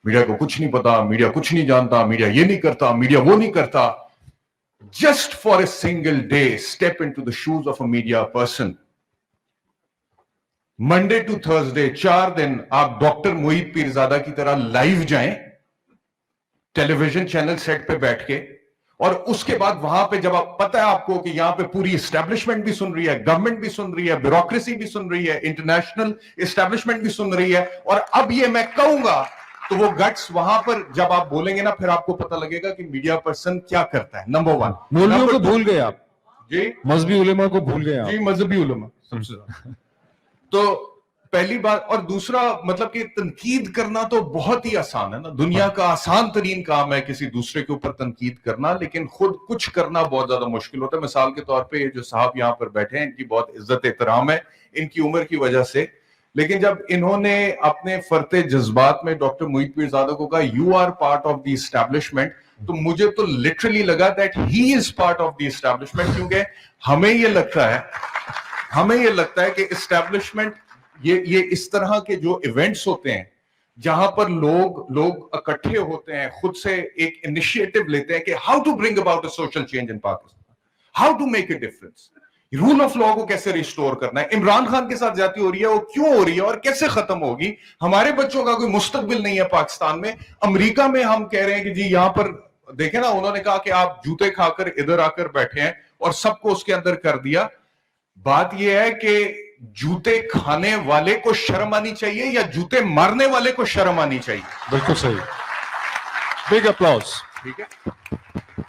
میڈیا کو کچھ نہیں پتا, میڈیا کچھ نہیں جانتا, میڈیا یہ نہیں کرتا, میڈیا وہ نہیں کرتا. Just for a single day, step into the shoes of a media person. Monday to Thursday, 4 دن آپ ڈاکٹر موئید پیرزادہ کی طرح لائیو جائیں ٹیلی ویژن چینل سیٹ پہ بیٹھ کے, اور اس کے بعد وہاں پہ جب آپ پتہ ہے آپ کو کہ یہاں پہ پوری اسٹیبلشمنٹ بھی سن رہی ہے, گورنمنٹ بھی سن رہی ہے, بیوروکریسی بھی سن رہی ہے, انٹرنیشنل اسٹیبلشمنٹ بھی سن رہی ہے, اور اب یہ میں کہوں گا تو وہ گٹس وہاں پر جب آپ بولیں گے نا پھر آپ کو پتہ لگے گا کہ میڈیا پرسن کیا کرتا ہے. نمبر 1. مولویوں کو بھول گئے آپ, جی مذہبی علماء کو بھول گئے آپ. جی مذہبی علماء سب سے زیادہ. تو پہلی بات, اور دوسرا مطلب کہ تنقید کرنا تو بہت ہی آسان ہے نا, دنیا کا آسان ترین کام ہے کسی دوسرے کے اوپر تنقید کرنا, لیکن خود کچھ کرنا بہت زیادہ مشکل ہوتا ہے. مثال کے طور پہ یہ جو صاحب یہاں پر بیٹھے ہیں, ان کی بہت عزت احترام ہے ان کی عمر کی وجہ سے, لیکن جب انہوں نے اپنے فرتے جذبات میں ڈاکٹر موئید پیرزادہ کو کہا you are part of the establishment, تو مجھے تو لٹرلی لگا that he is part of the establishment, کیونکہ ہمیں یہ لگتا ہے کہ اسٹیبلشمنٹ یہ اس طرح کے جو ایونٹس ہوتے ہیں جہاں پر لوگ اکٹھے ہوتے ہیں, خود سے ایک انیشیٹو لیتے ہیں کہ how to bring about a social change in Pakistan, how to make a difference, rule of law کو کیسے ریسٹور کرنا ہے, عمران خان کے ساتھ زیادتی ہو رہی ہے وہ کیوں ہو رہی ہے اور کیسے ختم ہوگی, ہمارے بچوں کا کوئی مستقبل نہیں ہے پاکستان میں. امریکہ میں ہم کہہ رہے ہیں کہ جی یہاں پر دیکھیں نا, انہوں نے کہا کہ آپ جوتے کھا کر ادھر آ کر بیٹھے ہیں اور سب کو اس کے اندر کر دیا. بات یہ ہے کہ جوتے کھانے والے کو شرم آنی چاہیے یا جوتے مارنے والے کو شرم آنی چاہیے؟ بالکل صحیح, بگ اپلاؤز. ٹھیک ہے.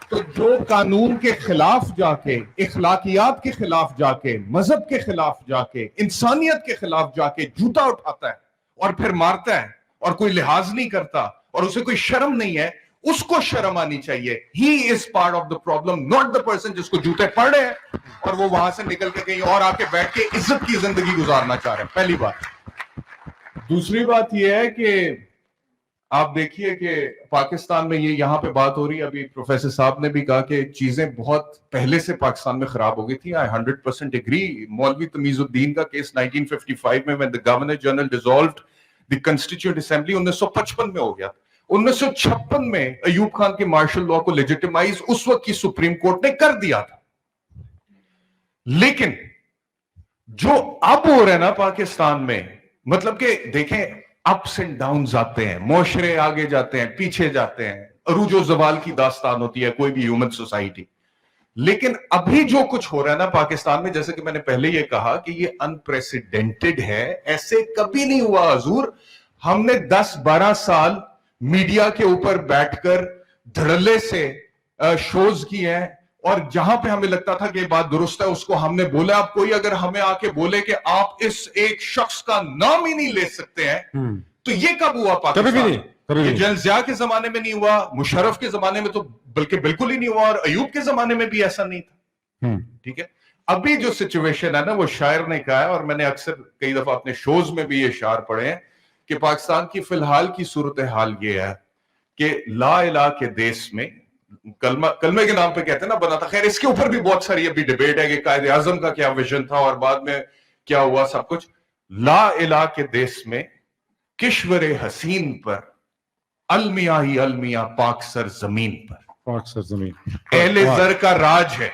تو جو قانون کے خلاف جا کے, اخلاقیات کے خلاف جا کے, مذہب کے خلاف جا کے, انسانیت کے خلاف جا کے جوتا اٹھاتا ہے اور پھر مارتا ہے اور کوئی لحاظ نہیں کرتا اور اسے کوئی شرم نہیں ہے, اس کو شرم آنی چاہیے. He is part of the problem, not the person جس کو جوتے پڑ رہے ہیں اور وہ وہاں سے نکل کے کہیں اور آ کے بیٹھ کے عزت کی زندگی گزارنا چاہ رہے ہیں. پہلی بات. دوسری بات یہ ہے کہ آپ دیکھیے کہ پاکستان میں یہاں پہ بات ہو رہی ہے, ابھی پروفیسر صاحب نے بھی کہا کہ چیزیں بہت پہلے سے پاکستان میں خراب ہو گئی تھی. I 100% agree. مولوی تمیز الدین کا کیس 1955 میں when the Governor General dissolved the Constituent Assembly 1955 میں ہو گیا. 1956 میں ایوب خان کے مارشل لا کو لیجیٹیمائز اس وقت کی سپریم کورٹ نے کر دیا تھا. لیکن جو اب ہو رہا ہے نا پاکستان میں, مطلب کہ دیکھیں اپس اینڈ ڈاؤنز آتے ہیں, معاشرے آگے جاتے ہیں, پیچھے جاتے ہیں, عروج و زوال کی داستان ہوتی ہے کوئی بھی ہیومن سوسائٹی. لیکن ابھی جو کچھ ہو رہا ہے نا پاکستان میں, جیسے کہ میں نے پہلے یہ کہا کہ یہ انپریسیڈنٹڈ ہے, ایسے کبھی نہیں ہوا حضور. ہم نے 10-12 سال میڈیا کے اوپر بیٹھ کر دھڑلے سے شوز کیے ہیں, اور جہاں پہ ہمیں لگتا تھا کہ یہ بات درست ہے اس کو ہم نے بولا. اب کوئی اگر ہمیں آ کے بولے کہ آپ اس ایک شخص کا نام ہی نہیں لے سکتے ہیں, تو یہ کب ہوا پاکستان؟ یہ جنرل ضیاء کے زمانے میں نہیں ہوا, مشرف کے زمانے میں تو بلکہ بالکل ہی نہیں ہوا, اور ایوب کے زمانے میں بھی ایسا نہیں تھا. ٹھیک ہے. ابھی جو سچویشن ہے نا, وہ شاعر نے کہا ہے, اور میں نے اکثر کئی دفعہ اپنے شوز میں بھی یہ اشعار پڑھے ہیں کہ پاکستان کی فی الحال کی صورتحال یہ ہے کہ لا الہ کے دیس میں کلمے کے نام پہ کہتے ہیں نا بنا تھا. خیر اس کے اوپر بھی بہت ساری ابھی ڈیبیٹ ہے کہ قائد اعظم کا کیا ویژن تھا اور بعد میں کیا ہوا سب کچھ. لا الہ کے دیس میں کشور حسین پر المیاں ہی المیاں پاک سر زمین پر, پاک سر زمین اہل زر کا راج ہے,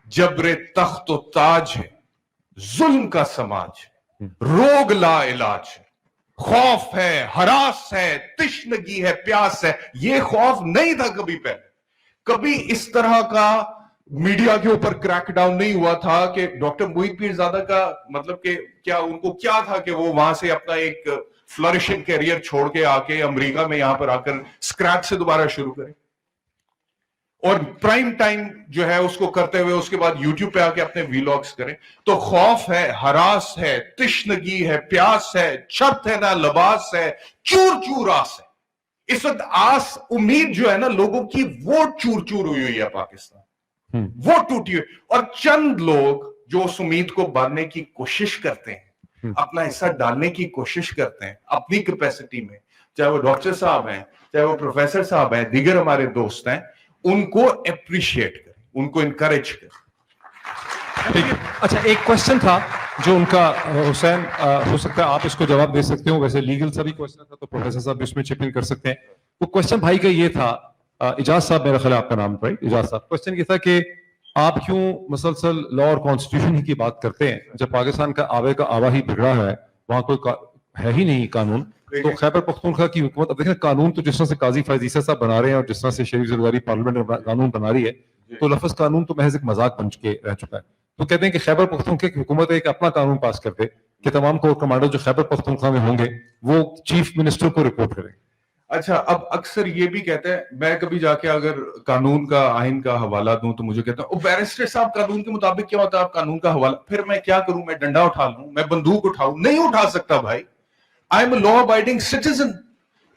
جبر تخت و تاج ہے, ظلم کا سماج ہے, روگ لا علاج ہے, خوف ہے, ہراس ہے, تشنگی ہے, پیاس ہے. یہ خوف نہیں تھا کبھی پہلے, کبھی اس طرح کا میڈیا کے اوپر کریک ڈاؤن نہیں ہوا تھا کہ ڈاکٹر موئید پیرزادہ کا مطلب کہ کیا ان کو کیا تھا کہ وہ وہاں سے اپنا ایک فلورشنگ کیریئر چھوڑ کے آ کے امریکہ میں یہاں پر آ کر اسکریچ سے دوبارہ شروع کریں اور پرائم ٹائم جو ہے اس کو کرتے ہوئے اس کے بعد یوٹیوب پہ آ کے اپنے ویلاگز کریں. تو خوف ہے, ہراس ہے, تشنگی ہے, پیاس ہے, چھت ہے نہ لباس ہے, چور چور آس ہے. اس وقت آس امید جو ہے نا لوگوں کی وہ چور چور ہوئی ہے پاکستان, وہ ٹوٹی ہوئی. اور چند لوگ جو اس امید کو باندھنے کی کوشش کرتے ہیں, اپنا حصہ ڈالنے کی کوشش کرتے ہیں اپنی کیپیسٹی میں, چاہے وہ ڈاکٹر صاحب ہیں, چاہے وہ پروفیسر صاحب ہیں, دیگر ہمارے دوست ہیں, ان کو اپریشیٹ کریں, ان کو انکریج کریں. اچھا ایک کوشچن تھا جو ان کا حسین, ہو سکتا ہے آپ اس کو جواب دے سکتے ہو, ویسے لیگل سا بھی کوشچن تھا تو پروفیسر صاحب اس میں چپ ان کر سکتے ہیں. وہ کوشچن بھائی کا یہ تھا, اجاز صاحب میرا خیال آپ کا نام رائٹ, اجاز صاحب, کوشچن یہ تھا کہ آپ کیوں مسلسل لا اور کانسٹیٹیوشن ہی کی بات کرتے ہیں جب پاکستان کا آبے کا آبا ہی بگڑا ہے, وہاں کوئی ہے ہی نہیں قانون. تو خیبر پختونخوا کی حکومت, اب دیکھیں قانون تو جس طرح سے قاضی فائز عیسیٰ صاحب بنا رہے ہیں اور جس طرح سے شریف زرداری پارلیمنٹ قانون بنا رہی ہے, تو لفظ قانون تو محض ایک مذاق بن کے رہ چکا ہے. تو کہتے ہیں کہ خیبر پختونخوا کی حکومت ایک اپنا قانون پاس کر دے کہ تمام کور کمانڈر جو خیبر پختونخوا میں ہوں گے وہ چیف منسٹر کو رپورٹ کریں. اچھا اب اکثر یہ بھی کہتے ہیں, میں کبھی جا کے اگر قانون کا آئین کا حوالہ دوں تو مجھے کہتے ہیں بیرسٹر صاحب قانون کے مطابق کیا ہوتا ہے, آپ قانون کا حوالہ. پھر میں کیا کروں, میں ڈنڈا اٹھا لوں, میں بندوق اٹھاؤں؟ نہیں اٹھا سکتا بھائی. I am a law abiding citizen.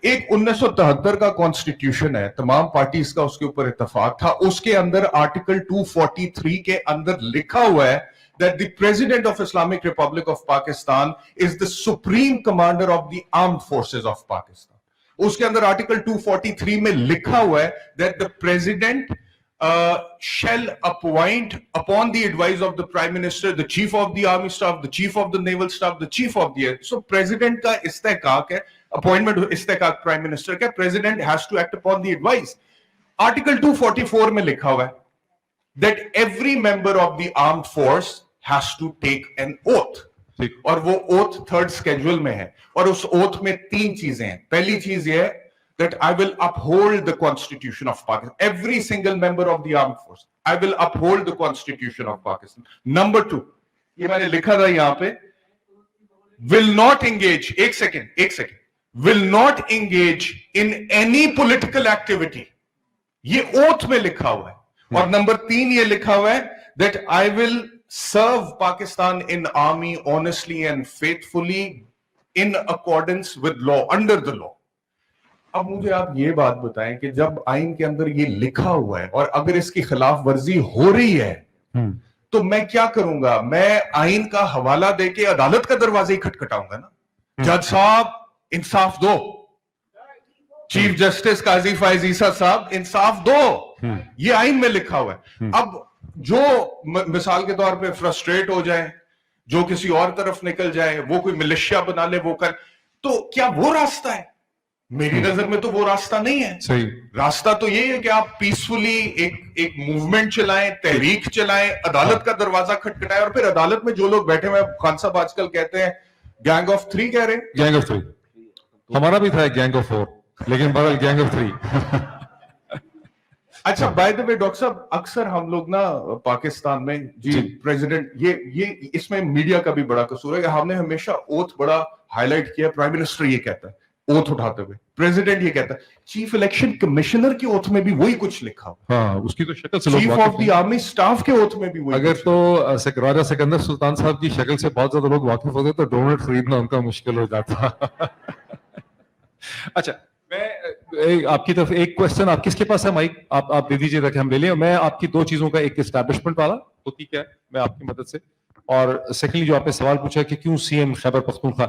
ایک 1973 کا کانسٹیٹیوشن ہے, تمام پارٹیز کا اس کے اوپر اتفاق تھا, اس کے اندر آرٹیکل 243 کے اندر لکھا ہوا ہے that the President of Islamic Republic of Pakistan is the Supreme Commander of the Armed Forces of Pakistan. اس کے اندر آرٹیکل 243 میں لکھا ہوا ہے that the President shall appoint upon the advice of the Prime Minister, the Chief of the Army Staff, the Chief of the Naval Staff, the Chief of the Air. So President کا استحقاق ہے, appointment استحقاق Prime Minister کا, President has to act upon the advice. Article 244 میں لکھا ہوا ہے that every member of the armed force has to take an oath. اور وہ oath third schedule میں ہے, اور اس oath میں 3 چیزیں ہیں. پہلی چیز یہ ہے that I will uphold the Constitution of Pakistan. Every single member of the armed force, I will uphold the Constitution of Pakistan. Number 2, یہ میں نے لکھا تھا یہاں پہ, will not engage, ایک second, will not engage in any political activity. یہ oath میں لکھا ہوا ہے. اور نمبر 3 یہ لکھا ہوا ہے that I will serve Pakistan in army honestly and faithfully in accordance with law, under the law. اب مجھے آپ یہ بات بتائیں کہ جب آئین کے اندر یہ لکھا ہوا ہے اور اگر اس کی خلاف ورزی ہو رہی ہے تو میں کیا کروں گا؟ میں آئین کا حوالہ دے کے عدالت کا دروازہ ہی کھٹکھٹاؤں گا نا. جج صاحب انصاف دو, چیف جسٹس قاضی فائز عیسیٰ صاحب انصاف دو, یہ آئین میں لکھا ہوا ہے. اب جو مثال کے طور پہ فرسٹریٹ ہو جائے, جو کسی اور طرف نکل جائے, وہ کوئی ملیشیا بنا لے, وہ کر, تو کیا وہ راستہ ہے؟ میری نظر میں تو وہ راستہ نہیں ہے. صحیح راستہ تو یہ ہے کہ آپ پیسفلی ایک موومنٹ چلائیں, تحریک چلائیں, عدالت کا دروازہ کھٹکھٹائیں, اور پھر عدالت میں جو لوگ بیٹھے ہوئے, خان صاحب آج کل کہتے ہیں گینگ آف 3 کہہ رہے ہیں. گینگ آف 3 ہمارا بھی تھا, گینگ آف 4, لیکن بہرحال گینگ آف 3. اچھا بائی دا وے ڈاکٹر صاحب, اکثر ہم لوگ نا پاکستان میں جی پریزیڈنٹ, یہ اس میں میڈیا کا بھی بڑا قصور ہے کہ ہم نے ہمیشہ اوتھ بڑا ہائی لائٹ کیا. پرائم منسٹر یہ کہتا ہے اوتھ اٹھاتے ہوئے, پریزیڈنٹ یہ کہتا ہے, چیف الیکشن کمشنر کے اوتھ میں بھی وہی کچھ لکھا ہوا. ہاں اس کی تو شکل سے لوگ chief of the army staff کے اوتھ میں بھی وہی. اگر تو راجہ سکندر سلطان صاحب کی شکل سے بہت زیادہ لوگ واقف ہوتے تو ڈونٹ خریدنا ان کا مشکل ہو جاتا. اچھا میں آپ کی طرف ایک کوشچن, آپ کس کے پاس ہے مائک, آپ دے دیجیے تاکہ ہم لے لیں. میں آپ کی 2 چیزوں کا, ایک اسٹیبلشمنٹ والا ہوتی کیا ہے میں آپ کی مدد سے, اور سیکنڈلی جو آپ نے سوال پوچھا کہ کیوں سی ایم خیبر پختونخوا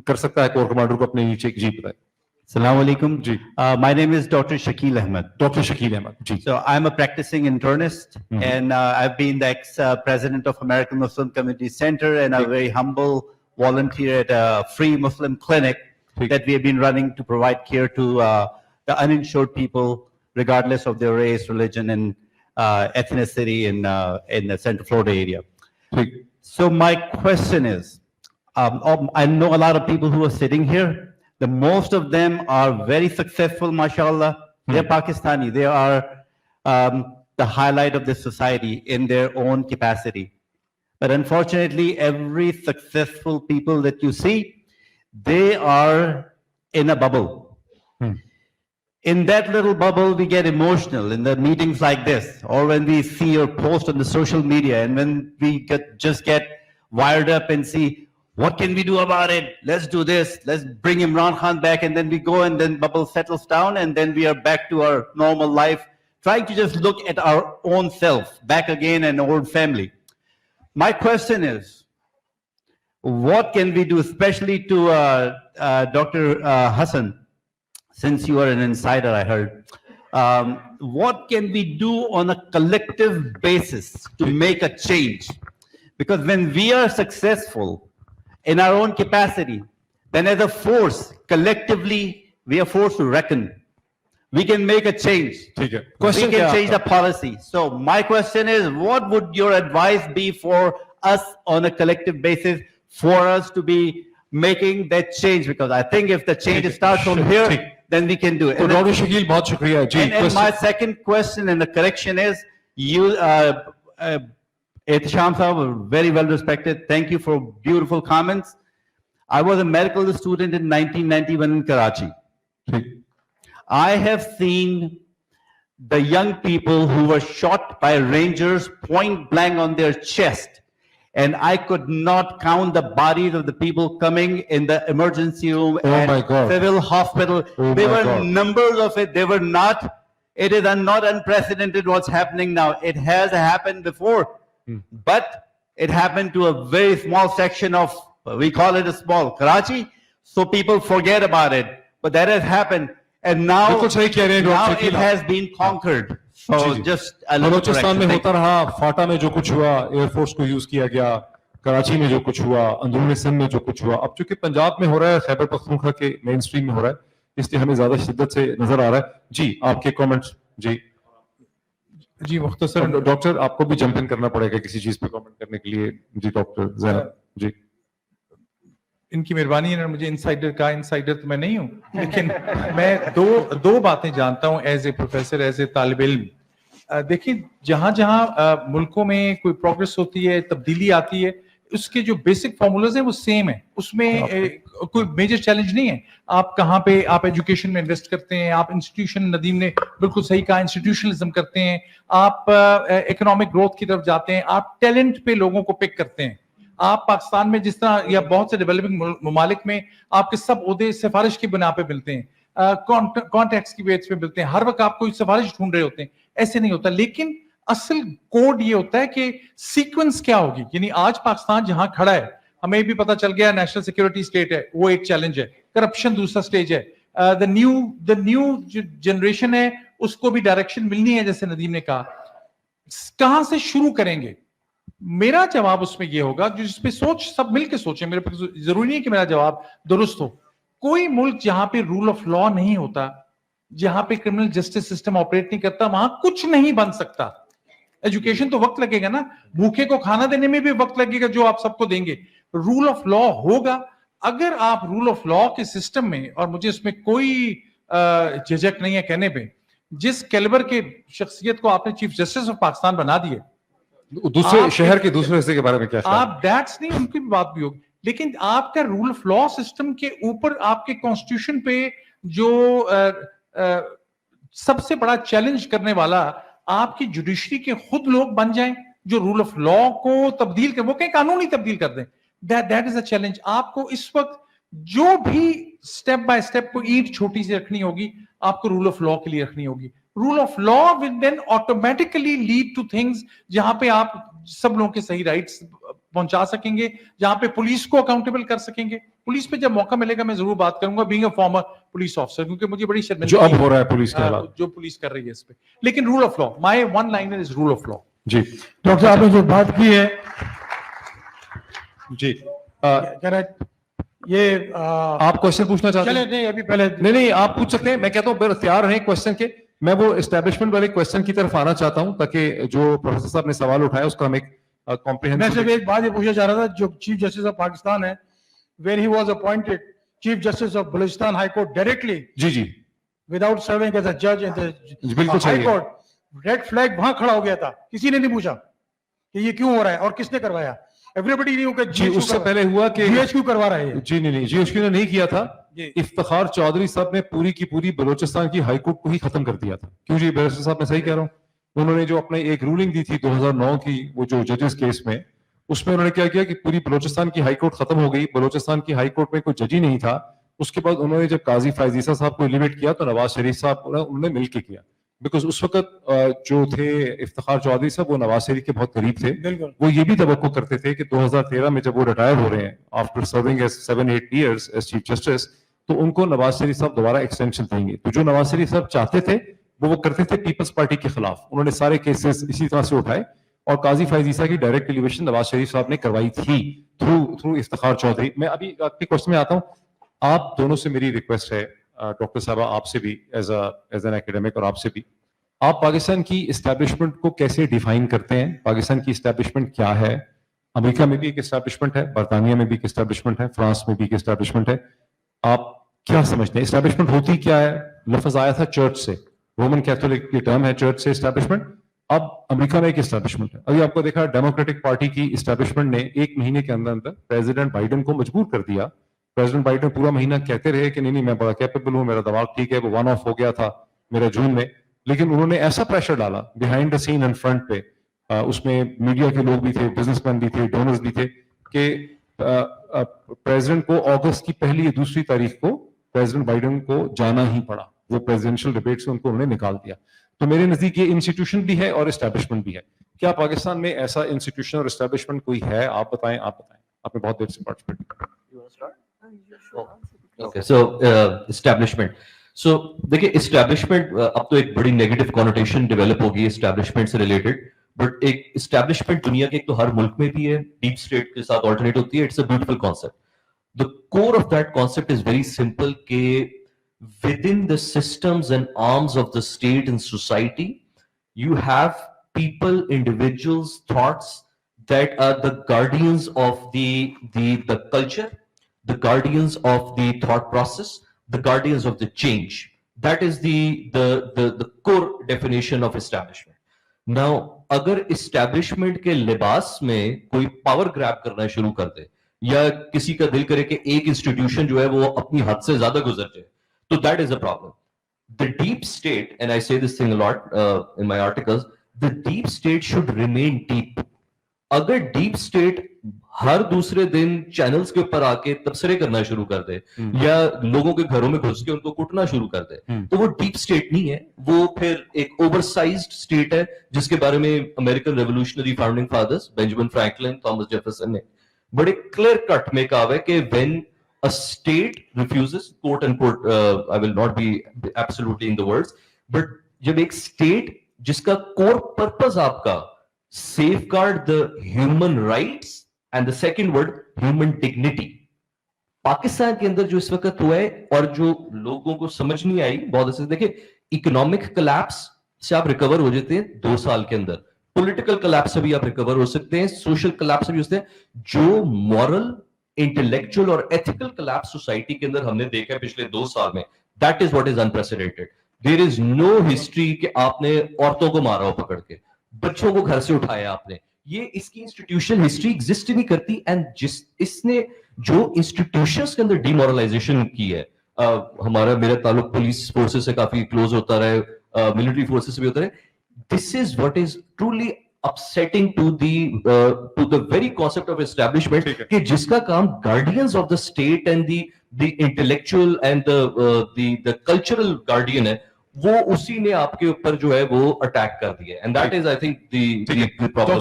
کر سکتا ہے کور کمانڈر کو اپنے نیچے, جی بتائیں. Assalamu alaikum. My name is Dr. Shakil Ahmed. Dr. Shakil Ahmed. So I'm a practicing internist, and I've been the ex-president of American Muslim Community Center and a very humble volunteer at a free Muslim clinic that we have been running to provide care to the uninsured people, regardless of their race, religion, and ethnicity in the Central Florida area. So my question is, I know a lot of people who are sitting here. The most of them are very successful, mashallah. They're Pakistani. They are the highlight of this society in their own capacity. But unfortunately, every successful people that you see, they are in a bubble. In that little bubble, we get emotional in the meetings like this, or when we see your post on the social media, and when we just get wired up and see, what can we do about it? Let's do this. Let's bring Imran Khan back, and then we go, and then bubble settles down, and then we are back to our normal life, trying to just look at our own self, back again, and old family. My question is, what can we do, especially to Dr. Hassan, since you are an insider, I heard, what can we do on a collective basis to make a change? Because when we are successful in our own capacity, then as a force, collectively, we are forced to reckon. We can make a change. We can change the policy. So my question is, what would your advice be for us on a collective basis for us to be making that change? Because I think if the change starts from here, then we can do it. Dr. Shakil, बहुत शुक्रिया जी. And my second question and the correction is, you, Ehtesham sahab, very well respected. Thank you for beautiful comments. I was a medical student in 1991 in Karachi. I have seen the young people who were shot by rangers point blank on their chest, and I could not count the bodies of the people coming in the emergency room and civil hospital. There were numbers of it. They were not. It is not unprecedented what's happening now. It has happened before. But it happened to a very small section of, we call it a small Karachi, so people forget about it. But that has happened, and now it has been conquered. So just a little Balochistan में होता रहा, फाटा में जो कुछ हुआ, air force को use किया गया, कराची में जो कुछ हुआ, अंदरूनी सिंध में जो कुछ हुआ, अब चूंकि पंजाब में हो रहा है, खैबर पख्तूनख्वा के मेन स्ट्रीम में हो रहा है, इसलिए हमें ज्यादा शिद्दत से नजर आ रहा है. जी, आपके कमेंट्स. जी मुख्तसर. डॉक्टर, आपको भी जंप इन करना पड़ेगा किसी चीज पे कमेंट करने के लिए. जी डॉक्टर ज़ैनब जी. इनकी मेहरबानी है, मुझे इनसाइडर का, इनसाइडर तो मैं नहीं हूं, लेकिन मैं दो बातें जानता हूं as a professor, as a तालिब इल्म. देखिए, जहां जहां मुल्कों में कोई प्रोग्रेस होती है, तब्दीली आती है, उसके जो बेसिक फॉर्मूलाज हैं वो सेम है, उसमें कोई मेजर चैलेंज नहीं है. आप कहाँ पे आप एजुकेशन में इन्वेस्ट करते हैं, आप इंस्टीट्यूशन, नदीम ने बिल्कुल सही कहा, इंस्टीट्यूशनलिज्म करते हैं, आप इकोनॉमिक ग्रोथ की तरफ जाते हैं, आप टैलेंट पे लोगों को पिक करते हैं. आप पाकिस्तान में जिस तरह या बहुत से डेवलपिंग ममालिक में आपके सब ओहदे सिफारिश की बिना पे मिलते हैं, कॉन्ट्रैक्ट्स की बेस पे मिलते हैं, हर वक्त आप कोई सिफारिश ढूंढ रहे होते हैं. ऐसे नहीं होता. लेकिन असल कोड ये होता है कि सीक्वेंस क्या होगी. यानी आज पाकिस्तान जहां खड़ा है, हमें भी पता चल गया नेशनल सिक्योरिटी स्टेट है, वो एक चैलेंज है, करप्शन दूसरा स्टेज है, द न्यू जनरेशन है, उसको भी डायरेक्शन मिलनी है, जैसे नदीम ने कहा. कहां से शुरू करेंगे? मेरा जवाब उसमें ये होगा, जिसपे सोच सब मिलकर सोचें. मेरे जरूरी नहीं है कि मेरा जवाब दुरुस्त हो. कोई मुल्क जहां पे रूल ऑफ लॉ नहीं होता, जहां पे क्रिमिनल जस्टिस सिस्टम ऑपरेट नहीं करता, वहां कुछ नहीं बन सकता. एजुकेशन तो वक्त लगेगा ना, भूखे को खाना देने में भी वक्त लगेगा जो आप सबको देंगे. रूल ऑफ लॉ होगा. अगर आप रूल ऑफ लॉ के सिस्टम में, और मुझे इसमें कोई झिझक नहीं है कहने पे, जिस कैलिबर के शख्सियत को आपने चीफ जस्टिस ऑफ पाकिस्तान बना दिए, दूसरे शहर के दूसरे हिस्से के बारे में क्या आप दैट्स नहीं, उनकी भी बात भी होगी, लेकिन आपका रूल ऑफ लॉ सिस्टम के ऊपर आपके कॉन्स्टिट्यूशन पे जो सबसे बड़ा चैलेंज करने वाला आपकी जुडिशरी के खुद लोग बन जाएं जो रूल ऑफ लॉ को तब्दील कर, वो कहीं कानून ही तब्दील कर दें. That is a challenge. आपको इस वक्त जो भी स्टेप बाय स्टेप को ईंट छोटी सी रखनी होगी, आपको रूल ऑफ लॉ के लिए रखनी होगी. Rule of law will then automatically lead to things जहां पे आप सब लोगों के सही राइट्स पहुंचा सकेंगे, जहां पे पुलिस को अकाउंटेबल कर सकेंगे. पुलिस पे जब मौका मिलेगा मैं जरूर बात करूंगा, being a former police officer, क्योंकि मुझे बड़ी जो शर्मिंदगी अब हो रहा है पुलिस के हालात। जो पुलिस कर रही है इस पे। लेकिन rule of law, my one liner is rule of law. जी डॉक्टर आपने जो बात की है जी ये आप क्वेश्चन पूछना चाहते हैं? चले नहीं अभी पहले नहीं आप पूछ सकते हैं, मैं कहता हूँ तैयार रहें क्वेश्चन के। मैं वो एस्टेब्लिशमेंट वाले क्वेश्चन की तरफ आना चाहता हूँ ताकि जो प्रोफेसर साहब ने सवाल उठाया उसका हम एक मैं कॉम्प्रिहेंसिव। सिर्फ एक बात ये पूछना चाह रहा था, जो चीफ जस्टिस ऑफ पाकिस्तान है, when he was appointed chief justice of Balochistan High Court directly, ji without serving as a judge in the बिल्कुल सही High है। Court, रेड फ्लैग वहां खड़ा हो गया था, किसी ने नहीं पूछा कि ये क्यों हो रहा है और किसने करवाया। एवरीबडी न्यू कि जी उससे पहले हुआ कि जीएचक्यू करवा रहा है। जी नहीं जीएचक्यू ने नहीं किया था, इफ्तिखार चौधरी साहब ने पूरी की पूरी बलोचिस्तान की हाई कोर्ट को ही खत्म कर दिया था। क्यों जी बैरिस्टर साहब, मैं सही कह रहा हूँ? उन्होंने जो अपने एक रूलिंग दी थी 2009 की, वो जो जजेस केस में, उसमें उन्होंने क्या किया कि पूरी बलोचिस्तान की हाई कोर्ट खत्म हो गई, बलोचिस्तान की हाई कोर्ट में कोई जज ही नहीं था। उसके बाद उन्होंने जब काजी फैज ईसा साहब को एलिवेट किया तो नवाज शरीफ साहब उन्होंने मिलकर किया, बिकॉज उस वक्त जो थे इफ्तिखार चौधरी साहब वो नवाज शरीफ के बहुत करीब थे। वो ये भी तवक्को करते थे कि 2013 में जब वो रिटायर हो रहे हैं after serving as 7-8 years as chief justice, तो उनको नवाज शरीफ साहब दोबारा एक्सटेंशन देंगे। तो जो नवाज शरीफ साहब चाहते थे वो करते थे पीपल्स पार्टी के खिलाफ। उन्होंने सारे केसेस इसी तरह से उठाए और काजी फैज ईसा की डायरेक्ट एलिवेशन नवाज शरीफ साहब ने करवाई थी थ्रू इफ्तिखार चौधरी। मैं अभी आपके क्वेश्चन में आता हूँ। आप दोनों से मेरी रिक्वेस्ट है, डॉक्टर साहबा आपसे भी एज एन एकेडमिक और आपसे भी, आप पाकिस्तान की इस्टेब्लिशमेंट को कैसे डिफाइन करते हैं? पाकिस्तान की इस्टेब्लिशमेंट क्या है? अमेरिका में भी एक इस्टेब्लिशमेंट है, बरतानिया में भी एक इस्टेब्लिशमेंट है, फ्रांस में भी एक इस्टेब्लिशमेंट है। आप क्या समझते हैं इस्टेब्लिशमेंट होती क्या है? लफ्ज आया था चर्च से, रोमन कैथोलिक की टर्म है चर्च से इस्टेब्लिशमेंट। अब अमेरिका में एक इस्टेब्लिशमेंट है। अभी आपको देखा डेमोक्रेटिक पार्टी की इस्टेब्लिशमेंट ने 1 महीने के अंदर अंदर प्रेसिडेंट बाइडेन को मजबूर कर दिया। प्रेसिडेंट बाइडेन पूरा महीना कहते रहे कि नहीं मैं बड़ा कैपेबल हूं, मेरा दिमाग ठीक है, वो वन ऑफ हो गया था मेरा जून में, लेकिन उन्होंने ऐसा प्रेशर डाला behind the scene and front पे, उसमें मीडिया के लोग भी थे, बिजनेसमैन भी थे, डोनर्स भी थे, कि प्रेसिडेंट को अगस्त की 1 या 2 तारीख को प्रेसिडेंट बाइडेन को जाना ही पड़ा। वो प्रेसिडेंशियल डिबेट से उनको उन्होंने निकाल दिया। तो मेरे नजदीक ये इंस्टीट्यूशन भी है और एस्टेब्लिशमेंट भी है। क्या पाकिस्तान में ऐसा इंस्टीट्यूशन और एस्टेब्लिशमेंट कोई है? आप बताएं। आपने बहुत देर से participate. Okay, so establishment. So देखिए establishment अब तो एक बड़ी negative connotation develop होगी establishment से related, but एक establishment दुनिया के एक तो हर मुल्क में भी है, deep state के साथ alternate होती है। It's a beautiful concept. The core of that concept is very simple कि within the systems and arms of the state and society, you have people, individuals, thoughts that are the guardians of the culture, the guardians of the thought process, the guardians of the change. That is the core definition of establishment. Now, अगर establishment के लिबास में कोई power grab करना शुरू कर दे या किसी का दिल करे कि एक institution जो है वो अपनी हद से ज्यादा गुजर जाए, तो that is a problem. The deep state, and I say this thing a lot in my articles, the deep state should remain deep. अगर डीप स्टेट हर दूसरे दिन चैनल्स के ऊपर आके तबसरे करना शुरू कर दे या लोगों के घरों में घुस के उनको कुटना शुरू कर दे, तो वो डीप स्टेट नहीं है, वो फिर एक ओवरसाइज्ड स्टेट है, जिसके बारे में American revolutionary founding fathers Benjamin Franklin, Thomas Jefferson ने बड़े क्लियर कट में कहा है कि when a state refuses, quote and quote, I will not be absolutely in the words, but जब एक स्टेट जिसका कोर पर्पस आपका safeguard the human rights and the second word human dignity, Pakistan के अंदर जो इस वक्त हुआ है और जो लोगों को समझ नहीं आई बहुत अच्छे से, देखिए इकोनॉमिक कोलैप्स से आप रिकवर हो जाते हैं 2 साल के अंदर, पॉलिटिकल कोलैप्स से भी आप रिकवर हो सकते हैं, सोशल कोलैप्स से भी हो सकते हैं। जो मॉरल, इंटेलेक्चुअल और एथिकल कोलैप्स सोसाइटी के अंदर हमने देखा है पिछले 2 साल में, that is what is unprecedented. There is no history कि आपने औरतों को मारा हो पकड़ के, बच्चों को घर से उठाया आपने, ये इसकी इंस्टीट्यूशन हिस्ट्री एग्जिस्ट ही नहीं करती। एंड इसने जो इंस्टीट्यूशंस के अंदर डिमोरलाइजेशन की है, मेरा ताल्लुक पुलिस फोर्सेस से काफी क्लोज होता रहे, मिलिट्री फोर्सेस से भी होता रहे, this is what is truly upsetting to the very concept of establishment, कि जिसका काम guardians of the state and the intellectual and the cultural guardian है, वो उसी ने आपके ऊपर जो है वो अटैक कर दिया, and that is I think the problem.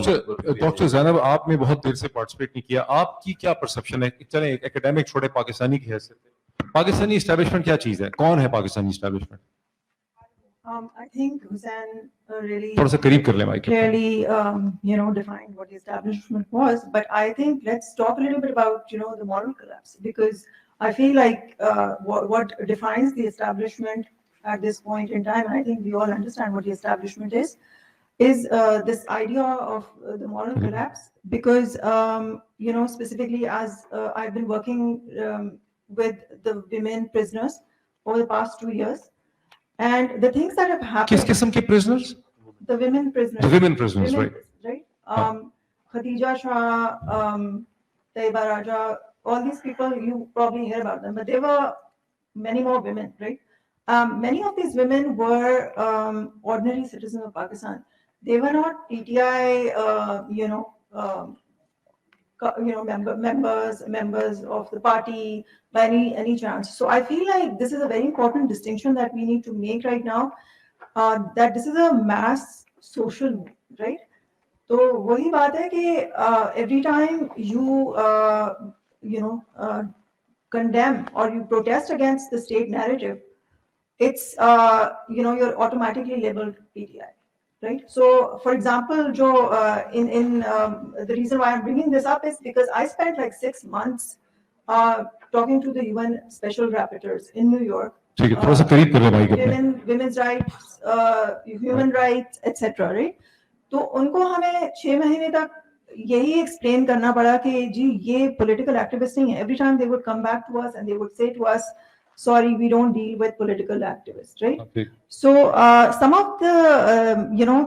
Doctor Zainab, आपने बहुत देर से पार्टिसिपेट नहीं किया, आपकी क्या परसेप्शन है? चलें एकेडमिक छोड़े, पाकिस्तानी की हैसियत से पाकिस्तानी एस्टेब्लिशमेंट क्या चीज है? कौन है Pakistani establishment? I think Hussain really थोड़ा सा करीब कर ले mic. clearly, defined what the establishment was. But I think let's talk a little bit about, the moral collapse, because I feel like what defines the establishment at this point in time, and I think we all understand what the establishment is this idea of the moral collapse. Because, specifically as I've been working with the women prisoners over the past 2 years, and the things that have happened. किस किस्म के prisoners? The women prisoners. The women prisoners, right? Right. Khadija Shah, Taiba Raja, all these people, you probably hear about them, but there were many more women, right? Many of these women were ordinary citizens of Pakistan. They were not PTI, members of the party by any chance. So I feel like this is a very important distinction that we need to make right now, that this is a mass social move, right? So वही बात है कि every time you condemn or you protest against the state narrative, it's you're automatically labeled PTI. Right. So, for example, Joe, the reason why I'm bringing this up is because I spent like 6 months talking to the UN Special Rapporteurs in New York. Women's rights, human rights, etc. Right. तो उनको हमें 6 महीने तक यही explain करना पड़ा कि जी ये political activists नहीं है. Every time they would come back to us and they would say to us, sorry, we don't deal with political activists, right? Okay. So some of the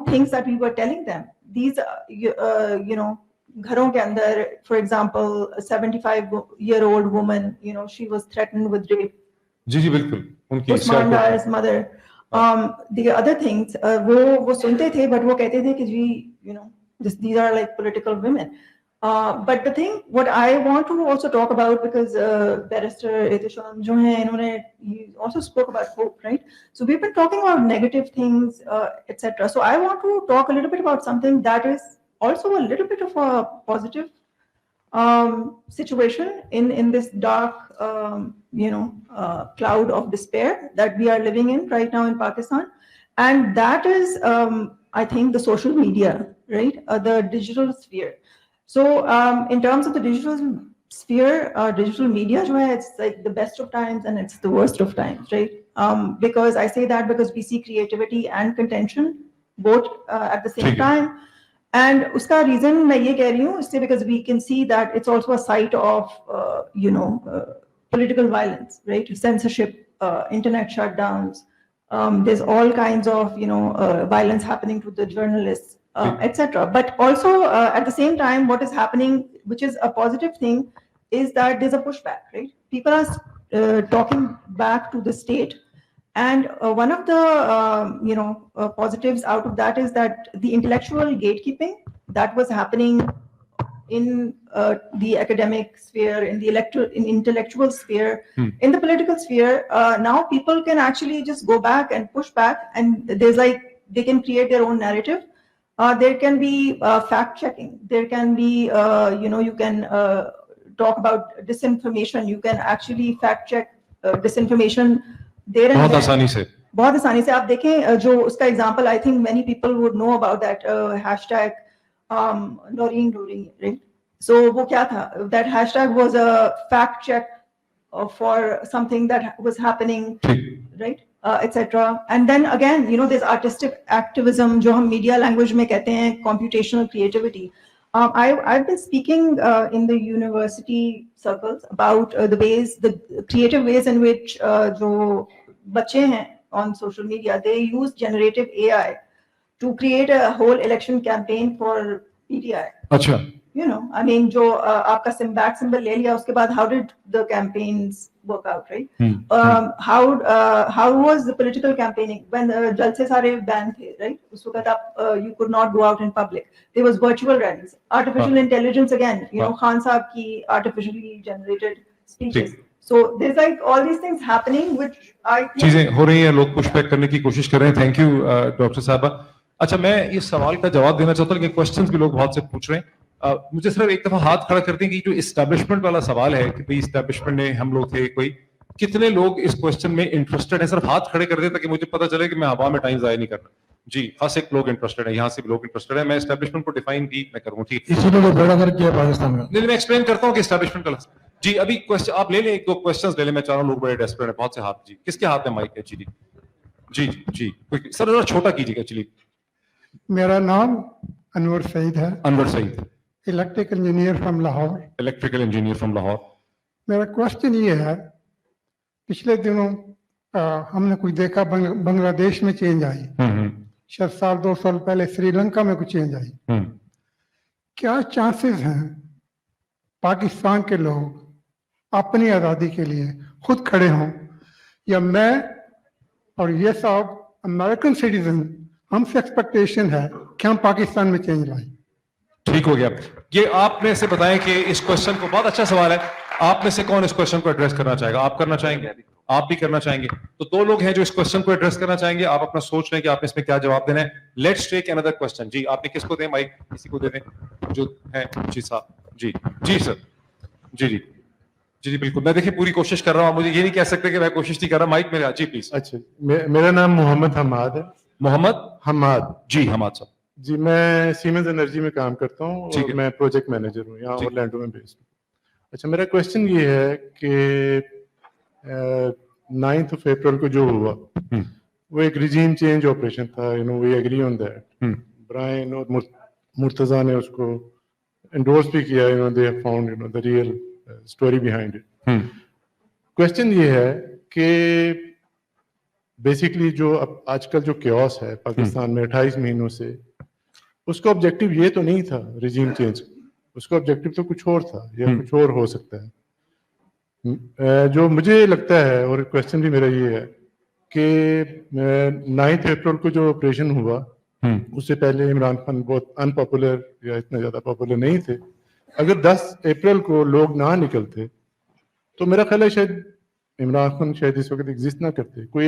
things that we were telling them, these घरों के अंदर, for example, a 75-year-old woman, she was threatened with rape. जी बिल्कुल उनकी Usman Dar's mother. The other things वो सुनते थे, but वो कहते थे कि जी these are like political women. But the thing, what I want to also talk about, because Barrister Ehtesham जो हैं, he also spoke about hope, right? So we've been talking about negative things, etc. So I want to talk a little bit about something that is also a little bit of a positive situation in this dark, cloud of despair that we are living in right now in Pakistan, and that is, I think, the social media, right? The digital sphere. So in terms of the digital sphere, digital media, it's like the best of times and it's the worst of times, right? Because I say that because we see creativity and contention both at the same time. And uska reason मैं ये कह रही हूँ इससे because we can see that it's also a site of political violence, right? Censorship, internet shutdowns. There's all kinds of violence happening to the journalists. Etc. But also at the same time, what is happening, which is a positive thing, is that there's a pushback, right? People are talking back to the state, and one of the positives out of that is that the intellectual gatekeeping that was happening in the academic sphere, in the intellectual sphere, in the political sphere. Now people can actually just go back and push back, and they can create their own narrative. There can be fact checking. There can be, you can talk about disinformation. You can actually fact check disinformation there and बहुत आसानी से. बहुत आसानी से. आप देखें जो उसका example, I think many people would know about that hashtag Noreen, right? So वो क्या था? That hashtag was a fact check for something that was happening, right? Etc. And then again, there's artistic activism, जो हम media language में कहते हैं, computational creativity. I've been speaking in the university circles about the creative ways in which जो बच्चे हैं on social media, they use generative AI to create a whole election campaign for PTI. अच्छा. I mean, जो आपका bat symbol ले लिया, उसके बाद how did the campaigns work out, right? How was the political campaigning when the jalse सारे banned थे, right? उस वक्त आप you could not go out in public. There was virtual rallies, artificial intelligence again. Khan साहब की artificially generated speeches. So there's like all these things happening which I think चीजें हो रही हैं, लोग पुश बैक करने की कोशिश कर रहे हैं. थैंक यू डॉक्टर साहबा. अच्छा, मैं इस सवाल का जवाब देना चाहता हूँ कि क्वेश्चंस भी लोग बहुत से पूछ रहे हैं. मुझे सिर्फ एक दफा हाथ खड़ा करते हैं कि जो इस्टेब्लिशमेंट वाला सवाल है कि भाई इस्टेब्लिशमेंट ने हम लोग थे कोई, कितने लोग इस क्वेश्चन में इंटरेस्टेड है? सिर्फ हाथ खड़े कर दे ताकि मुझे पता चले कि मैं हवा में टाइम जाया नहीं करना. जी, खास एक लोग इंटरेस्टेड है, यहाँ से भी लोग इंटरेस्टेड है. मैं इस्टेब्लिशमेंट को डिफाइन भी मैं करूँ. ठीक, इसीलिए तो बेड़ा गर्क किया पाकिस्तान का. नहीं, मैं एक्सप्लेन करता हूँ कि इस्टेब्लिशमेंट का. जी, अभी क्वेश्चन आप ले लें, एक दो क्वेश्चंस ले लें. मैं चाह रहा हूँ, लोग बड़े डेस्परेट हैं, बहुत से हाथ. जी, किसके हाथ में माइक है? जी जी जी, सर जरा छोटा कीजिएगा. चलिए. मेरा नाम अनवर सईद है. Anwar Saeed, electrical engineer from Lahore. Electrical engineer from Lahore. मेरा क्वेश्चन ये है, पिछले दिनों हमने कुछ देखा, बांग्लादेश में चेंज आई. शायद साल 2 साल पहले श्रीलंका में कुछ चेंज आई. क्या चांसेस हैं पाकिस्तान के लोग अपनी आज़ादी के लिए खुद खड़े हों, या मैं और ये साहब अमेरिकन सिटीजन, हमसे एक्सपेक्टेशन है कि हम पाकिस्तान में चेंज लाएं? ठीक हो गया. ये आप में से बताएं कि इस क्वेश्चन को, बहुत अच्छा सवाल है, आप में से कौन इस क्वेश्चन को एड्रेस करना चाहेगा? आप करना चाहेंगे? आप भी करना चाहेंगे? तो 2 लोग हैं जो इस क्वेश्चन को एड्रेस करना चाहेंगे. आप अपना सोच लें कि आपने इसमें क्या जवाब देना है. Let's take another question. जी, आपने किसको दें माइक? किसी को दे दें जो है. जी साहब. जी जी सर. जी जी जी जी बिल्कुल. मैं देखिए पूरी कोशिश कर रहा हूँ, मुझे ये नहीं कह सकते कि मैं कोशिश नहीं कर रहा. माइक मेरे. जी प्लीज. अच्छा, मेरा नाम मोहम्मद हमाद है. मोहम्मद हमाद. जी, हमाद साहब. जी, मैं सीमेंस एनर्जी में काम करता हूँ ठीक और है. मैं प्रोजेक्ट मैनेजर हूँ यहाँ ऑरलैंडो में बेस्ड. अच्छा, मेरा क्वेश्चन ये है कि 9th of April को जो हुआ वो एक रिजीम चेंज ऑपरेशन था. You know, we agree on that. Brian और मुर्तजा ने उसको एंडोर्स भी किया. You know, they have found you know the real story behind it. Question ये है कि बेसिकली जो अब आजकल जो क्योस है पाकिस्तान में 28 महीनों से, उसका ऑब्जेक्टिव ये तो नहीं था रिजीम चेंज. उसका ऑब्जेक्टिव तो कुछ और था या कुछ और हो सकता है. जो मुझे लगता है, और क्वेश्चन भी मेरा ये है कि 9th अप्रैल को जो ऑपरेशन हुआ, उससे पहले इमरान खान बहुत अनपॉपुलर या इतना ज्यादा पॉपुलर नहीं थे. अगर 10 अप्रैल को लोग ना निकलते तो मेरा ख्याल है शायद इमरान खान शायद इस वक्त एग्जिस्ट ना करते. कोई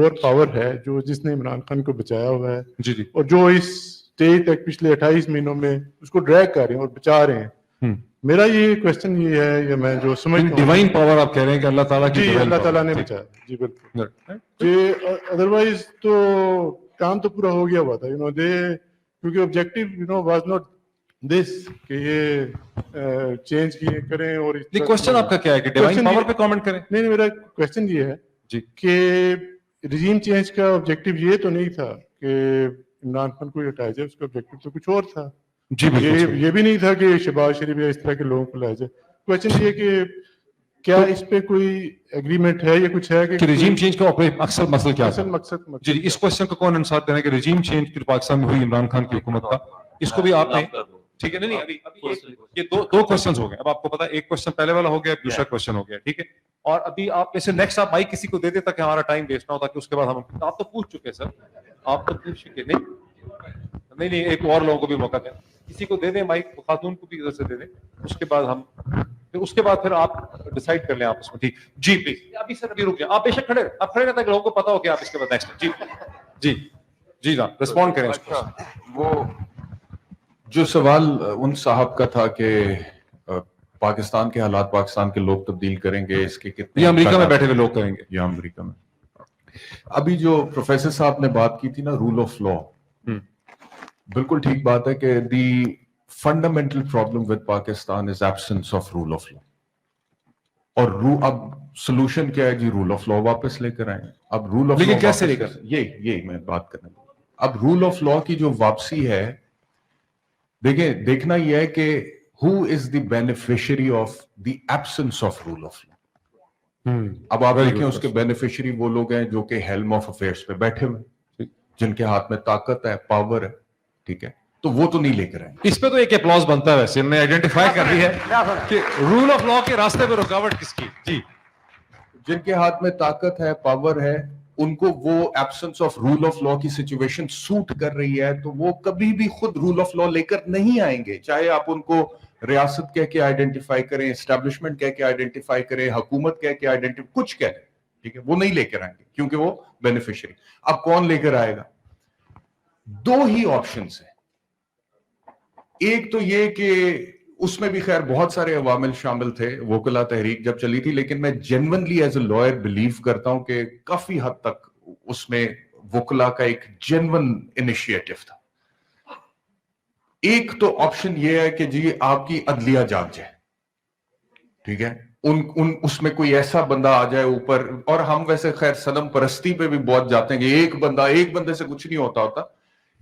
और पावर है जो जिसने इमरान खान को बचाया हुआ है. जी जी. और जो इस स्टेज तक पिछले 28 महीनों में उसको ड्रैग कर रहे हैं और बचा रहे हैं. मेरा ये क्वेश्चन ये है, या मैं जो समझता हूँ, डिवाइन पावर आप कह रहे हैं कि अल्लाह ताला की. जी, अल्लाह ताला ने बचाया. जी बिल्कुल. जी, अदरवाइज तो काम तो पूरा हो गया हुआ था. यू नो, क्योंकि objective you know was not this कि ये चेंज किए करें. और क्वेश्चन आपका क्या है कि डिवाइन पावर पे कमेंट करें? नहीं, मेरा क्वेश्चन ये है जी कि रिजीम चेंज का ऑब्जेक्टिव ये तो नहीं था कि इमरान खान को हटाया जाए. उसका ऑब्जेक्टिव तो कुछ और था. जी, ये भी नहीं था कि शहबाज शरीफ या इस तरह के लोगों को लाया जाए. क्वेश्चन ये कि क्या इस पे कोई एग्रीमेंट है या कुछ है कि रिजीम चेंज का अक्सर मसला क्या है? मकसद जी, इस क्वेश्चन को कौन इंसाफ देना है कि रिजीम चेंज फिर पाकिस्तान में हुई इमरान खान की हुकूमत का, इसको भी आपने. ठीक है. नहीं, अभी ये दो क्वेश्चंस हो गए. अब आपको पता है, एक क्वेश्चन पहले वाला हो गया, दूसरा क्वेश्चन हो गया. ठीक है. और अभी आप में से नेक्स्ट आप माइक किसी को दे दे ताकि हमारा टाइम वेस्ट ना हो, ताकि उसके बाद हम. आप तो पूछ चुके सर, आप तो पूछ चुके. नहीं, एक और लोगों को भी मौका दें. किसी को दे दें माइक, खातून को भी इधर से दे दें. उसके बाद फिर आप डिसाइड कर लें आपस में. ठीक. जी प्लीज. अभी सर, अभी रुक जाए. आप बेशक खड़े रहते हैं, लोगों को पता हो कि आप इसके बाद नेक्स्ट. जी जी जी ना, रिस्पॉन्ड करें. वो जो सवाल उन साहब का था कि पाकिस्तान के हालात पाकिस्तान के लोग तब्दील करेंगे, इसके कितने ये अमेरिका में बैठे हुए लोग करेंगे. ये अमेरिका में. अभी जो प्रोफेसर साहब ने बात की थी ना, रूल ऑफ लॉ, बिल्कुल ठीक बात है कि दी fundamental problem with Pakistan is absence of rule of law. और अब सोल्यूशन क्या है जी? रूल ऑफ लॉ वापस लेकर आए. अब रूल ऑफ लॉ कैसे लेकर? ये मैं बात करने. अब रूल ऑफ लॉ की जो वापसी है, देखिए, देखना यह है कि who is the beneficiary of the absence of rule of law. अब आप देखें, उसके बेनिफिशियरी वो लोग हैं जो कि हेल्म ऑफ अफेयर्स पे बैठे हुए, जिनके हाथ में ताकत है, पावर है. ठीक है, तो वो तो नहीं लेकर आए. इस पे तो एक अप्लॉज बनता है. वैसे इन्होंने आइडेंटिफाई कर दी है कि रूल ऑफ लॉ के रास्ते पे रुकावट किसकी. जी, जिनके हाथ में ताकत है, पावर है, उनको वो absence of rule of law की सिचुएशन सूट कर रही है, तो वो कभी भी खुद रूल ऑफ लॉ लेकर नहीं आएंगे, चाहे आप उनको रियासत कह के आइडेंटिफाई करें, एस्टेब्लिशमेंट कह के आइडेंटिफाई करें, हुकूमत कह के आइडेंटिफाई, कुछ कह रहे, ठीक है, वो नहीं लेकर आएंगे क्योंकि वो बेनिफिशियरी। अब कौन लेकर आएगा? दो ही ऑप्शंस है। एक तो ये कि उसमें भी खैर बहुत सारे अवामिल शामिल थे, वोकला तहरीक जब चली थी, लेकिन मैं genuinely as a lawyer believe करता हूं कि काफी हद तक उसमें वोकला का एक जेन्युइन इनिशिएटिव था। एक तो ऑप्शन ये है कि जी आपकी अदलिया जाग जाए, ठीक है, उसमें कोई ऐसा बंदा आ जाए ऊपर, और हम वैसे खैर सनम परस्ती पे भी बहुत जाते हैं कि एक बंदे से कुछ नहीं होता।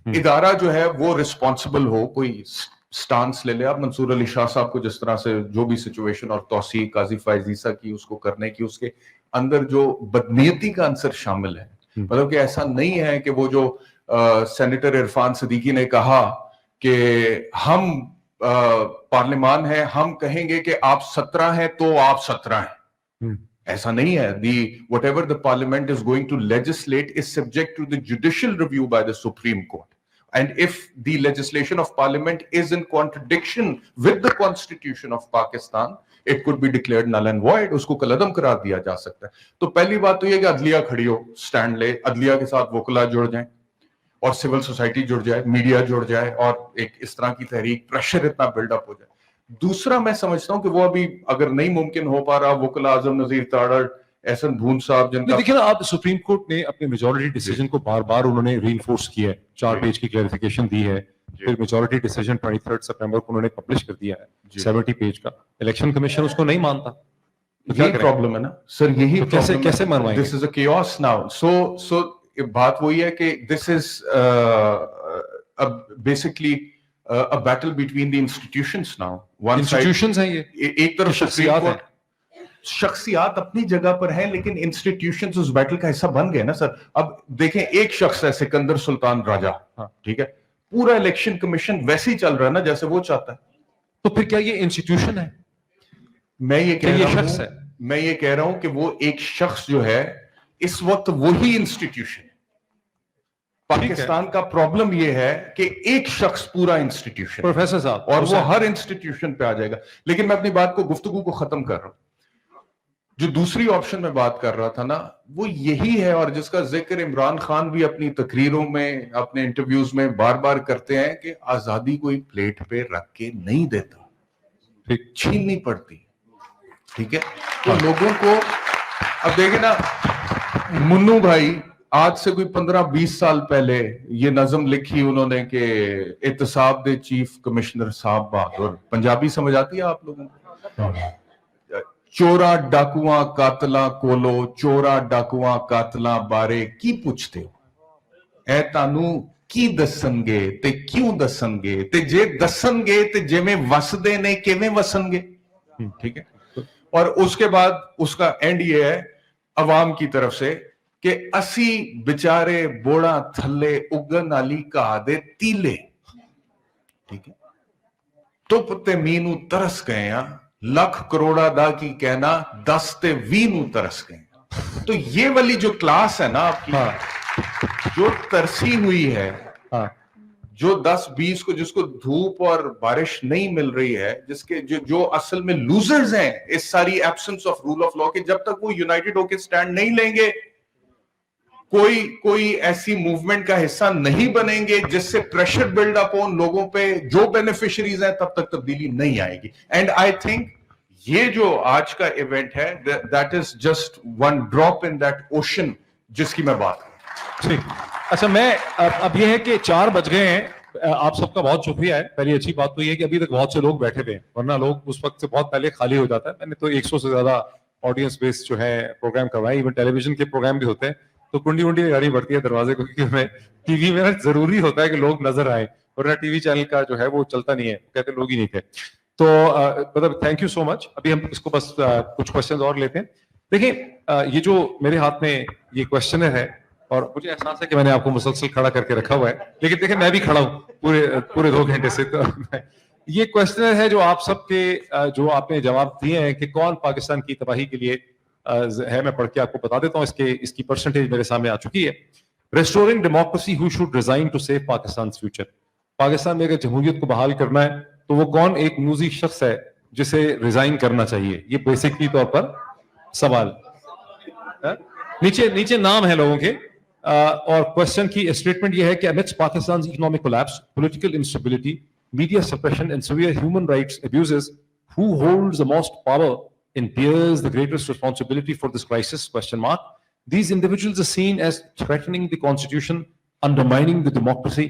इदारा जो है वो रिस्पॉन्सिबल हो, कोई स्टांस ले ले। आप मंसूर अली शाह साहब को जिस तरह से जो भी सिचुएशन और तौसी काजी फैज ईसा की उसको करने की, उसके अंदर जो बदनीयती का आंसर शामिल है, मतलब कि ऐसा नहीं है कि वो जो सेनेटर इरफान सिद्दीकी ने कहा कि हम पार्लियामान है, हम कहेंगे कि आप 17 हैं तो आप 17 हैं, ऐसा नहीं है। Whatever the parliament is going to legislate is subject to the judicial review by the Supreme Court. And if the legislation of parliament is in contradiction with the constitution of Pakistan, it could be declared null and void, उसको कलअदम करार दिया जा सकता है। तो पहली बात तो ये कि अदलिया खड़ी हो, स्टैंड ले, अदलिया के साथ वोकला जुड़ जाए और सिविल सोसाइटी जुड़ जाए, मीडिया जुड़ जाए, और एक इस तरह की तहरीक, प्रेशर इतना बिल्डअप हो जाए। दूसरा मैं समझता हूं कि वो अभी अगर नहीं मुमकिन हो पा रहा, वोकला आजम नजीर ताड़र, एहसन भून साहब, जिनका देखिए ना, आप सुप्रीम कोर्ट ने अपने मेजॉरिटी डिसीजन को बार बार उन्होंने रीइंफोर्स किया है, 4 पेज की क्लैरिफिकेशन दी है, फिर मेजॉरिटी डिसीजन 23 सितंबर को उन्होंने पब्लिश कर दिया है 70 पेज का। इलेक्शन कमीशन उसको नहीं मानता, तो क्या प्रॉब्लम है ना सर, यही तो कैसे मनवाएंगे? This is a chaos now. So बात वही है कि this is basically a battle between the institutions now. Institutions हैं ये, एक तरफ शख्सियात है, शख्सियात अपनी जगह पर हैं, लेकिन इंस्टीट्यूशंस उस बैटल का हिस्सा बन गए ना सर। अब देखें, एक शख्स है सिकंदर सुल्तान राजा, ठीक है, पूरा इलेक्शन कमीशन वैसे ही चल रहा है ना जैसे वो चाहता है। तो फिर क्या ये इंस्टीट्यूशन है? मैं ये कह रहा हूं कि वो एक शख्स जो है इस वक्त वही इंस्टीट्यूशन है। पाकिस्तान का प्रॉब्लम यह है कि एक शख्स पूरा इंस्टीट्यूशन, प्रोफेसर साहब, और वो हर इंस्टीट्यूशन पे आ जाएगा। लेकिन मैं अपनी बात को, गुफ्तगू को खत्म कर रहा हूं। जो दूसरी ऑप्शन में बात कर रहा था ना, वो यही है, और जिसका जिक्र इमरान खान भी अपनी तकरीरों में, अपने इंटरव्यूज में बार बार करते हैं कि आजादी कोई प्लेट पे रख के नहीं देता, ठीक, छीननी पड़ती, ठीक है। तो लोगों को अब देखे ना, मुन्नू भाई आज से कोई 15-20 साल पहले ये नज़म लिखी उन्होंने कि एहतसाब दे चीफ कमिश्नर साहब बहादुर। पंजाबी समझ आती है आप लोगों को? चोरा डाकुआ कातला कोलो, चोरा डाकुआ कातला बारे की पूछते हो, ऐ तानू की दसनगे ते क्यों दसनगे, ते जे दसनगे ते जिवें वसदे ने किवें वसनगे, ठीक है। और उसके बाद उसका एंड ये है अवाम की तरफ से कि असी बेचारे बोड़ा थल्ले उगन आली कहा दे तीले, ठीक है, तुप ते मीनू तरस गए आ, लख करोड़ा दा की कहना 10 ते 20 नू तरस गए। तो ये वाली जो क्लास है ना आपकी, जो तरसी हुई है, जो 10-20 को, जिसको धूप और बारिश नहीं मिल रही है, जिसके जो असल में लूजर्स हैं इस सारी absence of rule of law के, जब तक वो यूनाइटेड होकर स्टैंड नहीं लेंगे, कोई ऐसी मूवमेंट का हिस्सा नहीं बनेंगे जिससे प्रेशर बिल्ड अप हो लोगों पे, जो बेनिफिशियरीज हैं, तब तक तब्दीली नहीं आएगी। एंड आई थिंक ये जो आज का इवेंट है, that is just one drop in that ocean जिसकी मैं बात कर। ठीक, अच्छा, मैं अब ये है कि 4 बज गए हैं, आप सबका बहुत शुक्रिया है। पहली अच्छी बात तो ये है कि अभी तक बहुत से लोग बैठे हुए हैं, वरना लोग उस वक्त से बहुत पहले खाली हो जाता है। मैंने तो 100 से ज्यादा ऑडियंस बेस्ड जो है प्रोग्राम करवाए, इवन टेलीविजन के प्रोग्राम भी होते हैं, तो कुंडी वुंडी लगानी पड़ती है दरवाजे को, क्योंकि हमें टीवी में ना जरूरी होता है कि लोग नजर आए, वरना टीवी चैनल का जो है वो चलता नहीं है, कहते लोग ही नहीं थे। तो मतलब थैंक यू सो मच। अभी हम इसको बस कुछ क्वेश्चंस और लेते हैं। देखिए, ये जो मेरे हाथ में ये क्वेश्चनर है, और मुझे एहसास है कि मैंने आपको मुसलसल खड़ा करके रखा हुआ है, लेकिन देखिए मैं भी खड़ा हूँ पूरे 2 घंटे से। तो ये क्वेश्चनर है जो आप सबके, जो आपने जवाब दिए हैं कि कौन पाकिस्तान की तबाही के लिए ہے, میں پڑھ کے آپ کو بتا دیتا ہوں, اس کی پرسنٹیج میرے سامنے آ چکی ہے. Restoring democracy who should resign to save Pakistan future. Pakistan میں اگر جمہوریت کو بحال کرنا ہے تو وہ کون ایک موذی شخص ہے جسے ریزائن کرنا چاہیے؟ یہ بیسکلی طور پر سوال. نیچے نام ہے لوگوں کے, اور کوشچن کی اسٹیٹمنٹ یہ ہے کہ amidst Pakistan's economic collapse, political instability, media suppression and severe human rights abuses, who holds the most power and bears the greatest responsibility for this crisis? These individuals are seen as threatening the constitution, undermining the democracy,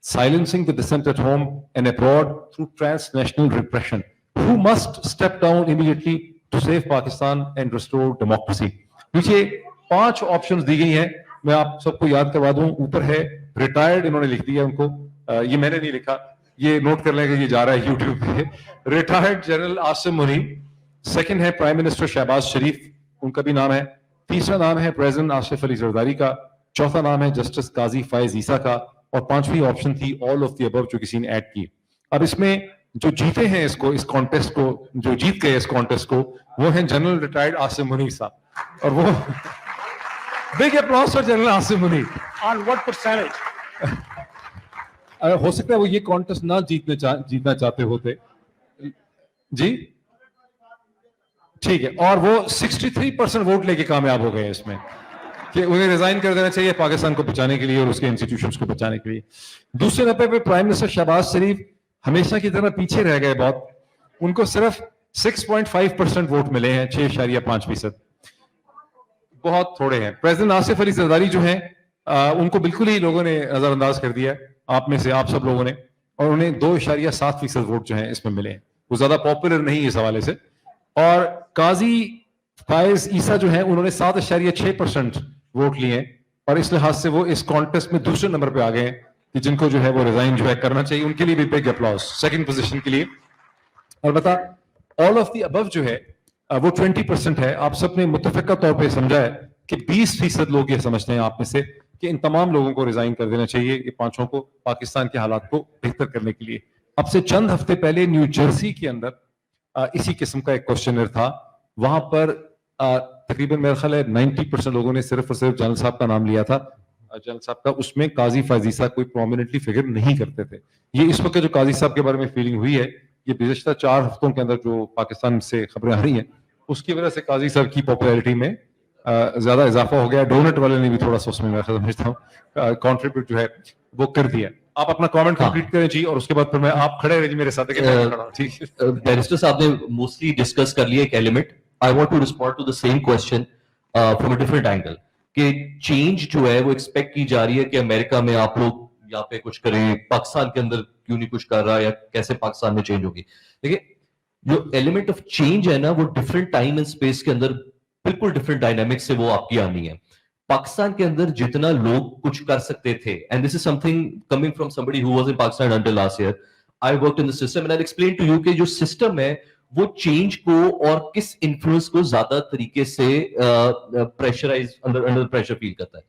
silencing the dissent at home and abroad through transnational repression. Who must step down immediately to save Pakistan and restore democracy? پیچھے 5 options دی گئی ہیں, میں آپ سب کو یاد کروا دوں. اوپر ہے ریٹائرڈ, انہوں نے لکھ دیا ان کو, یہ میں نے نہیں لکھا, یہ نوٹ کر لیں کہ یہ جا رہا ہے یوٹیوب پہ. ریٹائرڈ جنرل عاصم منیب. سیکنڈ ہے پرائم منسٹر شہباز شریف, ان کا بھی نام ہے. تیسرا نام ہے پریزیڈنٹ آصف علی زرداری کا. چوتھا نام ہے جسٹس قاضی فائز عیسیٰ کا. اور 5ویں آپشن تھی آل آف دی ابو, جو کسی نے ایڈ کی. اب اس میں جو جیتے ہیں اس کانٹیسٹ کو, جو جیت گئے اس کانٹیسٹ کو, وہ ہیں جنرل ریٹائرڈ عاصم منیب صاحب. اور وہ big applause for general Asim Munib. On what percentage? ہو سکتا ہے وہ یہ کانٹیسٹ نہ جیتنا چاہتے ہوتے. جی ٹھیک ہے, اور وہ 63% ووٹ لے کے کامیاب ہو گئے اس میں, کہ انہیں ریزائن کر دینا چاہیے پاکستان کو بچانے کے لیے اور اس کے انسٹیٹیوشنز کو بچانے کے لیے. دوسرے نمبر پہ پرائم منسٹر شہباز شریف ہمیشہ کی طرح پیچھے رہ گئے بہت. ان کو صرف 6.5% ووٹ ملے ہیں, 6.5%, بہت تھوڑے ہیں. پریزیڈنٹ آصف علی زرداری جو ہیں ان کو بالکل ہی لوگوں نے نظر انداز کر دیا ہے, آپ میں سے آپ سب لوگوں نے, اور انہیں 2.7% ووٹ جو ہیں اس میں ملے ہیں. وہ زیادہ پاپولر نہیں اس حوالے سے. اور قاضی فائز عیسیٰ جو ہیں انہوں نے 7.6% ووٹ لیے ہیں, اور اس لحاظ سے وہ اس کانٹیسٹ میں دوسرے نمبر پہ آ گئے ہیں, کہ جن کو جو ہے وہ ریزائن جو ہے کرنا چاہیے. ان کے لیے بھی بگ اپلاس سیکنڈ پوزیشن کے لیے. اور بتا آل آف دی ابو جو ہے وہ 20% ہے. آپ سب نے متفقہ طور پہ سمجھا ہے کہ 20% لوگ یہ سمجھتے ہیں آپ میں سے کہ ان تمام لوگوں کو ریزائن کر دینا چاہیے, یہ 5 کو, پاکستان کے حالات کو بہتر کرنے کے لیے. اب سے چند ہفتے پہلے نیو جرسی کے اندر اسی قسم کا ایک کوشچنر تھا. وہاں پر تقریباً میرا خیال ہے 90% لوگوں نے صرف اور صرف جنرل صاحب کا نام لیا تھا. جنرل صاحب کا, اس میں قاضی فائز عیسیٰ کوئی پرومیننٹلی فگر نہیں کرتے تھے. یہ اس وقت جو قاضی صاحب کے بارے میں فیلنگ ہوئی ہے, یہ گزشتہ 4 ہفتوں کے اندر جو پاکستان سے خبریں آ رہی ہیں, اس کی وجہ سے قاضی صاحب کی پاپولیرٹی میں زیادہ اضافہ ہو گیا. ڈونٹ والے نے بھی تھوڑا سا اس میں میں سمجھتا ہوں کنٹریبیوٹ جو ہے وہ کر دیا. آپ اپنا کامنٹ کمپلیٹ کریں جی, اور اس کے بعد پھر میں, آپ کھڑے رہے جی میرے ساتھ. بیرسٹر صاحب نے موسٹلی ڈسکس کر لیا ایک element. I want to respond to the same question from a different angle, کہ چینج جو ہے وہ ایکسپیکٹ کی جا رہی ہے کہ امریکہ میں آپ لوگ یہاں پہ کچھ کریں, پاکستان کے اندر کیوں نہیں کچھ کر رہا, یا کیسے پاکستان میں چینج ہوگی. دیکھیں جو ایلیمنٹ آف چینج ہے نا, وہ ڈفرنٹ ٹائم اینڈ اسپیس کے اندر بالکل ڈفرنٹ ڈائنامکس سے وہ آپ کی آنی ہے. پاکستان کے اندر جتنا لوگ کچھ کر سکتے تھے, and this is some thing coming from somebody who was in Pakistan until last year, I worked in the system and I'll explain to you کہ جو سسٹم ہے وہ چینج کو اور کس انفلوئنس کو زیادہ طریقے سے پریشرائز, انڈر پریشر فیل کرتا ہے.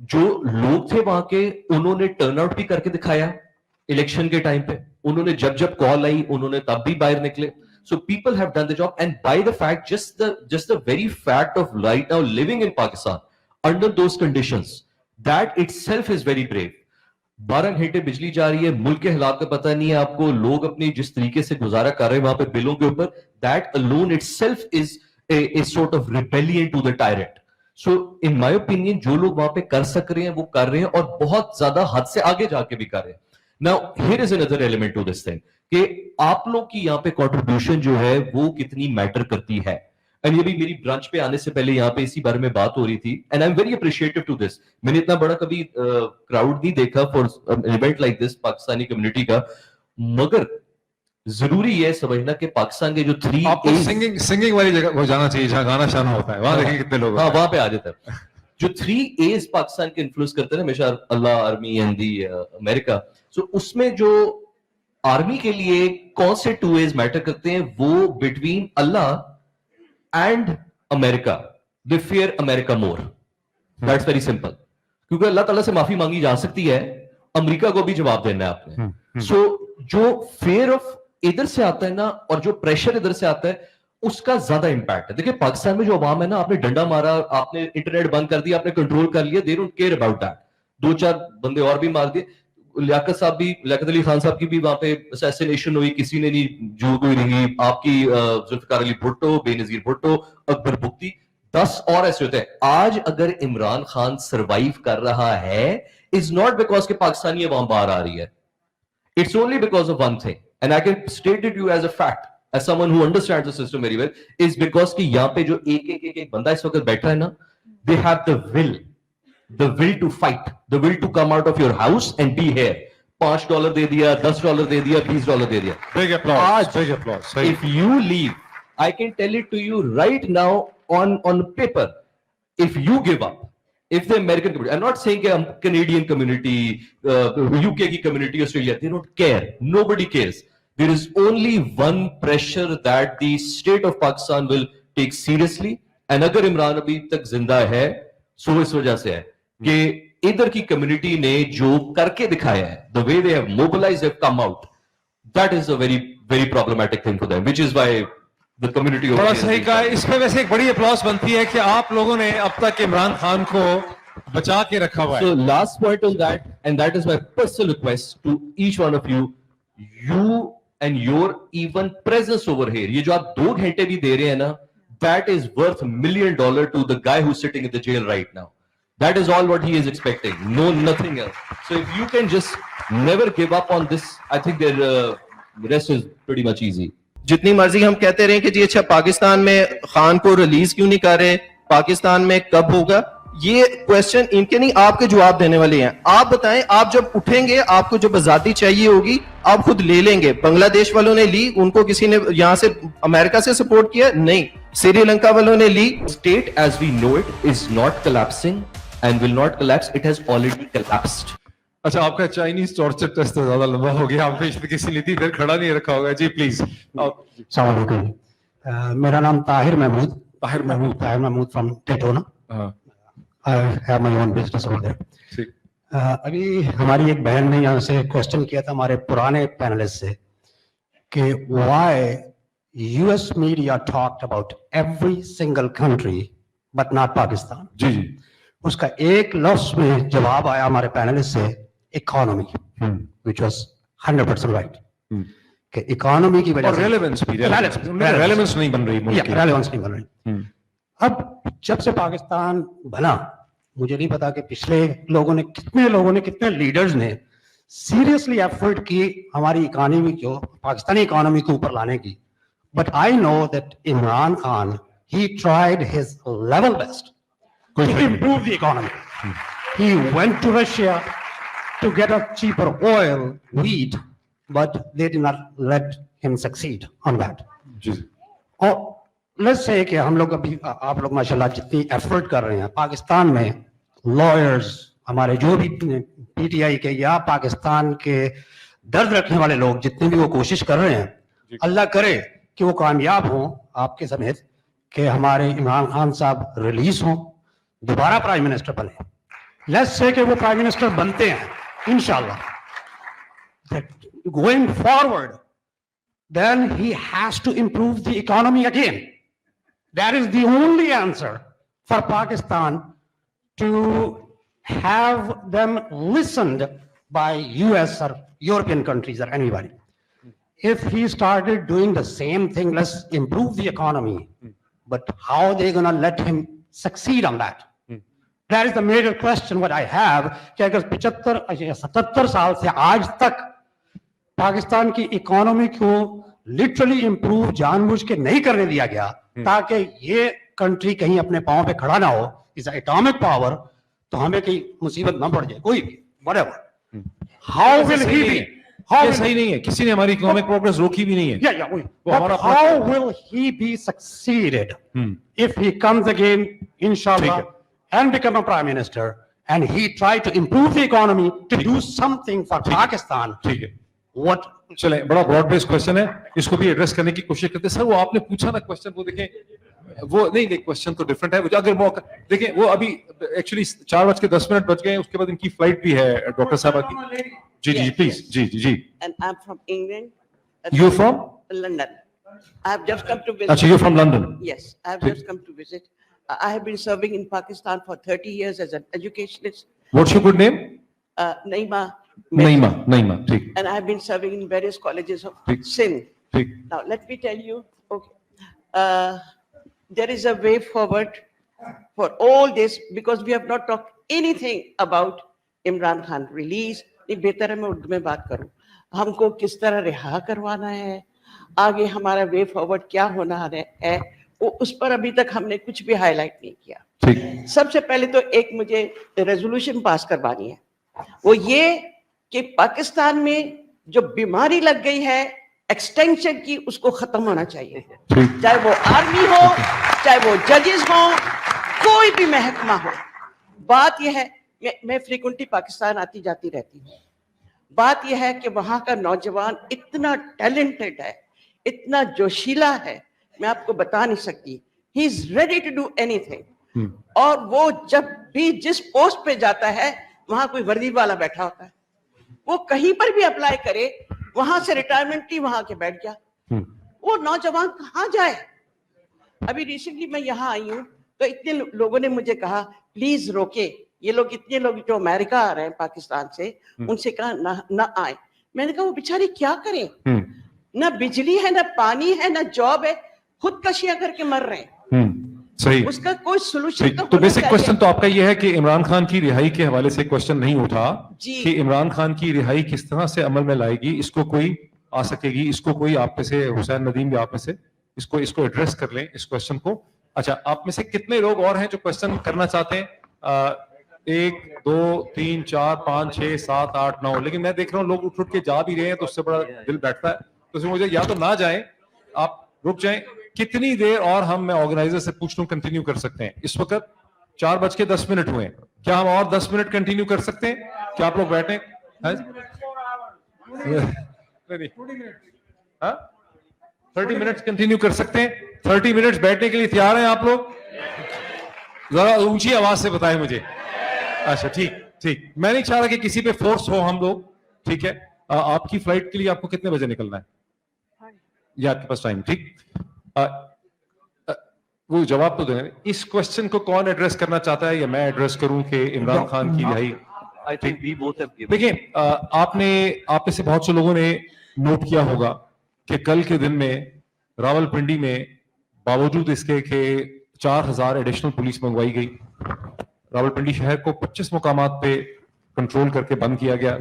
جو لوگ تھے وہاں کے, انہوں نے ٹرن آؤٹ بھی کر کے دکھایا الیکشن کے ٹائم پہ. انہوں نے جب کال آئی انہوں نے تب بھی باہر نکلے. So people have done the job, and by the fact, just the very fact of right now living in Pakistan under those conditions, that itself is very brave. 12 گھنٹے بجلی جا رہی ہے, ملک کے حالات کا پتہ نہیں ہے آپ کو, لوگ اپنی جس طریقے سے گزارا کر رہے ہیں وہاں پہ بلوں کے اوپر, that alone itself is a sort of rebellion to the tyrant. So in my opinion, جو لوگ وہاں پہ کر سک رہے ہیں وہ کر رہے ہیں, اور بہت زیادہ حد سے آگے جا کے بھی کر رہے ہیں. Now here is another element to this thing, کہ آپ لوگ کی یہاں پہ کنٹریبیوشن جو ہے وہ کتنی میٹر کرتی ہے. اینڈ یہ بھی میری برانچ پہ آنے سے پہلے یہاں پہ اسی بارے میں بات ہو رہی تھی, and I am very appreciative to this. میں نے اتنا بڑا کبھی کراؤڈ نہیں دیکھا for event like this Pakistani community کا, مگر ضروری ہے سمجھنا کہ پاکستان کے جو 3 آپ کو سنگنگ والی جگہ وہ جانا چاہیے جہاں گانا شانا ہوتا ہے, وہاں دیکھیں کتنے لوگ, ہاں وہاں پہ آ جاتا ہے. جو 3 A's پاکستان کے انفلوئنس کرتے ہیں ہمیشہ, اللہ, آرمی اینڈ دی امریکہ. سو اس میں جو آرمی کے لیے کون سے 2 A's میٹر کرتے ہیں, وہ between Allah and America, they fear America more. That's very simple, کیونکہ اللہ تعالیٰ سے معافی مانگی جا سکتی ہے, امریکہ کو بھی جواب دینا ہے آپ نے. سو جو فیئر آف ادھر سے آتا ہے نا, اور جو پریشر ادھر سے آتا ہے, उसका ज्यादा इम्पैक्ट है. देखिए पाकिस्तान में जो अवाम है ना, आपने डंडा मारा, आपने इंटरनेट बंद कर दिया, आपने कंट्रोल कर लिया, they don't care about that. 2-4 बंदे और भी मार दिए. लियाकत अली खान साहब की भी वहां पे असैसिनेशन हुई, किसी ने नहीं जो कोई नहीं. आपकी जुल्फिकार अली भुट्टो, बेनजीर भुट्टो, अकबर बुख्ती, 10 और ऐसे होते हैं. आज अगर इमरान खान सरवाइव कर रहा है, इज नॉट बिकॉज के पाकिस्तानी अवाम बाहर आ रही है. It's only because of one thing, and I can state it to you as a fact, as someone who understands the system very well, is because कि यहाँ पे जो एक बंदा इस वक्त बैठा है ना, they have the will to fight, the will to come out of your house and be here. $5 दे दिया, $10 दे दिया, $20 दे दिया. Big applause, big applause. If you leave, I can tell it to you right now on paper. If you give up, if the American community, I'm not saying Canadian community, UK की community, Australia, they don't care. Nobody cares. There is only one pressure that the state of Pakistan will take seriously. And अगर इमरान अभी तक जिंदा है, सो इस वजह से है कि इधर की community ने जो करके दिखाया है, the way they have mobilized, have come out, that is a very, very problematic thing for them, which is why the community बड़ा सही कहा. इसमें वैसे एक बड़ी अप्लॉस बनती है कि आप लोगों ने अब तक इमरान खान को बचा के रखा हुआ है. So last point on that, and that is my personal request to each one of you, you and your even presence over here, ये जो आप 2 घंटे भी दे रहे हैं ना, that is worth $1 million to the guy who's sitting in the jail right now. That is all what he is expecting. No, nothing else. So if you can just never give up on this, I think the rest is pretty much easy. जितनी मर्जी हम कहते रहे कि जी अच्छा पाकिस्तान में खान को release क्यों नहीं कर रहे, पाकिस्तान में कब होगा, ये क्वेश्चन इनके नहीं, आपके जवाब देने वाले हैं. आप बताएं, आप जब उठेंगे, आपको जब आजादी चाहिए होगी, आप खुद ले लेंगे. बांग्लादेश वालों ने ली, उनको किसी ने यहां से अमेरिका से सपोर्ट किया? नहीं. श्रीलंका वालों ने ली. State as we know it is not collapsing and will not collapse. It has already collapsed. अच्छा, आपका चाइनीज टॉर्चर टेस्ट तो ज्यादा लंबा हो गया. आपने किसी नीति इधर खड़ा नहीं रखा होगा. जी प्लीज. मेरा नाम ताहिर महमूद फ्रॉम टेटोना. I have my own business over there. अभी हमारी एक बहन ने यहाँ से क्वेश्चन किया था हमारे पुराने पैनलिस्ट से कि why US media talked about every single country but not Pakistan. जी जी. उसका एक लफ्ज में जवाब आया हमारे पैनलिस्ट से, इकोनॉमी, which was 100% right. कि इकोनॉमी की वजह से रेलेवेंस नहीं बन रही, रेलेवेंस नहीं बन रही. अब जब से पाकिस्तान बना, मुझे नहीं पता कि पिछले कितने लीडर्स ने सीरियसली एफर्ट की हमारी इकोनॉमी को, पाकिस्तानी इकोनॉमी को ऊपर लाने की. But I know that Imran Khan, he tried his level best to improve the economy. He went to Russia to get a cheaper oil, wheat, but they did not let him succeed on that. और let's say कि हम लोग अभी, आप लोग माशाल्लाह जितनी effort कर रहे हैं पाकिस्तान में, लॉयर्स हमारे जो भी पीटीआई के या पाकिस्तान के दर्द रखने वाले लोग जितने भी वो कोशिश कर रहे हैं, अल्लाह करे कि वो कामयाब हों आपके समेत, कि हमारे इमरान खान साहब रिलीज हों, दोबारा प्राइम मिनिस्टर बने. लेट्स से कि वो प्राइम मिनिस्टर बनते हैं इंशाल्लाह. Going forward, then he has to improve the economy again. That is the only answer for Pakistan to have them listened by US or European countries or anybody. If he started doing the same thing, let's improve the economy, but how are they going to let him succeed on that? That is the major question what I have, कि अगर 75 या 77 साल से आज तक पाकिस्तान की economy को literally improve जानबूझ के नहीं करने दिया गया ताकि ये कंट्री कहीं अपने पांव पे खड़ा ना हो, इज एटॉमिक पावर, तो हमें कहीं मुसीबत ना पड़ जाए कोई भी, whatever. How will he be, how सही नहीं है, किसी ने हमारी इकोनॉमिक प्रोग्रेस रोकी भी नहीं है. वो हमारा how will he be succeeded if he comes again इंशाल्लाह and become a prime minister and he tried to improve the economy to do something for Pakistan. ठीक है. What? चले, बड़ा ब्रॉड बेस्ड क्वेश्चन है, इसको भी एड्रेस करने की कोशिश करते हैं. सर वो आपने पूछा ना क्वेश्चन, वो देखें, वो नहीं देख, क्वेश्चन तो डिफरेंट है. अगर मौका देखें, वो अभी एक्चुअली 4:10 बज गए, उसके बाद इनकी फ्लाइट भी है डॉक्टर साहब की. जी जी प्लीज. जी जी जी. And I'm from England. You from? London. I have just come to visit. Actually, you're from London. Yes, I have just come to visit. I have been serving in Pakistan for 30 years as an educationist. What's your good name? Naima. Naima, ठीक. And I have been serving in various colleges of Sindh. ठीक. Now, let me tell you, okay, there is a way forward for all this because we have not talked anything about Imran Khan release. ये बेहतर है मैं उर्दू में बात करूं. हमको किस तरह रिहा करवाना है, आगे हमारा वे फॉरवर्ड क्या होना है, वो उस पर अभी तक हमने कुछ भी हाईलाइट नहीं किया. सबसे पहले तो एक मुझे रेजोल्यूशन पास करवानी है, वो ये कि पाकिस्तान में जो बीमारी लग गई है एक्सटेंशन की, उसको खत्म होना चाहिए. चाहे वो आर्मी हो, चाहे वो जजेस हो, कोई भी महकमा हो. बात यह है, मैं फ्रीक्वेंटली पाकिस्तान आती जाती रहती हूँ. बात यह है कि वहाँ का नौजवान इतना टैलेंटेड है, इतना जोशीला है, मैं आपको बता नहीं सकती. He is ready to do anything. और वो जब भी जिस पोस्ट पे जाता है वहां कोई वर्दी वाला बैठा होता है, वो कहीं पर भी अप्लाई करे, वहां से रिटायरमेंट की वहां के बैठ गया. वो नौजवान कहाँ जाए? अभी रिसेंटली मैं यहाँ आई हूँ तो इतने लोगों ने मुझे कहा प्लीज रोके, ये लोग इतने लोग जो अमेरिका आ रहे हैं पाकिस्तान से, उनसे कहा ना आए. मैंने कहा वो बेचारे क्या करें, ना बिजली है, ना पानी है, ना जॉब है, खुदकशियां करके मर रहे हैं. सही. उसका कोई सोल्यूशन तो बेसिक क्वेश्चन तो आपका ये है कि इमरान खान की रिहाई के हवाले से क्वेश्चन नहीं उठा कि इमरान खान की रिहाई किस तरह से अमल में लाएगी, इसको कोई आ सकेगी, इसको कोई आप में से, हुसैन नदीम भी आप में से इसको एड्रेस कर लें इस क्वेश्चन को. अच्छा, आप में से कितने लोग और हैं जो क्वेश्चन करना चाहते हैं? 1 2 3 4 5 6 7 8 9. लेकिन मैं देख रहा हूँ लोग उठ के जा भी रहे हैं, तो उससे बड़ा दिल बैठता है. तो मुझे या तो ना जाए, आप रुक जाएं. कितनी देर और मैं ऑर्गेनाइजर से पूछ लूं कंटिन्यू कर सकते हैं? इस वक्त 4:10 हुए. क्या हम और 10 मिनट कंटिन्यू कर सकते हैं? क्या आप लोग बैठे? 30 मिनट कंटिन्यू कर सकते हैं? 30 मिनट्स बैठने के लिए तैयार हैं आप लोग? जरा ऊंची आवाज से बताएं मुझे. अच्छा, ठीक. मैं नहीं चाह रहा कि किसी पे फोर्स हो हम लोग. ठीक है. आपकी फ्लाइट के लिए आपको कितने बजे निकलना है? या आपके पास टाइम? ठीक. वो जवाब तो देना. इस क्वेश्चन को कौन एड्रेस करना चाहता है, या मैं एड्रेस करूं कि इमरान खान की रिहाई? देखिए, आप में से बहुत से लोगों ने नोट किया होगा कि कल के दिन में रावलपिंडी में बावजूद इसके कि 4000 एडिशनल पुलिस मंगवाई गई, रावलपिंडी शहर को 25 मुकामात पे कंट्रोल करके बंद किया गया,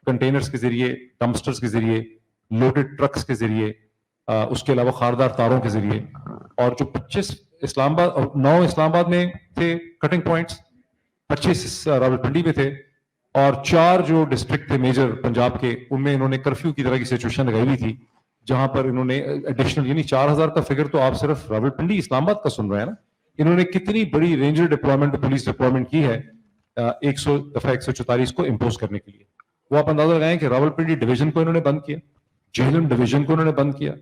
कंटेनर्स के जरिए, डंपस्टर्स के जरिए, लोडेड ट्रक्स के जरिए, उसके अलावा खारदार तारों के जरिए. और जो 25 इस्लामाबाद और 9 इस्लामाबाद में थे कटिंग पॉइंट्स, 25 रावलपिंडी में थे, और 4 जो डिस्ट्रिक्ट थे मेजर पंजाब के, उनमें इन्होंने कर्फ्यू की तरह की सिचुएशन लगाई हुई थी, जहां पर इन्होंने एडिशनल, यानी 4000 का फिगर तो आप सिर्फ रावलपिंडी इस्लामाबाद का सुन रहे हैं ना. इन्होंने कितनी बड़ी रेंजर डिप्लॉयमेंट, पुलिस डिप्लॉयमेंट की है 144 को इम्पोज करने के लिए. वो आप अंदाजा लगाएं कि रावलपिंडी डिवीजन को इन्होंने बंद किया, झेलम डिवीजन को इन्होंने बंद किया,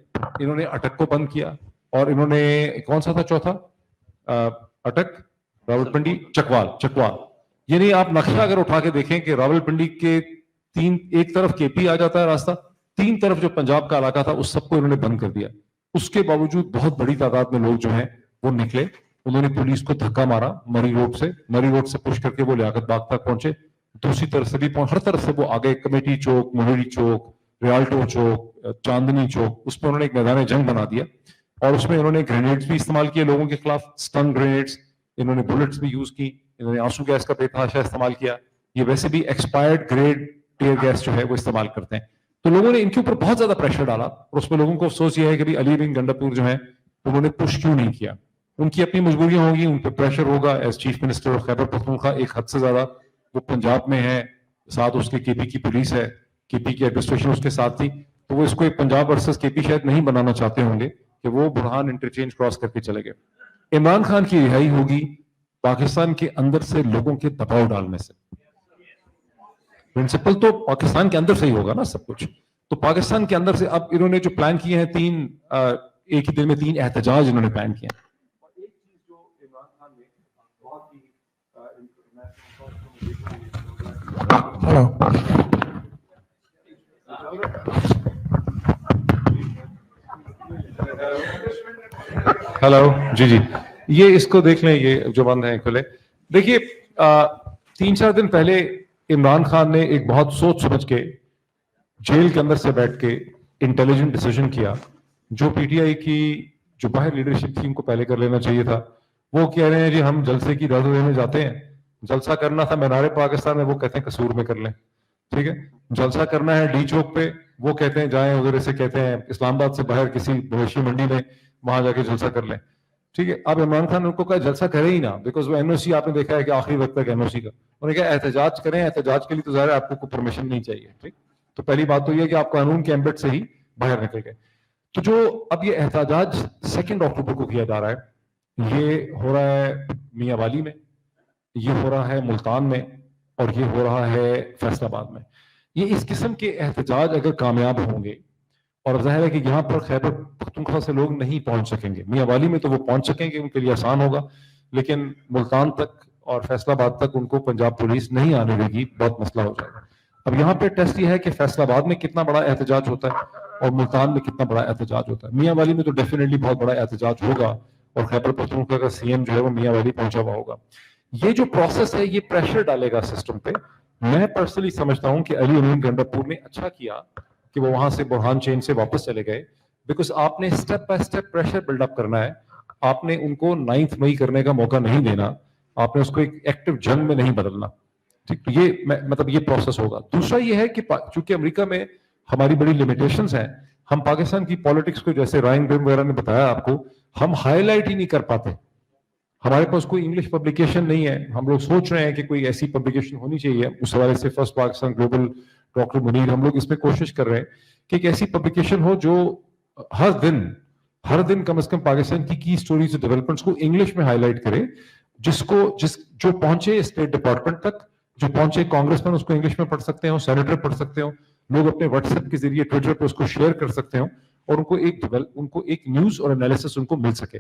इन्होंने अटक को बंद किया, और इन्होंने कौन सा था चौथा? अटक, रावलपिंडी, चकवाल. यानी आप नक्शा अगर उठा के देखें कि रावलपिंडी के एक तरफ केपी आ जाता है रास्ता, 3 तरफ जो पंजाब का इलाका था उस सबको इन्होंने बंद कर दिया. उसके बावजूद बहुत बड़ी तादाद में लोग जो हैं वो निकले, उन्होंने पुलिस को धक्का मारा मरी रोड से पुश करके वो लियाकत बाग तक पहुंचे. दूसरी तरफ से भी हर तरफ से वो आगे कमेटी चौक, मोहरी चौक, रियाल्टो चौक, चांदनी चौक, उस पर उन्होंने एक मैदान जंग बना दिया. और उसमें इन्होंने ग्रेनेड्स भी इस्तेमाल किए लोगों के खिलाफ, स्टन ग्रेनेड्स, इन्होंने बुलेट्स भी यूज की, इन्होंने आंसू गैस का बेतहाशा इस्तेमाल किया. ये वैसे भी एक्सपायर्ड ग्रेड टीयर गैस जो है वो इस्तेमाल करते हैं. तो लोगों ने इनके ऊपर बहुत ज्यादा प्रेशर डाला, और उसमें लोगों को अफसोस ये है कि अली बिन गंडापुर जो है उन्होंने पुश क्यों नहीं किया. उनकी अपनी मजबूरियां होगी, उन पर प्रेशर होगा. As chief minister of Khyber Pakhtunkhwa एक हद से ज्यादा वो पंजाब में है, साथ उसके केपी की पुलिस है, केपी की एडमिनिस्ट्रेशन उसके साथ थी, तो वो इसको एक पंजाब वर्सेस केपी शायद नहीं बनाना चाहते होंगे कि वो बुरहान इंटरचेंज क्रॉस करके चले गए. इमरान खान की रिहाई होगी पाकिस्तान के अंदर से लोगों के दबाव डालने से. प्रिंसिपल तो पाकिस्तान के अंदर से ही होगा ना सब कुछ. तो पाकिस्तान के अंदर से अब इन्होंने जो प्लान किए हैं, एक ही दिन में 3 एहतजाज इन्होंने प्लान किए हैं. हेलो जी जी, ये इसको देख लें, ये जो बंद हैं खुले. देखिए 3-4 दिन पहले इमरान खान ने एक बहुत सोच समझ के जेल के अंदर से बैठ के इंटेलिजेंट डिसीजन किया, जो पीटीआई की जो बाहर लीडरशिप थी उनको पहले कर लेना चाहिए था. वो कह रहे हैं जी हम जलसे की इजाजत देने जाते हैं, जलसा करना था मीनारे पाकिस्तान में, वो कहते हैं कसूर में कर लें. ठीक है, जलसा करना है डी चौक पे, वो कहते हैं जाएं उधर से, कहते हैं इस्लामाबाद से बाहर किसी मवेशी मंडी में वहां जाके जलसा कर लें. ठीक है, अब इमरान खान ने उनको कहा जलसा करे ही ना, बिकॉज वो एनओसी आपने देखा है कि आखिरी वक्त तक एनओसी का, उन्होंने कहा एहतजाज करें, एहतजाज के लिए तो ज़ाहिर है आपको कोई परमिशन नहीं चाहिए. ठीक, तो पहली बात तो ये कि आप कानून के एम्बेट से ही बाहर निकल गए. तो जो अब ये एहतजाज 2 अक्टूबर को किया जा रहा है, ये हो रहा है मियां वाली में, ये हो रहा है मुल्तान में, और ये हो रहा है फैसलाबाद में. ये इस किस्म के एहतजाज अगर कामयाब होंगे, और जाहिर है कि यहाँ पर खैबर पख्तूनख्वा से लोग नहीं पहुंच सकेंगे, मियां वाली में तो वो पहुंच सकेंगे, उनके लिए आसान होगा, लेकिन मुल्तान तक और फैसलाबाद तक उनको पंजाब पुलिस नहीं आने देगी, बहुत मसला हो जाएगा. अब यहाँ पे टेस्ट ये है कि फैसलाबाद में कितना बड़ा एहतजाज होता है और मुल्तान में कितना बड़ा एहतजाज होता है. मियां वाली में तो डेफिनेटली बहुत बड़ा एहतजाज होगा, और खैबर पख्तूनख्वा का सीएम जो है वो मियां वाली पहुंचा हुआ होगा. ये जो प्रोसेस है ये प्रेशर डालेगा सिस्टम पे. मैं पर्सनली समझता हूं कि अली अमीन गंडापुर ने अच्छा किया कि वो वहां से बुरहान चेन से वापस चले गए, बिकॉज आपने step by step pressure buildup करना है. आपने उनको 9 मई करने का मौका नहीं देना, आपने उसको एक एक्टिव जंग में नहीं बदलना. ठीक, तो ये मतलब ये प्रोसेस होगा. दूसरा ये है कि चूंकि अमेरिका में हमारी बड़ी लिमिटेशंस हैं, हम पाकिस्तान की पॉलिटिक्स को, जैसे रायन ग्रिम वगैरह ने बताया आपको, हम हाईलाइट ही नहीं कर पाते. हमारे पास कोई इंग्लिश पब्लिकेशन नहीं है. हम लोग सोच रहे हैं कि कोई ऐसी पब्लिकेशन होनी चाहिए. उस हवाले से first Pakistan global, doctor Munir, हम लोग इसमें कोशिश कर रहे हैं कि एक ऐसी पब्लिकेशन हो जो हर दिन कम से कम पाकिस्तान की स्टोरीज, डेवलपमेंट्स को इंग्लिश में हाईलाइट करे, जो पहुंचे स्टेट डिपार्टमेंट तक, जो पहुंचे कांग्रेसमैन उसको इंग्लिश में पढ़ सकते हो, सेनेटर पढ़ सकते हो, लोग अपने व्हाट्सएप के जरिए, ट्विटर पे उसको शेयर कर सकते हो, और उनको एक न्यूज और एनालिसिस उनको मिल सके.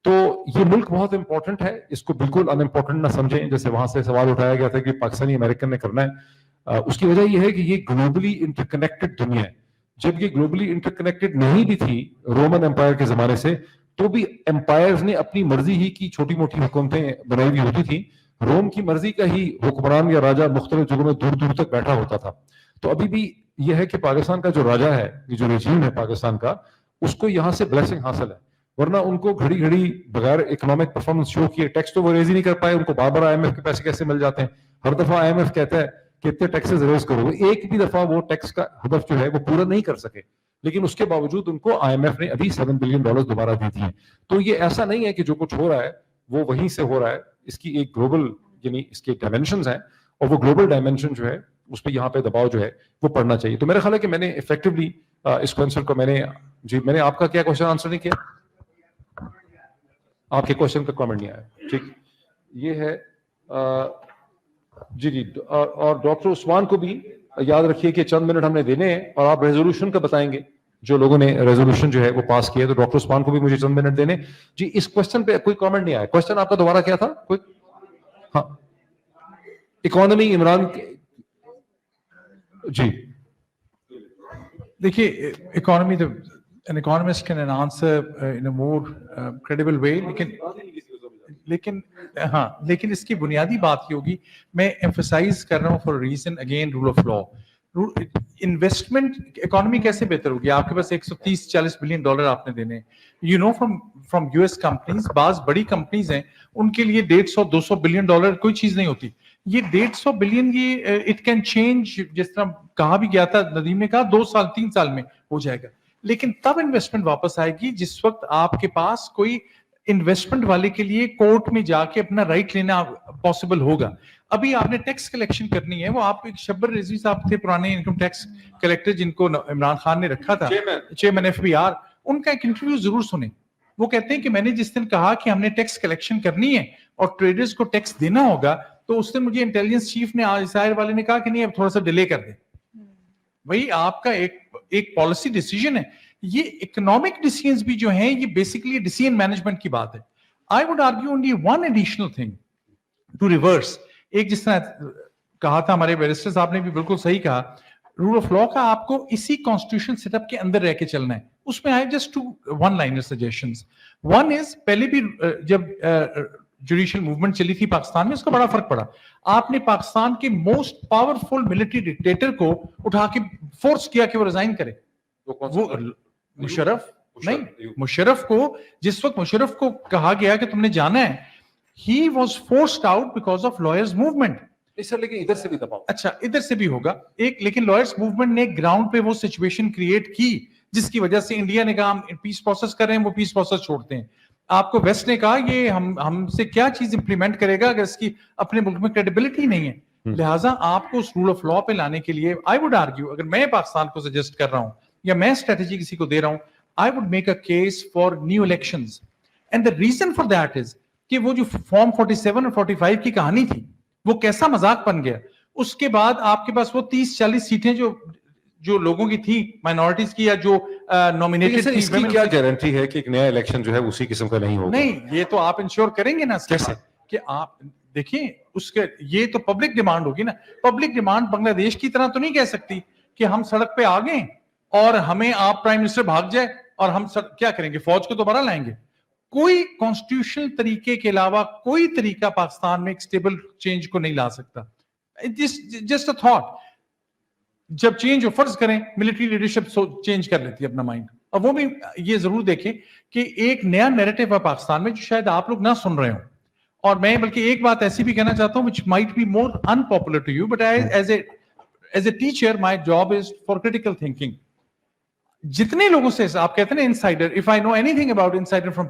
तो ये मुल्क बहुत इंपॉर्टेंट है, इसको बिल्कुल अनइम्पोर्टेंट ना समझें. जैसे वहां से सवाल उठाया गया था कि पाकिस्तानी अमेरिकन ने करना है, उसकी वजह यह है कि ये ग्लोबली इंटरकनेक्टेड दुनिया है. जब ये ग्लोबली इंटरकनेक्टेड नहीं भी थी रोमन एम्पायर के जमाने से, तो भी एम्पायर्स ने अपनी मर्जी ही की छोटी मोटी हुकूमतें बनाई हुई होती थी. रोम की मर्जी का ही हुक्मरान या राजा मुख्तलिफ जगहों में दूर दूर तक बैठा होता था. तो अभी भी यह है कि पाकिस्तान का जो राजा है, ये जो रेजीम है पाकिस्तान का, उसको यहाँ से ब्लेसिंग हासिल है. वरना उनको घड़ी घड़ी बगैर इकोनॉमिक परफॉर्मेंस शो किए टैक्स तो वो रेज ही नहीं कर पाए. उनको बार बार IMF के पैसे कैसे मिल जाते हैं. हर दफा IMF कहता है कि इतने टैक्सेस रेज करो, एक भी दफा वो टैक्स का हदफ जो है वो पूरा नहीं कर सके, लेकिन उसके बावजूद उनको IMF ने अभी $7 बिलियन दोबारा दे दिए. तो ये ऐसा नहीं है कि जो कुछ हो रहा है वो वहीं से हो रहा है. इसकी एक ग्लोबल, यानी इसके डायमेंशंस हैं, और वो ग्लोबल डायमेंशन जो है उस पर यहाँ पे दबाव जो है वो पड़ना चाहिए. तो मेरा ख्याल है कि मैंने इफेक्टिवली इस आंसर को मैंने आपका क्या क्वेश्चन आंसर नहीं किया, आपके क्वेश्चन का कमेंट नहीं आया. ठीक, ये है जी. और डॉक्टर उस्मान को भी याद रखिए कि चंद मिनट हमने देने हैं, और आप रेजोल्यूशन का बताएंगे, जो लोगों ने रेजोल्यूशन जो है वो पास किया. तो डॉक्टर उस्मान को भी मुझे चंद मिनट देने जी. इस क्वेश्चन पे कोई कमेंट नहीं आया. क्वेश्चन आपका दोबारा क्या था? कोई, हाँ, इकोनॉमी इमरान जी. देखिए, economy, an economist can answer in a more credible way, लेकिन इसकी बुनियादी बात ये होगी, मैं emphasize कर रहा हूँ for a reason, again rule of law. Investment, economy कैसे बेहतर होगी? आपके पास 130-40 बिलियन डॉलर आपने देने, you know, from US companies, बाज बड़ी कंपनीज हैं, उनके लिए 150-200 बिलियन डॉलर कोई चीज नहीं होती. ये 150 बिलियन, ये इट कैन चेंज, जिस तरह कहा भी गया था, नदीम ने कहा 2 साल 3 साल में हो जाएगा. लेकिन तब इन्वेस्टमेंट वापस आएगी जिस वक्त आपके पास कोई इन्वेस्टमेंट वाले के लिए कोर्ट में जाके अपना राइट लेना पॉसिबल होगा. अभी आपने टैक्स कलेक्शन करनी है, वो आप एक शब्बर रिजवी साहब थे, पुराने इनकम टैक्स कलेक्टर, जिनको इमरान खान ने रखा था, चेयरमैन FBR, उनका एक इंटरव्यू जरूर सुने. वो कहते हैं कि मैंने जिस दिन कहा कि हमने टैक्स कलेक्शन करनी है और ट्रेडर्स को टैक्स देना होगा, तो उस दिन मुझे इंटेलिजेंस चीफ ने, इसायर वाले ने कहा कि नहीं, अब थोड़ा सा डिले कर दे. वही आपका एक पॉलिसी डिसीजन है. ये इकोनॉमिक डिसीजंस भी जो हैं, ये बेसिकली डिसीजन मैनेजमेंट की बात है. I would argue only one additional thing to reverse. एक, जिस तरह कहा था हमारे बैरिस्टर साहब ने भी बिल्कुल सही कहा, रूल ऑफ लॉ का आपको इसी कॉन्स्टिट्यूशन सेटअप के अंदर रह के चलना है. उसमें I just two one liner suggestions. One is पहले भी जब जुडिशियल मूवमेंट चली थी पाकिस्तान में, उसका बड़ा फर्क पड़ा. आपने पाकिस्तान के मोस्ट पावरफुल मिलिट्री डिक्टेटर को उठा के फोर्स किया कि वो रिजाइन करे. वो मुशर्रफ नहीं, मुशर्रफ को जिस वक्त मुशर्रफ को कहा गया कि तुमने जाना है, he was forced out because of lawyers movement. Sir लेकिन इधर से भी दबाव. अच्छा, इधर से भी होगा एक, लेकिन लॉयर्स मूवमेंट ने ग्राउंड पे वो सिचुएशन क्रिएट की जिसकी वजह से इंडिया ने कहा हम पीस प्रोसेस कर रहे हैं, वो पीस प्रोसेस छोड़ते हैं. आपको वेस्ट ने कहा ये हमसे क्या चीज इंप्लीमेंट करेगा अगर इसकी अपने मुल्क में क्रेडिबिलिटी नहीं है. लिहाजा आपको उस रूल ऑफ लॉ पे लाने के लिए आई वुड आर्ग्यू, अगर मैं पाकिस्तान को सजेस्ट कर रहा हूं या मैं स्ट्रेटेजी किसी को दे रहा हूं, I would make a case for new elections. And the reason for that is कि वो जो फॉर्म 47 और 45 की कहानी थी वो कैसा मजाक बन गया. उसके बाद आपके पास वो 30-40 सीटें जो लोगों की थी, माइनॉरिटीज की, या जो नॉमिनेटेड थी. इसकी क्या गारंटी है कि एक नया इलेक्शन जो है उसी किस्म का नहीं होगा? नहीं, ये तो आप इंश्योर करेंगे ना कैसे कि आप देखिए उसके, ये तो पब्लिक डिमांड होगी ना. पब्लिक डिमांड बांग्लादेश की तरह तो नहीं कह सकती कि हम सड़क पे आ गए और हमें आप प्राइम मिनिस्टर भाग जाए और हम क्या करेंगे, फौज को दोबारा लाएंगे. कोई कॉन्स्टिट्यूशनल तरीके के अलावा कोई तरीका पाकिस्तान में एक स्टेबल चेंज को नहीं ला सकता. Just a thought. जब चेंज हो, फर्ज करें मिलिट्री लीडरशिप चेंज कर लेती है अपना माइंड, और वो भी ये जरूर देखें कि एक नया नैरेटिव है पाकिस्तान में जो शायद आप लोग ना सुन रहे हो. और मैं बल्कि एक बात ऐसी भी कहना चाहता हूं which might be more unpopular to you, but as a teacher my job is for critical thinking. जितने लोगों से आप कहते हैं ना insider, if I know anything about insider from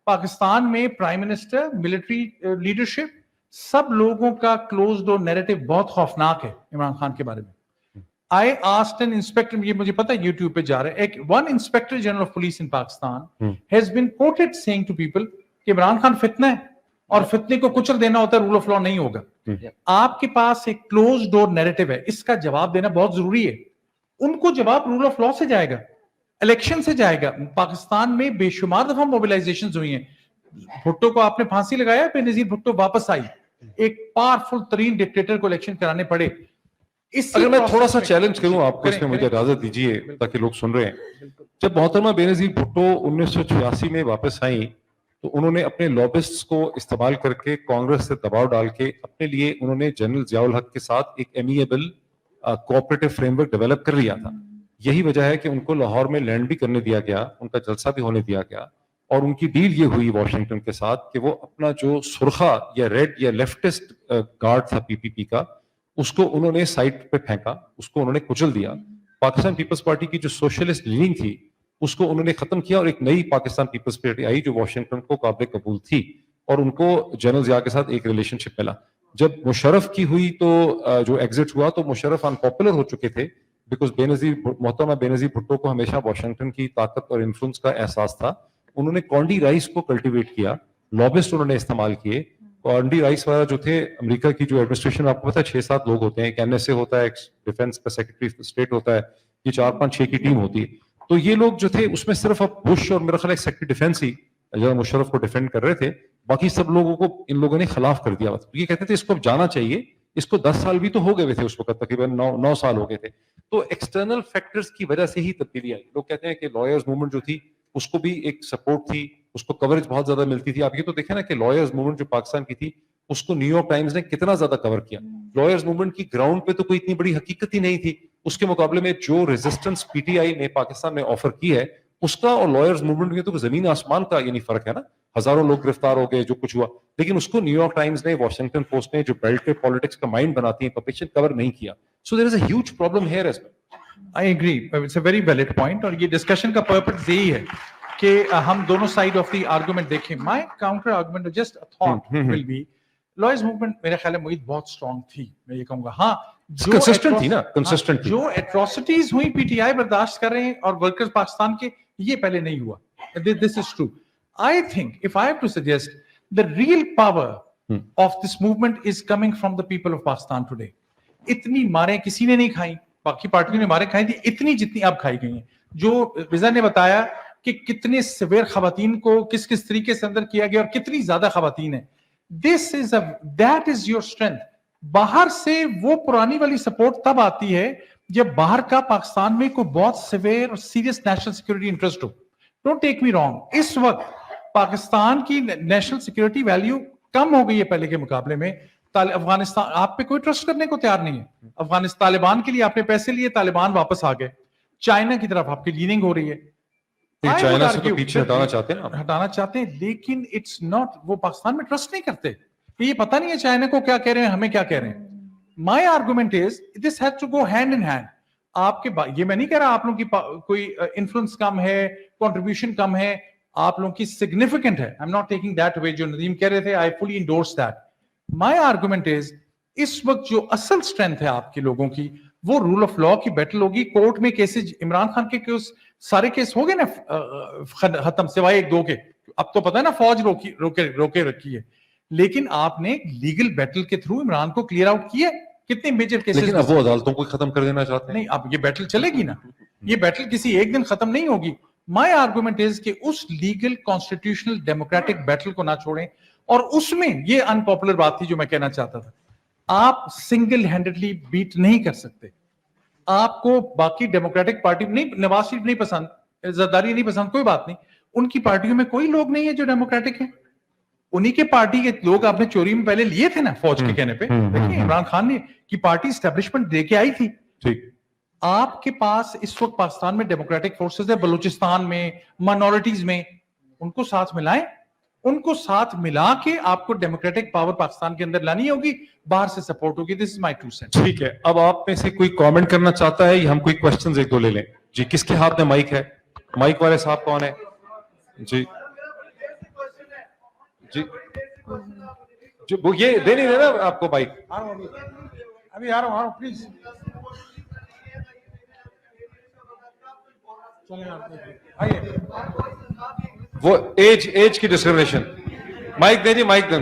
Pakistan में प्राइम मिनिस्टर, मिलिट्री लीडरशिप, सब लोगों का क्लोज डोर नैरेटिव बहुत खौफनाक है इमरान खान के बारे में. आई आस्क्ड एन इंस्पेक्टर, ये मुझे पता है यूट्यूब पे जा रहा है, एक one inspector general of police in Pakistan has been quoted saying to people कि इमरान खान फितना है और फितने को कुचल देना होता है, रूल ऑफ लॉ नहीं होगा. आपके पास एक क्लोज डोर नैरेटिव है, इसका जवाब देना बहुत जरूरी है. उनको जवाब रूल ऑफ लॉ से जाएगा, इलेक्शन से जाएगा. पाकिस्तान में बेशुमार दफा मोबिलाइजेशंस हुई हैं. भुट्टो को आपने फांसी लगाया, बेनजीर भुट्टो वापस आई, एक पावरफुल तरीन डिक्टेटर को इलेक्शन कराने पड़े. अगर मैं थोड़ा सा चैलेंज करूं आपको, इसमें मुझे इजाजत दीजिए ताकि लोग सुन रहे हैं. जब मोहतरमा बेनजीर भुट्टो 1986 में वापस आई तो उन्होंने अपने लॉबिस्ट्स को इस्तेमाल करके कांग्रेस से दबाव डाल के अपने लिए उन्होंने जनरल जियाउल हक के साथ एक एमिएबल कोऑपरेटिव फ्रेमवर्क डेवलप कर लिया था. यही वजह है कि उनको लाहौर में लैंड भी करने दिया गया, उनका जलसा भी होने दिया गया, और उनकी डील ये हुई वॉशिंगटन के साथ कि वो अपना जो सुरखा या रेड या लेफ्टिस्ट गार्ड था पीपीपी का, उसको उन्होंने साइड पे फेंका, उसको उन्होंने कुचल दिया. पाकिस्तान पीपल्स पार्टी की जो सोशलिस्ट लीनिंग थी उसको उन्होंने खत्म किया और एक नई पाकिस्तान पीपल्स पार्टी आई जो वॉशिंगटन को काबिल कबूल थी, और उनको जनरल जिया के साथ एक रिलेशनशिप मिला. जब मुशर्रफ की हुई तो जो एग्जिट हुआ तो मुशर्रफ अनपॉपुलर हो चुके थे बिकॉज मोहतरमा बेनजीर भुट्टो को हमेशा वॉशिंगटन की ताकत और इन्फ्लुएंस का एहसास था. उन्होंने कॉन्डी राइस को कल्टीवेट किया, लॉबिस्ट उन्होंने इस्तेमाल किए. कॉन्डी राइस वाला जो थे, अमेरिका की जो एडमिनिस्ट्रेशन आपको पता है 6-7 लोग होते हैं, एक एनएसए होता है, एक डिफेंस का सेक्रेटरी स्टेट होता है, ये 4-5-6 की टीम होती है. तो ये लोग जो थे उसमें सिर्फ अब बुश और मेरा ख्याल सेक्रेटरी डिफेंस ही जो मुशर्रफ को डिफेंड कर रहे थे, बाकी सब लोगों को इन लोगों ने खिलाफ कर दिया. ये कहते थे इसको अब जाना चाहिए, इसको 10 साल भी तो हो गए थे उस वक्त, तकरीबन 9 साल हो गए थे. तो एक्सटर्नल फैक्टर्स की वजह से ही तब्दीली आई. लोग कहते हैं कि लॉयर्स मूवमेंट जो थी उसको भी एक सपोर्ट थी, उसको कवरेज बहुत ज्यादा मिलती थी. आप ये तो देखें ना कि लॉयर्स मूवमेंट जो पाकिस्तान की थी उसको न्यूयॉर्क टाइम्स ने कितना ज्यादा कवर किया. लॉयर्स मूवमेंट की ग्राउंड पे तो कोई इतनी बड़ी हकीकत ही नहीं थी, उसके मुकाबले में जो रेजिस्टेंस पीटीआई ने पाकिस्तान में ऑफर की है उसका और लॉयर्स मूवमेंट में तो जमीन आसमान का यानी फर्क है ना. हजारों लोग गिरफ्तार हो गए, जो कुछ हुआ, लेकिन उसको न्यूयॉर्क टाइम्स ने, वॉशिंगटन पोस्ट ने, जो बेल्ट पे पॉलिटिक्स का माइंड बनाती है पब्लिकेशन, कवर नहीं किया. So there is a huge problem here as well. I agree, it's a very valid point, और ये डिस्कशन का पर्पस यही है कि हम दोनों साइड ऑफ द आर्गुमेंट देखें. My counter argument just a thought will be, lawyers movement मेरे ख्याल में मुईद बहुत स्ट्रांग थी, मैं ये कहूंगा. हाँ, जो कंसिस्टेंट थी ना, कंसिस्टेंट थी. जो एट्रोसिटीज हुई पीटीआई बर्दाश्त कर रहे हैं और वर्कर्स पाकिस्तान के, ये पहले नहीं हुआ. This is true. I think if I have to suggest, the real power of this movement is coming from the people of Pakistan today. इतनी मारें किसी ने नहीं खाई, बाकी पार्टियों ने मारें खाई थी इतनी जितनी अब खाई गई हैं. जो विजा ने बताया कि कितने सिवियर खवातीन को किस किस तरीके से अंदर किया गया और कितनी ज्यादा खवातीन है. that is your strength. बाहर से वो पुरानी वाली सपोर्ट तब आती है जब बाहर का पाकिस्तान में कोई बहुत सिवियर और सीरियस नेशनल सिक्योरिटी इंटरेस्ट हो, डोंट टेक मी रॉन्ग, इस वक्त पाकिस्तान की नेशनल सिक्योरिटी वैल्यू कम हो गई है पहले के मुकाबले में। अफगानिस्तान आप पे कोई ट्रस्ट करने को तैयार नहीं है। अफगानिस्तान तालिबान के लिए आपने पैसे लिए, तालिबान वापस आ गए। चाइना की तरफ आपकी लीनिंग हो रही है, चाइना से तो पीछे हटाना चाहते हैं, हटाना चाहते हैं, लेकिन इट्स नॉट, वो पाकिस्तान में ट्रस्ट नहीं करते। ये पता नहीं है चाइना को क्या कह रहे हैं, हमें क्या कह रहे हैं। My argument is this has to go hand in hand. आपके ये मैं नहीं कह रहा आप लोगों की कोई इन्फ्लुएंस कम है, कंट्रीब्यूशन कम है, आप लोगों की सिग्निफिकेंट है। I am not taking that away, जो नदीम कह रहे थे, I fully endorse that. My argument is इस वक्त जो असल स्ट्रेंथ है आपके लोगों की, वो रूल ऑफ लॉ की बैटल होगी। कोर्ट में केसेस, इमरान खान के केस, सारे केस हो गए ना खत्म, सिवाय एक दो के। अब तो पता है ना फौज रोके रखी है, लेकिन आपने लीगल बैटल के थ्रू इमरान को क्लियर आउट किया। कितने मेजर केसेस, लेकिन अब वो अदालतों को खत्म कर देना चाहते हैं। नहीं, अब ये बैटल चलेगी ना, ये बैटल किसी एक दिन खत्म नहीं होगी। माय आर्गुमेंट इज कि उस लीगल कॉन्स्टिट्यूशनल डेमोक्रेटिक बैटल को ना छोड़ें। और उसमें ये अनपॉपुलर बात थी जो मैं कहना चाहता था, आप सिंगल हैंडेडली बीट नहीं कर सकते। आपको बाकी डेमोक्रेटिक पार्टी नहीं, नवाज शरीफ नहीं पसंद, जरदारी नहीं पसंद, कोई बात नहीं, उनकी पार्टियों में कोई लोग नहीं है जो डेमोक्रेटिक है। उन्हीं के पार्टी के लोग आपने चोरी में पहले लिए थे ना फौज के कहने पे। देखिए इमरान खान ने की पार्टी एस्टेब्लिशमेंट दे के आई थी। ठीक, आपके पास इस वक्त पाकिस्तान में डेमोक्रेटिक फोर्सेस है, बलूचिस्तान में, माइनॉरिटीज में, उनको साथ मिलाएं। उनको साथ मिला के आपको डेमोक्रेटिक पावर पाकिस्तान के अंदर लानी होगी, बाहर से सपोर्ट होगी। This is my 2 cents. ठीक है, अब आप में से कोई कमेंट करना चाहता है या हम कोई क्वेश्चंस एक दो ले लें? जी, किसके हाथ में माइक है? माइक वाले साहब कौन है? जी जी जो वो ये दे नहीं देना आपको माइक। अभी आ रहा हूँ प्लीज। आइए। वो एज की डिस्क्रिमिनेशन। माइक दे जी, माइक दे।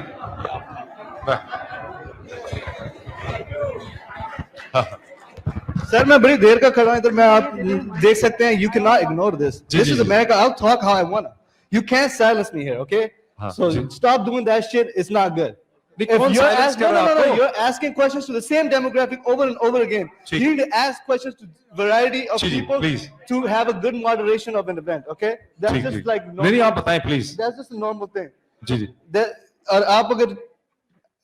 सर मैं बड़ी देर का खड़ा हूं इधर, मैं आप देख सकते हैं, you can not ignore this. This is America, I will talk how I want. You can't silence me here, okay? So stop doing that shit. It's not good. If you're you're asking questions to the same demographic over and over again. You need to ask questions to variety of people to have a good moderation of an event, okay? That's just like normal. नहीं आप बताएं please. That's just a normal thing. जी जी. और आप अगर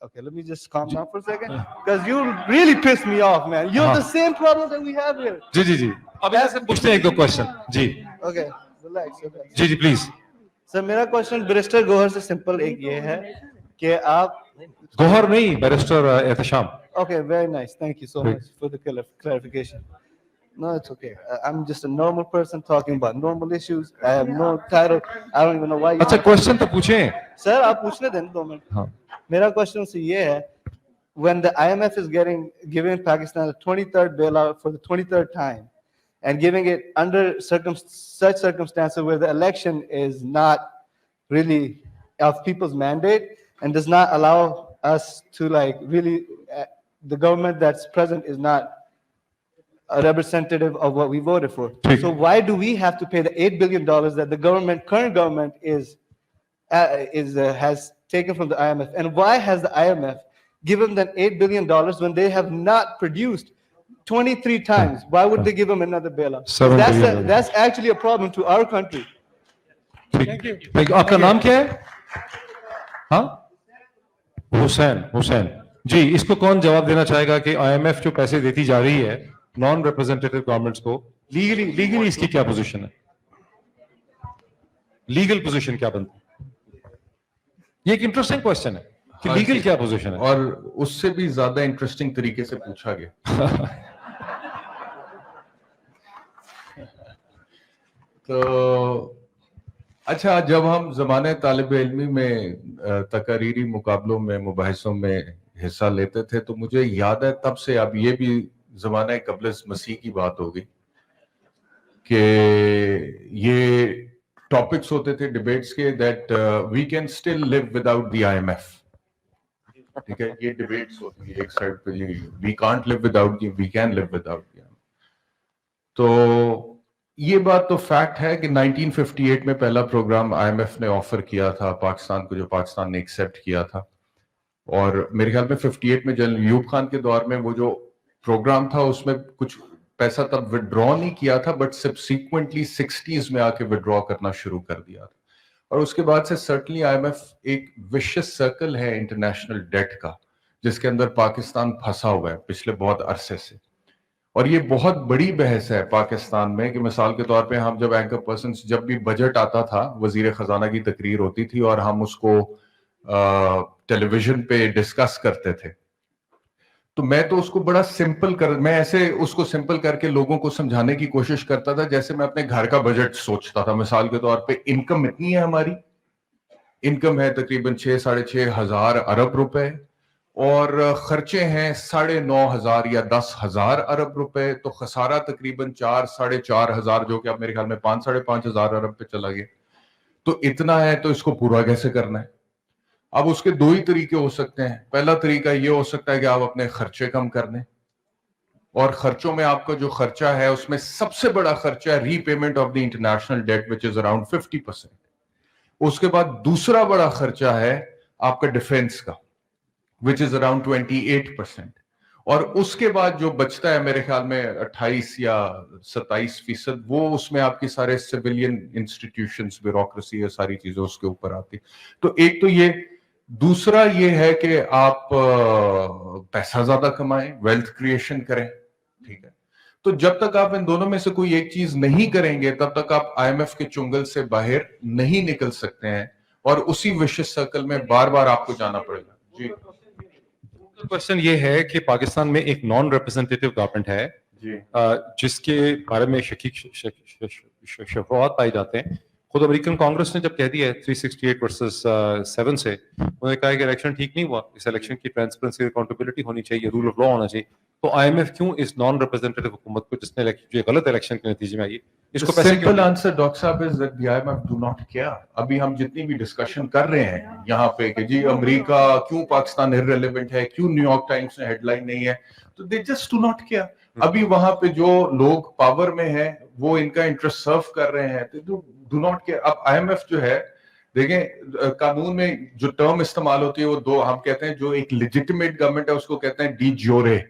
okay, let me just calm down for a second because you really pissed me off, man. You have the same problem that we have here. जी जी जी. अब यहाँ से पूछते हैं एक दो क्वेश्चन। जी. Okay, relax. जी जी प्लीज। सर मेरा क्वेश्चन बैरिस्टर गोहर से सिंपल एक ये है कि आप गोहर नहीं, barrister Ehtesham. Okay, very nice. Thank you so much for the clarification. No, it's okay. I'm just a normal person talking about normal issues. I have no title. I don't even know why. अच्छा question तो पूछें। Sir आप पूछने दें 2 minute. हाँ। मेरा question से ये है, when the IMF is giving Pakistan the 23rd bailout for the 23rd time, and giving it under such circumstances where the election is not really of people's mandate and does not allow us to like really, the government that's present is not a representative of what we voted for. So why do we have to pay the $8 billion that the current government has taken from the IMF? And why has the IMF given them $8 billion when they have not produced 23 times? Why would they give them another bailout? That's actually a problem to our country. Thank you. आपका नाम क्या है? हाँ? हुसैन जी। इसको कौन जवाब देना चाहेगा कि IMF जो पैसे देती जा रही है नॉन रिप्रेजेंटेटिव गवर्नमेंट्स को, लीगली इसकी क्या पोजीशन है? लीगल पोजीशन क्या बनती है? ये एक इंटरेस्टिंग क्वेश्चन है कि लीगल क्या पोजीशन है, और उससे भी ज्यादा इंटरेस्टिंग तरीके से पूछा गया। तो अच्छा, जब हम ज़माने तालिब इल्मी में तकरीरी मुकाबलों में, मुबाहिसों में हिस्सा लेते थे, तो मुझे याद है तब से, अब ये भी ज़माने क़ब्ल मसीह की बात होगी कि ये टॉपिक्स होते थे डिबेट्स के, that we can still live without the IMF। ठीक है, ये डिबेट्स होती है एक साइड पे, we can't live without, we can live without. तो ये बात तो फैक्ट है कि 1958 में पहला प्रोग्राम IMF ने ऑफर किया था पाकिस्तान को, जो पाकिस्तान ने एक्सेप्ट किया था। और मेरे ख्याल में 58 में जनरल यूब खान के दौर में वो जो प्रोग्राम था उसमें कुछ पैसा तब विड्रॉ नहीं किया था, बट सब्सिक्वेंटली 60s में आके विड्रॉ करना शुरू कर दिया था। और उसके बाद से सर्टनली IMF एक विशियस सर्कल है इंटरनेशनल डेट का, जिसके अंदर पाकिस्तान फंसा हुआ है पिछले बहुत अरसे से। और ये बहुत बड़ी बहस है पाकिस्तान में कि मिसाल के तौर पे हम जब एंकर पर्सन, जब भी बजट आता था, वजीर खजाना की तकरीर होती थी और हम उसको टेलीविजन पे डिस्कस करते थे, तो मैं तो उसको बड़ा मैं ऐसे उसको सिंपल करके लोगों को समझाने की कोशिश करता था जैसे मैं अपने घर का बजट सोचता था। मिसाल के तौर पे इनकम इतनी है, हमारी इनकम है तकरीबन 6-6.5 हजार अरब रुपए और खर्चे हैं 9,500 या 10,000 अरब रुपए, तो खसारा तकरीबन 4-4.5 हजार, जो कि अब मेरे ख्याल में 5-5.5 हजार अरब पे चला गया। तो इतना है, तो इसको पूरा कैसे करना है? अब उसके दो ही तरीके हो सकते हैं। पहला तरीका ये हो सकता है कि आप अपने खर्चे कम कर दें, और खर्चों में आपका जो खर्चा है उसमें सबसे बड़ा खर्चा है repayment of the international debt, which is around 50%। उसके बाद दूसरा बड़ा खर्चा है आपका डिफेंस का, विच इज अराउंड 28%। और उसके बाद जो बचता है मेरे ख्याल में 28 या 27%, वो उसमें आपकी सारे सिविलियन इंस्टीट्यूशंस, ब्यूरोक्रेसी, ये सारी चीजें उसके ऊपर आती। तो एक तो ये, दूसरा ये है कि आप पैसा ज्यादा कमाएं, वेल्थ क्रिएशन करें, ठीक है। तो जब तक आप इन दोनों में से कोई एक चीज नहीं करेंगे, तब तक आप IMF के चुंगल से बाहर नहीं निकल सकते हैं, और उसी विशिष्ट सर्कल में बार बार आपको जाना पड़ेगा। जी, क्वेश्चन ये है कि पाकिस्तान में एक नॉन रिप्रेजेंटेटिव गवर्नमेंट है जी, जिसके बारे में शफवात पाए जाते हैं। खुद अमेरिकन कांग्रेस ने जब कह दिया है 368 वर्सेस 7 से, उन्होंने कहा कि इलेक्शन ठीक नहीं हुआ, इस इलेक्शन की ट्रांसपेरेंसी, अकाउंटेबिलिटी होनी चाहिए, रूल ऑफ लॉ होना चाहिए। तो IMF क्यों इस नॉन रिप्रेजेंटेटिव हुकूमत को, जिसने जो गलत इलेक्शन के नतीजे में आई, इसको पैसे क्यों? सिंपल आंसर डॉक्टर साहब is that the IMF do not care. अभी हम जितनी भी डिस्कशन कर रहे हैं यहाँ पे कि जी अमेरिका क्यों पाकिस्तान इररिलेवेंट है, क्यों न्यूयॉर्क टाइम्स में हेडलाइन नहीं है, तो they just do not care. अभी वहां पे जो लोग पावर में है वो इनका इंटरेस्ट सर्व कर रहे हैं, तो डू नॉट केयर। अब IMF जो है, देखें कानून में जो टर्म इस्तेमाल होती है वो दो, हम कहते हैं जो एक लेजिटिमेट गवर्नमेंट है उसको कहते हैं डी जोरे,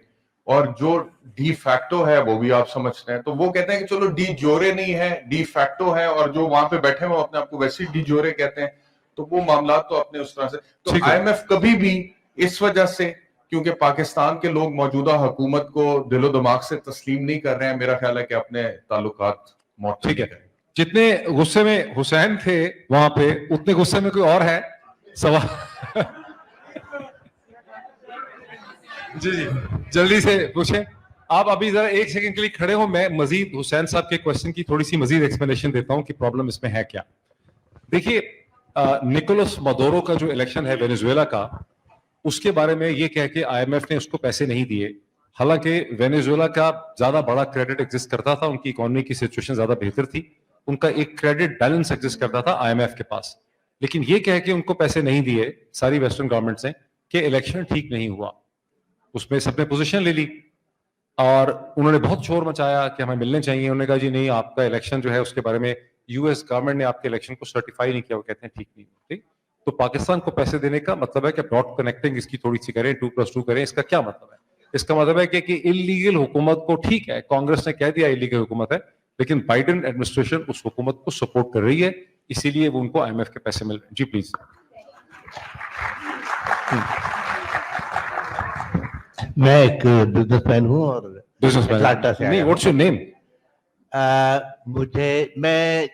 और जो डी फैक्टो है वो भी आप समझते हैं। तो वो कहते हैं कि चलो डी जोरे नहीं है, डी फैक्टो है, और जो वहां पे बैठे हुए अपने आपको वैसे डी जोरे कहते हैं, तो वो मामला तो अपने उस तरह से। तो IMF कभी भी इस वजह से, क्योंकि पाकिस्तान के लोग मौजूदा हुकूमत को दिलो दिमाग से तस्लीम नहीं कर रहे हैं, मेरा ख्याल है कि अपने ताल्लुकात मौत। ठीक है, जितने गुस्से में हुसैन थे वहां पे, उतने गुस्से में कोई और है सवाल? जी जी, जल्दी से पूछें। आप अभी जरा एक सेकंड के लिए खड़े हो, मैं मजीद हुसैन साहब के क्वेश्चन की थोड़ी सी मजीद एक्सप्लेनेशन देता हूं कि प्रॉब्लम इसमें है क्या। देखिए, निकोलस मदोरो का जो इलेक्शन है वेनेजुएला का, उसके बारे में ये कह के IMF ने उसको पैसे नहीं दिए, हालांकि वेनेजुएला का ज्यादा बड़ा क्रेडिट एग्जिस्ट करता था, उनकी इकोनॉमी की सिचुएशन ज्यादा बेहतर थी, उनका एक क्रेडिट बैलेंस एग्जिस्ट करता था IMF के पास। लेकिन ये कह के उनको पैसे नहीं दिए सारी वेस्टर्न गवर्नमेंट्स ने कि इलेक्शन ठीक नहीं हुआ, उसमें सबने पोजीशन ले ली और उन्होंने बहुत शोर मचाया कि हमें मिलने चाहिए। उन्होंने कहा जी नहीं, आपका इलेक्शन जो है उसके बारे में US गवर्नमेंट ने आपके इलेक्शन को सर्टिफाई नहीं किया, वो कहते हैं ठीक नहीं। ठीक, तो पाकिस्तान को पैसे देने का मतलब है कि नॉट कनेक्टिंग इसकी थोड़ी सी करें, 2+2 करें। इसका क्या मतलब है? इसका मतलब है कि इलीगल हुकूमत को, ठीक है कांग्रेस ने कह दिया इलीगल हुकूमत है, लेकिन बाइडेन एडमिनिस्ट्रेशन उस हुकूमत को सपोर्ट कर रही है, इसीलिए वो उनको IMF के पैसे मिल रहे हैं। जी प्लीज। मैं एक बिजनेसमैन हूँ और अटलांटा से नहीं, व्हाट्स योर नेम? मैं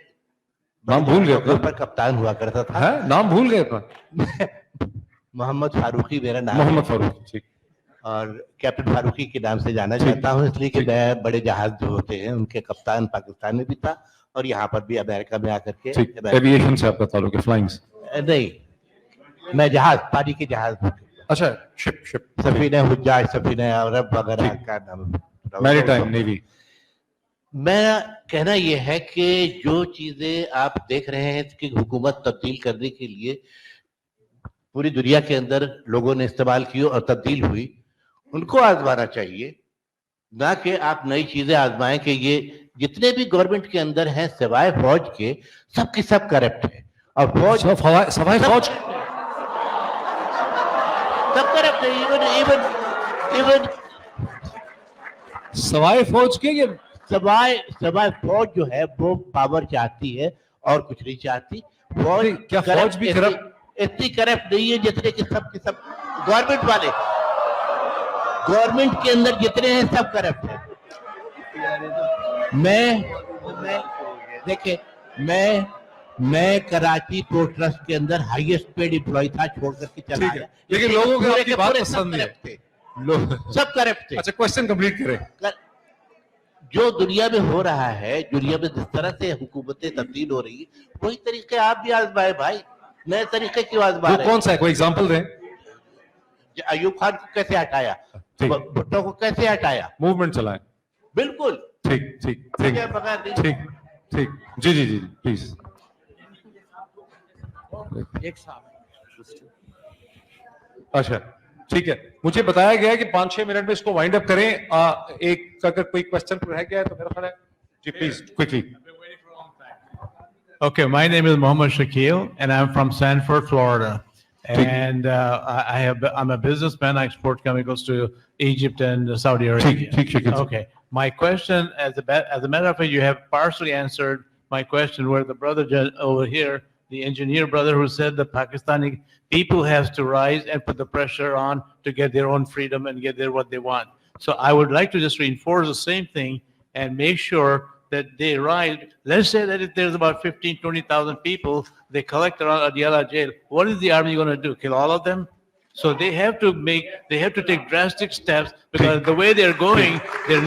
नाम भूल गए पर कप्तान हुआ करता था। है? नाम भूल गए अपना? मोहम्मद फारूकी मेरा नाम। मोहम्मद फारूकी, ठीक। और कैप्टन फारूकी के नाम से जाना चाहता हूँ, इसलिए कि मैं बड़े जहाज जो होते हैं उनके कप्तान पाकिस्तान में भी था और यहाँ पर भी अमेरिका में आकर के। एविएशन से आपका ताल्लुक है? फ्लाइंग्स? नहीं, मैं जहाज, पानी के जहाज। अच्छा, शिप। सफीने हुज्जाज, सफीने अरब वगैरह का नाम, मैरीटाइम नेवी। मेरा कहना यह है कि जो चीजें आप देख रहे हैं कि हुकूमत तब्दील करने के लिए पूरी दुनिया के अंदर लोगों ने इस्तेमाल की और तब्दील हुई, उनको आजमाना चाहिए, ना कि आप नई चीजें आजमाएं कि ये जितने भी गवर्नमेंट के अंदर हैं सिवाय फौज के सब के सब करप्ट है। और फौज सवाई फौज सब करप्ट है। इवन सवाए फौज के ये सवाए फौज जो है वो पावर चाहती है और कुछ नहीं चाहती। फौज क्या फौज भी करप्ट इतनी करप्ट नहीं है जितने कि सब के सब गवर्नमेंट वाले, गवर्नमेंट के अंदर जितने हैं सब करप्ट है। मैं कराची पोर्ट ट्रस्ट के अंदर हाईएस्ट पेड एम्प्लॉय था, छोड़ करके चला गया। लेकिन लोगों को आपकी बात पसंद नहीं है, सब करप्ट थे। अच्छा क्वेश्चन कंप्लीट करें। जो दुनिया में हो रहा है, दुनिया में जिस तरह से हुकूमतें तब्दील हो रही है, वही तरीके आप भी आजमाए भाई, नए तरीके क्यों आजमा रहे हैं? कौन सा है, कोई एग्जांपल दें? अयूब खान को कैसे हटाया, भुट्टो को कैसे हटाया, मूवमेंट चलाएं। बिल्कुल ठीक ठीक ठीक ठीक ठीक, जी जी जी प्लीज। अच्छा ठीक है, मुझे बताया गया है कि 5-6 मिनट में इसको वाइंड अप करें। एक अगर कोई क्वेश्चन रह गया है तो मेरा ख्याल है जी please quickly. Okay, my name is Mohammed Shakil, and I'm from Sanford, Florida. And I'm a businessman. I export chemicals to Egypt and Saudi Arabia. Okay, my question, as a matter of fact, you have partially answered my question, where the brother over here, the engineer brother, who said the Pakistani people has to rise and put the pressure on to get their own freedom and get what they want. So I would like to just reinforce the same thing and make sure that they rise. Let's say that if there's about 15,000-20,000 people, they collect around Adiala jail. What is the army going to do? Kill all of them? So they have to take drastic steps, because the way they're going, it's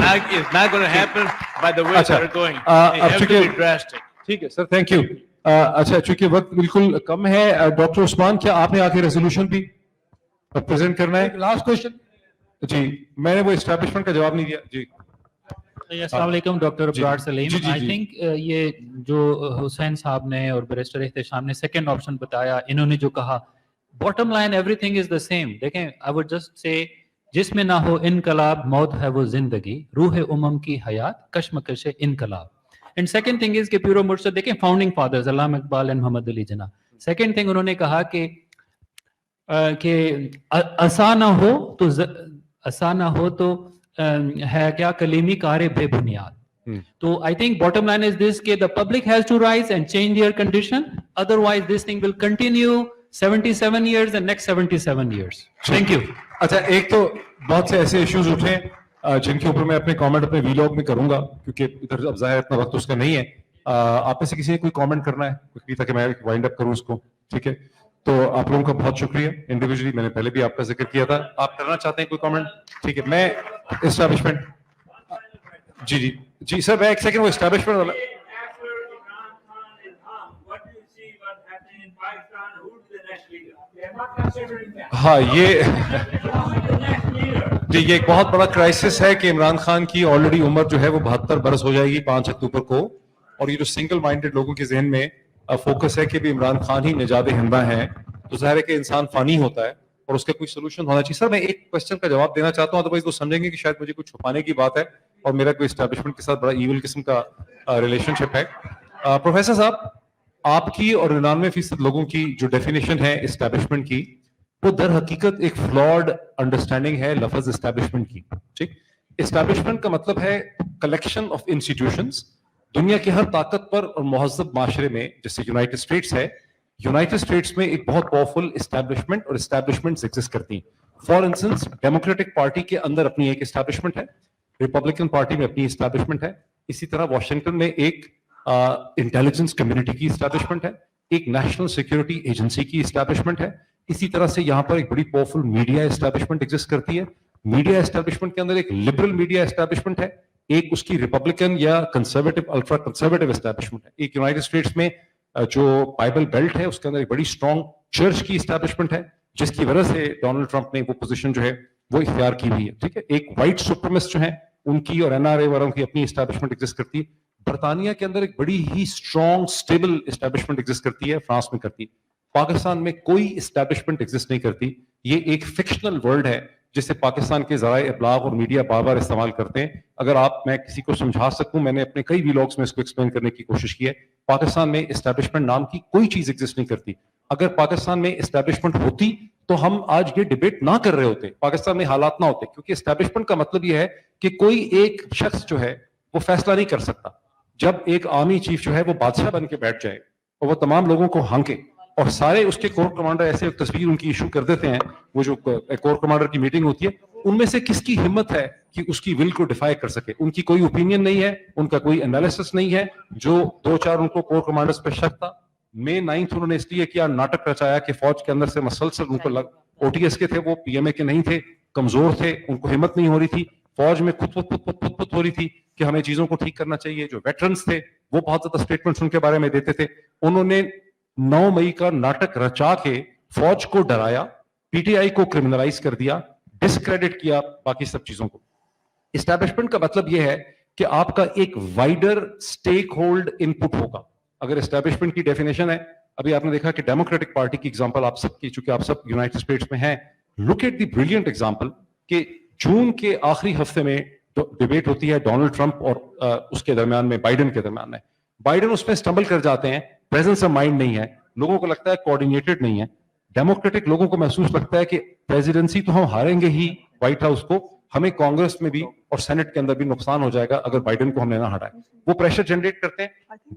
not going to happen by the way they're going. They have to be drastic. ठीक है sir, thank you. अच्छा चूंकि वक्त बिल्कुल कम है, doctor Usman क्या आपने आके रेजोल्यूशन भी प्रेजेंट करना है? लास्ट क्वेश्चन जी, मैंने वो एस्टैब्लिशमेंट का जवाब नहीं दिया जी। अस्सलाम वालेकुम doctor Abrar Salim. I think ये जो हुसैन साहब ने और बैरिस्टर एहतेशाम ने सेकंड ऑप्शन बताया, इन्होंने जो कहा bottom line everything is the same. देखें, आई वुड जस्ट से जिसमें ना हो इनकलाब, मौत है वो जिंदगी, रूह उमम की हयात, कश्मकश इनकलाब। एंड सेकंड थिंग इज कि प्यूरो मुर्शद, देखें founding fathers Allama Iqbal and Mohammad Ali Jinnah, second thing उन्होंने कहा कि असा ना हो तो है क्या कलीमी कारे बेबुनियाद। तो I think bottom line is this कि the public has to rise and change their condition, otherwise this thing will continue 77 years and next 77 years. Thank you. अच्छा, एक तो बहुत से ऐसे इश्यूज उठे जिनके ऊपर मैं अपने कमेंट अपने वीलॉग में करूंगा, क्योंकि इधर अब जाहिर इतना वक्त उसका नहीं है। आप में से किसी ने कोई कमेंट करना है क्विकली, ताकि मैं वाइंड अप करूं उसको? ठीक है, तो आप लोगों का बहुत शुक्रिया इंडिविजुअली, मैंने पहले भी आपका जिक्र किया था। आप करना चाहते हैं कोई कमेंट? ठीक है, मैं एस्टैब्लिशमेंट जी जी जी सर, मैं एक सेकंड वो एस्टैब्लिशमेंट वाला हाँ ये एक बहुत बड़ा क्राइसिस है कि इमरान खान की ऑलरेडी उम्र जो है वो 72 बरस हो जाएगी 5 अक्टूबर को, और ये जो सिंगल माइंडेड लोगों के जहन में फोकस है कि भी इमरान खान ही निजात हिंदा है, तो जाहिर है कि इंसान फानी होता है और उसका कोई सोल्यूशन होना चाहिए। सर मैं एक क्वेश्चन का जवाब देना चाहता हूँ, अदरवाइज वो समझेंगे कि शायद मुझे कुछ छुपाने की बात है और मेरा कोई एस्टैब्लिशमेंट के साथ बड़ा ईविल किस्म का रिलेशनशिप है। प्रोफेसर साहब, आपकी और 99% लोगों की जो डेफिनेशन है एस्टैब्लिशमेंट की, वो दर हकीकत एक फ्लॉड अंडरस्टैंडिंग है लफ्ज एस्टैब्लिशमेंट की। ठीक, एस्टैब्लिशमेंट का मतलब है कलेक्शन ऑफ इंस्टीट्यूशंस। दुनिया के हर ताकतवर और महज़ब माशरे में, जैसे यूनाइटेड स्टेट्स है, यूनाइटेड स्टेट्स में एक बहुत पावरफुल एस्टैब्लिशमेंट और एस्टैब्लिशमेंट्स एग्जिस्ट करती हैं। फॉर इंस्टेंस, डेमोक्रेटिक पार्टी के अंदर अपनी एक एस्टैब्लिशमेंट है, रिपब्लिकन पार्टी में अपनी एस्टैब्लिशमेंट है, इसी तरह वॉशिंगटन में एक इंटेलिजेंस कम्युनिटी की एस्टैब्लिशमेंट है, एक नेशनल सिक्योरिटी एजेंसी की एस्टैब्लिशमेंट है, इसी तरह से यहाँ पर एक बड़ी पावरफुल मीडिया एस्टैब्लिशमेंट एग्जिस्ट करती है। मीडिया एस्टैब्लिशमेंट के अंदर एक लिबरल मीडिया एस्टैब्लिशमेंट है, एक उसकी रिपब्लिकन या कंजर्वेटिव अल्ट्रा कंजर्वेटिव एस्टैब्लिशमेंट है। एक यूनाइटेड स्टेट्स में जो बाइबल बेल्ट है उसके अंदर एक बड़ी स्ट्रॉन्ग चर्च की एस्टैब्लिशमेंट है, जिसकी वजह से डोनाल्ड ट्रंप ने वो पोजीशन जो है वो इख्तियार की हुई है। ठीक है, एक व्हाइट सुप्रीमिस्ट जो है उनकी और एनआरए वालों की अपनी एस्टैब्लिशमेंट एग्जिस्ट करती है। बरतानिया के अंदर एक बड़ी ही स्ट्रॉन्ग स्टेबल एस्टैब्लिशमेंट एग्जिस्ट करती है, फ्रांस में करती है। पाकिस्तान में कोई एस्टैब्लिशमेंट एग्जिस्ट नहीं करती। ये एक फिक्शनल वर्ल्ड है जिसे पाकिस्तान के ज़राए इब्लाग और मीडिया बार बार इस्तेमाल करते हैं। अगर मैं किसी को समझा सकूं, मैंने अपने कई व्लॉग्स में इसको एक्सप्लेन करने की कोशिश की है, पाकिस्तान में एस्टैब्लिशमेंट नाम की कोई चीज एग्जिस्ट नहीं करती। अगर पाकिस्तान में एस्टैब्लिशमेंट होती तो हम आज ये डिबेट ना कर रहे होते, पाकिस्तान में हालात ना होते, क्योंकि एस्टैब्लिशमेंट का मतलब ये है کہ کوئی ایک شخص جو ہے وہ فیصلہ نہیں کر سکتا. جب ایک آرمی چیف جو ہے وہ بادشاہ بن کے بیٹھ جائے اور وہ تمام لوگوں کو ہانکے اور سارے اس کے کور کمانڈر ایسے تصویر ان کی ایشو کر دیتے ہیں, وہ جو کور کمانڈر کی میٹنگ ہوتی ہے ان میں سے کس کی ہمت ہے کہ اس کی ول کو ڈیفائی کر سکے؟ ان کی کوئی اوپینین نہیں ہے, ان کا کوئی انالیسس نہیں ہے. جو 2-4 ان کو کور کمانڈرز پہ شک تھا, May 9 انہوں نے اس لیے کیا ناٹک رچایا کہ فوج کے اندر سے مسلسل ان کو OTS کے تھے, وہ PMA کے نہیں تھے, کمزور تھے, ان کو ہمت نہیں ہو رہی تھی, فوج میں خود ہو رہی تھی کہ ہمیں چیزوں کو ٹھیک کرنا چاہیے. جو ویٹرنز تھے وہ بہت زیادہ اسٹیٹمنٹس ان کے بارے میں دیتے تھے. انہوں نے 9 مئی کا ناٹک رچا کے فوج کو ڈرایا, PTI کو کرمنلائز کر دیا, ڈسکریڈٹ کیا باقی سب چیزوں کو. اسٹیبلشمنٹ کا مطلب یہ ہے کہ آپ کا ایک وائڈر اسٹیک ہولڈ ان پٹ ہوگا. اگر اسٹیبلشمنٹ کی ڈیفینیشن ہے, ابھی آپ نے دیکھا کہ ڈیموکریٹک پارٹی کی ایگزامپل آپ سب کی, چونکہ آپ سب یونائٹڈ اسٹیٹس میں ہیں, look at the brilliant example کہ جون کے آخری ہفتے میں ڈیبیٹ ہوتی ہے ڈونلڈ ٹرمپ اور اس کے درمیان میں بائیڈن کے درمیان میں. بائیڈن اس میں اسٹمبل کر جاتے ہیں, پریزنس آف مائنڈ نہیں ہے, لوگوں کو لگتا ہے کوآرڈینیٹڈ نہیں ہے. ڈیموکریٹک لوگوں کو محسوس لگتا ہے کہ پریزیڈنسی تو ہم ہاریں گے ہی وائٹ ہاؤس کو, ہمیں کانگریس میں بھی اور سینٹ کے اندر بھی نقصان ہو جائے گا اگر بائیڈن کو ہم نے نہ ہٹائے. وہ پریشر جنریٹ کرتے ہیں.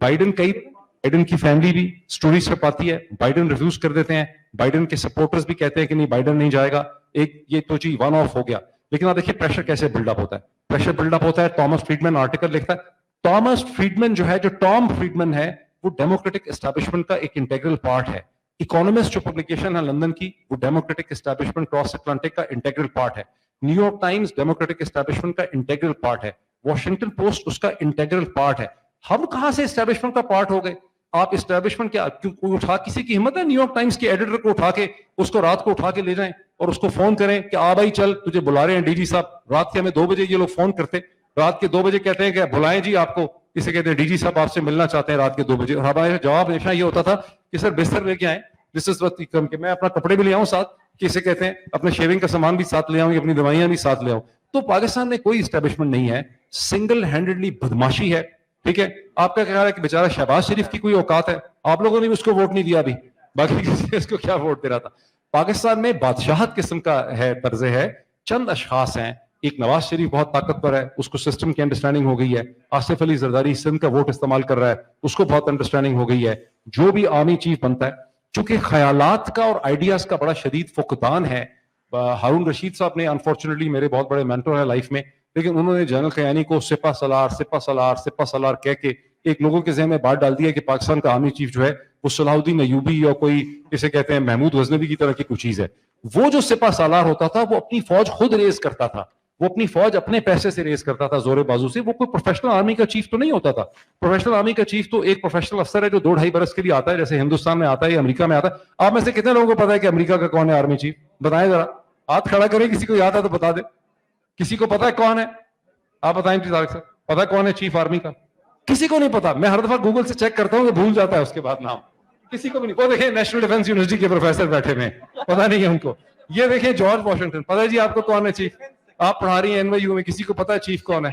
بائیڈن کی فیملی بھی سٹوری سے پاتی ہے, بائیڈن ریفیوز کر دیتے ہیں, بائیڈن کے سپورٹرز بھی کہتے ہیں کہ نہیں بائیڈن نہیں جائے گا, ایک یہ تو جی ون آف ہو گیا. لیکن آپ دیکھیے پریشر کیسے بلڈ اپ ہوتا ہے. پریشر بلڈ اپ ہوتا ہے, تھامس فریڈمن آرٹیکل لکھتا ہے. تھامس فریڈمن جو ہے, جو ٹام فریڈمن ہے, وہ ڈیموکریٹک اسٹیبلشمنٹ کا ایک انٹیگرل پارٹ ہے. اکانومسٹ جو پبلیکیشن ہے لندن کی, وہ ڈیموکریٹک اسٹیبلشمنٹ کراس اٹلانٹک کا انٹیگرل پارٹ ہے. New York Times democratic establishment کا انٹیگرل پارٹ ہے. واشنگٹن پوسٹ اس کا انٹیگرل پارٹ ہے. ہم کہاں سے اسٹیبلشمنٹ کا پارٹ ہو گئے؟ آپ اسٹیبلشمنٹ کیا اٹھا, کسی کی ہمت ہے نیو یارک ٹائمز کے ایڈیٹر کو اٹھا کے اس کو رات کو اٹھا کے لے جائیں اور اس کو فون کریں کہ آ بھائی چل تجھے بلا رہے ہیں ڈی جی صاحب. رات کے ہمیں 2 بجے یہ لوگ فون کرتے, رات کے 2 بجے کہتے ہیں کہ بلائیں جی آپ کو, اسے کہتے ہیں ڈی جی صاحب آپ سے ملنا چاہتے ہیں رات کے 2 بجے. اور ہمارا جواب ہمیشہ یہ ہوتا تھا کہ سر بستر لے کے آئیں, دس از وقت کم کہ میں اپنا کپڑے بھی لے آؤں ساتھ, کسے کہتے ہیں اپنے شیونگ کا سامان بھی ساتھ لے آؤں, اپنی دوائیاں بھی ساتھ لے آؤں. تو پاکستان میں کوئی اسٹیبلشمنٹ نہیں ہے, سنگل ہینڈڈلی بدماشی ہے. ٹھیک ہے, آپ کا خیال ہے کہ بیچارہ شہباز شریف کی کوئی اوقات ہے؟ آپ لوگوں نے بھی اس کو ووٹ نہیں دیا ابھی, باقی کسی اس کو کیا ووٹ دے رہا تھا. پاکستان میں بادشاہت قسم کا ہے, طرز ہے, چند اشخاص ہیں. ایک نواز شریف بہت طاقتور ہے, اس کو سسٹم کی انڈرسٹینڈنگ ہو گئی ہے. آصف علی زرداری سندھ کا ووٹ استعمال کر رہا ہے, اس کو بہت انڈرسٹینڈنگ ہو گئی ہے. جو بھی آرمی چیف بنتا ہے, چونکہ خیالات کا اور آئیڈیاز کا بڑا شدید فقدان ہے. ہارون رشید صاحب نے انفارچونیٹلی میرے بہت بڑے مینٹور ہیں لائف میں, لیکن انہوں نے جنرل خیانی کو سپہ سالار کہہ کے ایک لوگوں کے ذہن میں بات ڈال دیا کہ پاکستان کا آرمی چیف جو ہے وہ صلاح الدین ایوبی یا کوئی اسے کہتے ہیں محمود غزنوی کی طرح کی کوئی چیز ہے. وہ جو سپہ سالار ہوتا تھا وہ اپنی فوج خود ریز کرتا تھا, وہ اپنی فوج اپنے پیسے سے ریز کرتا تھا, زور بازو سے. وہ کوئی پروفیشنل آرمی کا چیف تو نہیں ہوتا تھا. پروفیشنل آرمی کا چیف تو ایک پروفیشنل افسر ہے جو 2-2.5 برس کے لیے آتا ہے, جیسے ہندوستان میں آتا ہے یا امریکہ میں آتا ہے. آپ میں سے کتنے لوگوں کو پتا ہے کہ امریکہ کا کون ہے آرمی چیف؟ بتائیں ذرا, ہاتھ کھڑا کریں, کسی کو یاد ہے تو بتا دیں. کسی کو پتا ہے کون ہے؟ آپ بتائیں طارق صاحب, پتا کون ہے چیف آرمی کا؟ کسی کو نہیں پتا. میں ہر دفعہ گوگل سے چیک کرتا ہوں کہ بھول جاتا ہے اس کے بعد نام, کسی کو بھی نہیں. وہ دیکھیں نیشنل ڈیفنس یونیورسٹی کے پروفیسر بیٹھے ہوئے ہیں, پتا نہیں ہے ان کو. یہ دیکھیں جارج واشنگٹن, پتا ہے جی آپ کو کون ہے چیف؟ آپ پڑھا رہی ہیں NYU میں, کسی کو پتا ہے چیف کون ہے؟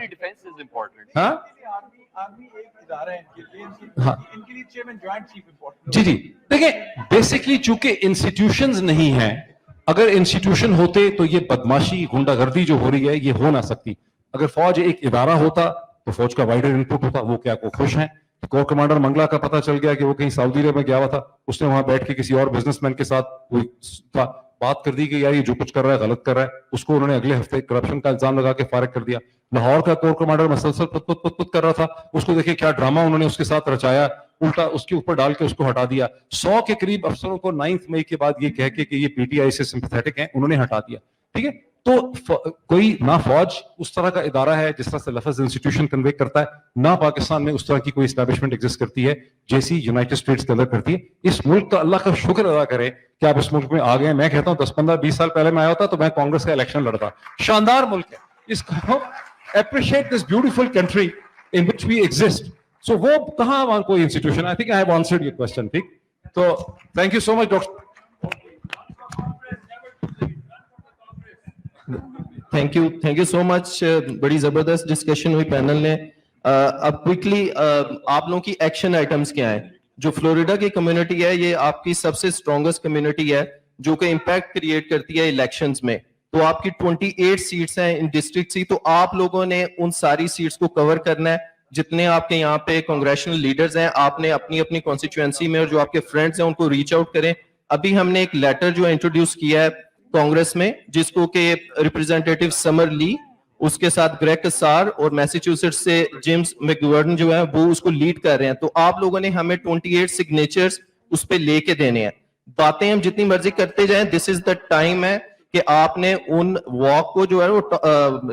ہاں جی جی. دیکھیں بیسکلی چونکہ انسٹیٹیوشنز نہیں ہیں, اگر انسٹیٹیوشن ہوتے تو یہ بدماشی غنڈہ گردی جو ہو رہی ہے یہ ہو نہ سکتی. اگر فوج ایک ادارہ ہوتا تو فوج کا وائڈر انپٹ ہوتا. وہ کیا کو خوش ہیں؟ کور کمانڈر منگلا کا پتہ چل گیا کہ وہ کہیں سعودی عرب میں گیا ہوا تھا, اس نے وہاں بیٹھ کے کسی اور بزنس مین کے ساتھ بات کر دی کہ یار یہ جو کچھ کر رہا ہے غلط کر رہا ہے. اس کو انہوں نے اگلے ہفتے کرپشن کا الزام لگا کے فارغ کر دیا. لاہور کا کور کمانڈر مسلسل پت کر رہا تھا, اس کو دیکھیں کیا ڈرامہ انہوں نے اس کے ساتھ رچایا, الٹا اس کے اوپر ڈال کے اس کو ہٹا دیا. 100 کے قریب افسروں کو 9 مئی کے بعد یہ کہہ کے کہ یہ PTI سے سمپیتھیٹک ہیں, انہوں نے ہٹا دیا. ٹھیک ہے, تو کوئی نہ فوج اس طرح کا ادارہ ہے جس طرح سے لفظ انسٹیٹیوشن کنوے کرتا ہے, نہ پاکستان میں اس طرح کی کوئی اسٹیبلشمنٹ ایگزسٹ کرتی ہے جیسی یونائٹڈ اسٹیٹس کے اندر کرتی ہے. اس ملک کا اللہ کا شکر ادا کرے کہ آپ اس ملک میں آ گئے. میں کہتا ہوں 10, 15, 20 سال پہلے میں آیا ہوتا تو میں کانگریس کا الیکشن لڑتا. شاندار ملک ہے, اس کو اپریشیٹ دس بیوٹیفل کنٹری ان وچ وی ایگزسٹ. سو وہ کہاں وہاں کوئی institution. I think I have answered your question. ٹھیک, تو thank you so much doctor. Thank you so much. بڑی زبردست ڈسکشن ہوئی پینل نے. اب کوئکلی آپ لوگوں کی ایکشن آئٹمس کیا ہیں؟ جو فلوریڈا کی کمیونٹی ہے یہ آپ کی سب سے اسٹرانگسٹ کمیونٹی ہے جو کہ امپیکٹ کریٹ کرتی ہے الیکشنز میں. تو آپ کی 28 سیٹس ہیں ان ڈسٹرکٹ سی, تو آپ لوگوں نے ان ساری سیٹس کو کور کرنا ہے. جتنے آپ کے یہاں پہ کانگریشنل لیڈرز ہیں, آپ نے اپنی اپنی کانسٹیچوئنسی میں, اور جو آپ کے فرینڈز ہیں ان کو ریچ آؤٹ کریں. ابھی ہم نے ایک لیٹر جو انٹروڈیوس کیا ہے کانگریس میں, جس کو کہ ریپرزینٹیٹیو سمر لی, اس کے ساتھ گریگ کسار اور میسیچوسٹس سے جیمز میکگورڈن جو ہے وہ اس کو لیڈ کر رہے ہیں. تو آپ لوگوں نے ہمیں 28 سگنیچرز اس پہ لے کے دینے ہیں. باتیں ہم جتنی مرضی کرتے جائیں, دس از دا ٹائم ہے کہ آپ نے ان واک کو جو ہے وہ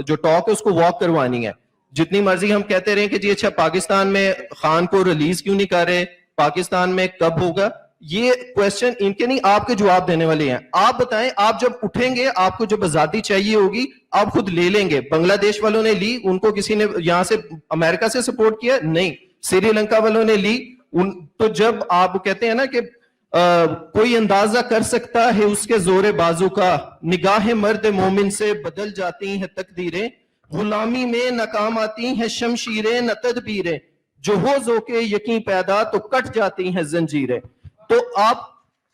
جو ٹاک ہے اس کو واک کروانی ہے. جتنی مرضی ہم کہتے رہیں کہ جی اچھا پاکستان میں خان کو ریلیز کیوں نہیں کر رہے, پاکستان میں کب ہوگا, یہ کوشچن ان کے نہیں, آپ کے جواب دینے والے ہیں. آپ بتائیں, آپ جب اٹھیں گے, آپ کو جب آزادی چاہیے ہوگی, آپ خود لے لیں گے. بنگلہ دیش والوں نے لی, ان کو کسی نے یہاں سے امریکہ سے سپورٹ کیا نہیں. سری لنکا والوں نے لی. تو جب آپ کہتے ہیں نا کہ کوئی اندازہ کر سکتا ہے اس کے زور بازو کا, نگاہ مرد مومن سے بدل جاتی ہیں تقدیریں, غلامی میں ناکام آتی ہیں شمشیریں نہ تدبیریں, جو ہو ذوق یقین پیدا تو کٹ جاتی ہیں زنجیریں. تو آپ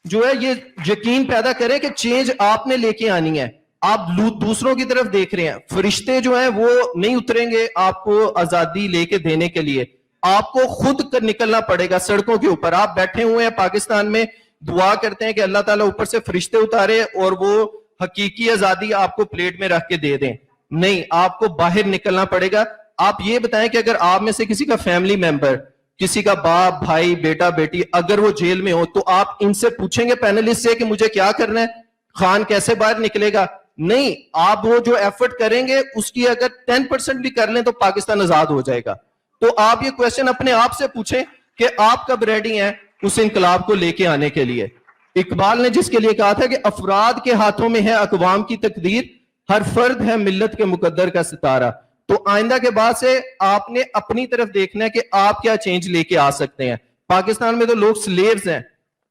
جو ہے یہ یقین پیدا کریں کہ چینج آپ نے لے کے آنی ہے. آپ دوسروں کی طرف دیکھ رہے ہیں, فرشتے جو ہیں وہ نہیں اتریں گے آپ کو آزادی لے کے دینے کے لیے. آپ کو خود نکلنا پڑے گا سڑکوں کے اوپر. آپ بیٹھے ہوئے ہیں پاکستان میں, دعا کرتے ہیں کہ اللہ تعالیٰ اوپر سے فرشتے اتارے اور وہ حقیقی آزادی آپ کو پلیٹ میں رکھ کے دے دیں. نہیں, آپ کو باہر نکلنا پڑے گا. آپ یہ بتائیں کہ اگر آپ میں سے کسی کا فیملی ممبر, کسی کا باپ, بھائی, بیٹا, بیٹی اگر وہ جیل میں ہو, تو آپ ان سے پوچھیں گے پینلسٹ سے کہ مجھے کیا کرنا ہے, خان کیسے باہر نکلے گا؟ نہیں, آپ وہ جو ایفرٹ کریں گے اس کی اگر 10% بھی کر لیں تو پاکستان آزاد ہو جائے گا. تو آپ یہ کوشچن اپنے آپ سے پوچھیں کہ آپ کب ریڈی ہیں اس انقلاب کو لے کے آنے کے لیے. اقبال نے جس کے لیے کہا تھا کہ افراد کے ہاتھوں میں ہے اقوام کی تقدیر, ہر فرد ہے ملت کے مقدر کا ستارہ. تو آئندہ کے بعد سے آپ نے اپنی طرف دیکھنا ہے کہ آپ کیا چینج لے کے آ سکتے ہیں. پاکستان میں تو لوگ سلیوز ہیں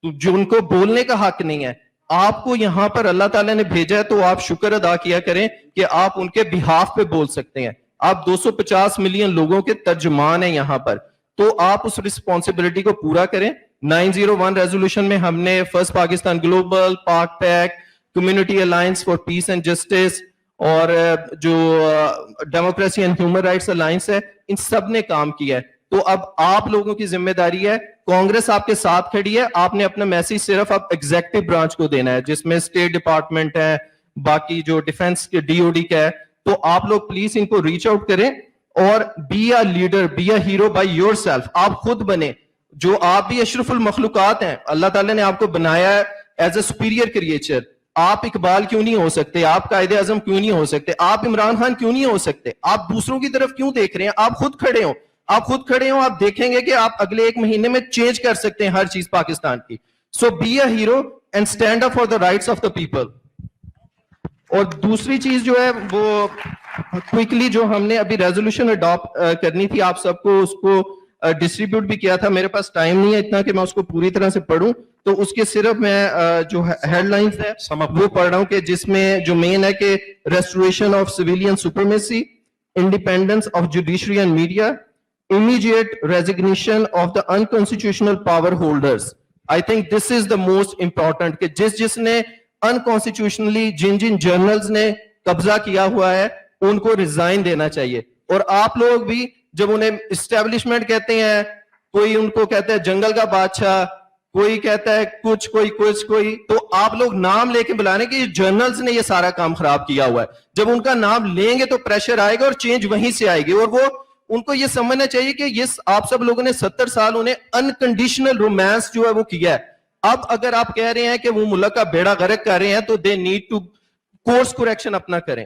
جو ان کو بولنے کا حق نہیں ہے. آپ کو یہاں پر اللہ تعالیٰ نے بھیجا ہے تو آپ شکر ادا کیا کریں کہ آپ ان کے بہاف پہ بول سکتے ہیں. آپ 250 ملین لوگوں کے ترجمان ہیں یہاں پر, تو آپ اس رسپانسبلٹی کو پورا کریں. 901 ریزولوشن میں ہم نے first Pakistan global, Pak PAC, community alliance for peace and justice اور جو democracy and human rights alliance ہے, ان سب نے کام کیا ہے. تو اب آپ لوگوں کی ذمہ داری ہے, کانگریس آپ کے ساتھ کھڑی ہے, آپ نے اپنا میسج صرف اب ایگزیکٹو برانچ کو دینا ہے جس میں اسٹیٹ ڈپارٹمنٹ ہے, باقی جو ڈیفنس کے ڈی او ڈی کا ہے. تو آپ لوگ پلیز ان کو ریچ آؤٹ کریں اور be a leader, be a hero by yourself. آپ خود بنے, جو آپ بھی اشرف المخلوقات ہیں, اللہ تعالیٰ نے آپ کو بنایا ہے ایز اے سپیریئر کریچر. آپ اقبال کیوں نہیں ہو سکتے, آپ قائد اعظم کیوں نہیں ہو سکتے, آپ عمران خان کیوں نہیں ہو سکتے, آپ دوسروں کی طرف کیوں دیکھ رہے ہیں؟ آپ خود کھڑے ہوں, آپ خود کھڑے ہوں, آپ دیکھیں گے کہ آپ اگلے 1 مہینے میں چینج کر سکتے ہیں ہر چیز پاکستان کی. So be a hero and stand up for the rights of the people. اور دوسری چیز جو ہے وہ کوئکلی جو ہم نے ابھی ریزولوشن اڈاپٹ کرنی تھی, آپ سب کو اس کو ڈسٹریبیوٹ بھی کیا تھا. میرے پاس ٹائم نہیں ہے اتنا کہ میں اس کو پوری طرح سے پڑھوں, تو اس کے صرف میں جو ہیڈ لائنز ہے وہ پڑھ رہا ہوں کہ جس میں جو مین ہے کہ restoration of civilian supremacy, independence of judiciary and media, immediate resignation of the unconstitutional power holders. I think this is the most important کہ جس نے unconstitutionally جن جرنلز نے قبضہ کیا ہوا ہے ان کو ریزائن دینا چاہیے. اور آپ لوگ بھی جب انہیں اسٹیبلشمنٹ کہتے ہیں, کوئی ان کو کہتا ہے جنگل کا بادشاہ, کوئی کہتا ہے کچھ, کوئی, تو آپ لوگ نام لے کے بلانے کہ یہ جرنلز نے یہ سارا کام خراب کیا ہوا ہے. جب ان کا نام لیں گے تو پریشر آئے گا اور چینج وہیں سے آئے گی. اور وہ ان کو یہ سمجھنا چاہیے کہ یہ آپ سب لوگوں نے 70 سال انہیں انکنڈیشنل رومانس جو ہے وہ کیا ہے. اب اگر آپ کہہ رہے ہیں کہ وہ ملک کا بیڑا غرق کر رہے ہیں تو they need to course correction اپنا کریں.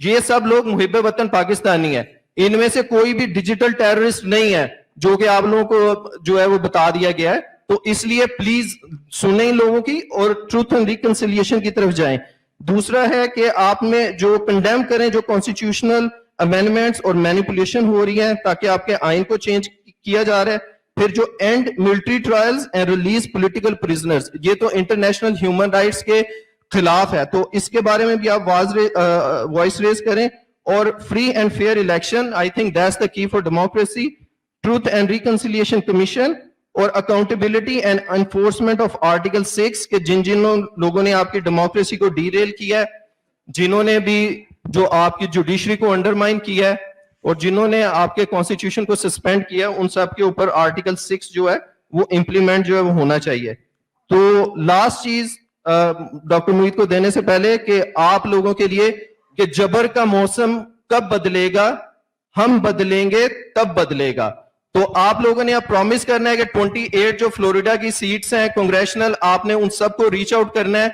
یہ سب لوگ محب وطن پاکستانی ہیں, ان میں سے کوئی بھی ڈیجیٹل ٹیررسٹ نہیں ہے جو کہ آپ لوگوں کو جو ہے وہ بتا دیا گیا ہے. تو اس لیے پلیز سنیں ان لوگوں کی اور ٹروتھ اینڈ ریکنسیلیشن کی طرف جائیں. دوسرا ہے کہ آپ میں جو کنڈیم کریں جو کانسٹیٹیوشنل امینڈمنٹس اور مینیپولیشن ہو رہی ہیں تاکہ آپ کے آئین کو چینج کیا جا رہا ہے. پھر جو and military trials and release political prisoners, یہ تو انٹرنیشنل ہیومن رائٹس کے خلاف ہے, تو اس کے بارے میں بھی آپ وائس ریز کریں. اور free and fair election, I think that's the key for democracy. Truth and reconciliation commission اور accountability and enforcement of article 6 کہ جن لوگوں نے آپ کی ڈیموکریسی کو ڈی ریل کیا ہے جنہوں نے بھی جو آپ کی جوڈیشری کو انڈرمائن کیا ہے اور جنہوں نے آپ کے کانسٹیٹیوشن کو سسپینڈ کیا ان سب کے اوپر آرٹیکل 6 جو ہے وہ امپلیمنٹ جو ہے وہ ہونا چاہیے. تو لاسٹ چیز ڈاکٹر موید کو دینے سے پہلے کہ آپ لوگوں کے لیے کہ جبر کا موسم کب بدلے گا, ہم بدلیں گے تب بدلے گا. تو آپ لوگوں نے اب پرومس کرنا ہے کہ 28 جو فلوریڈا کی سیٹس ہیں کنگریشنل, آپ نے ان سب کو ریچ آؤٹ کرنا ہے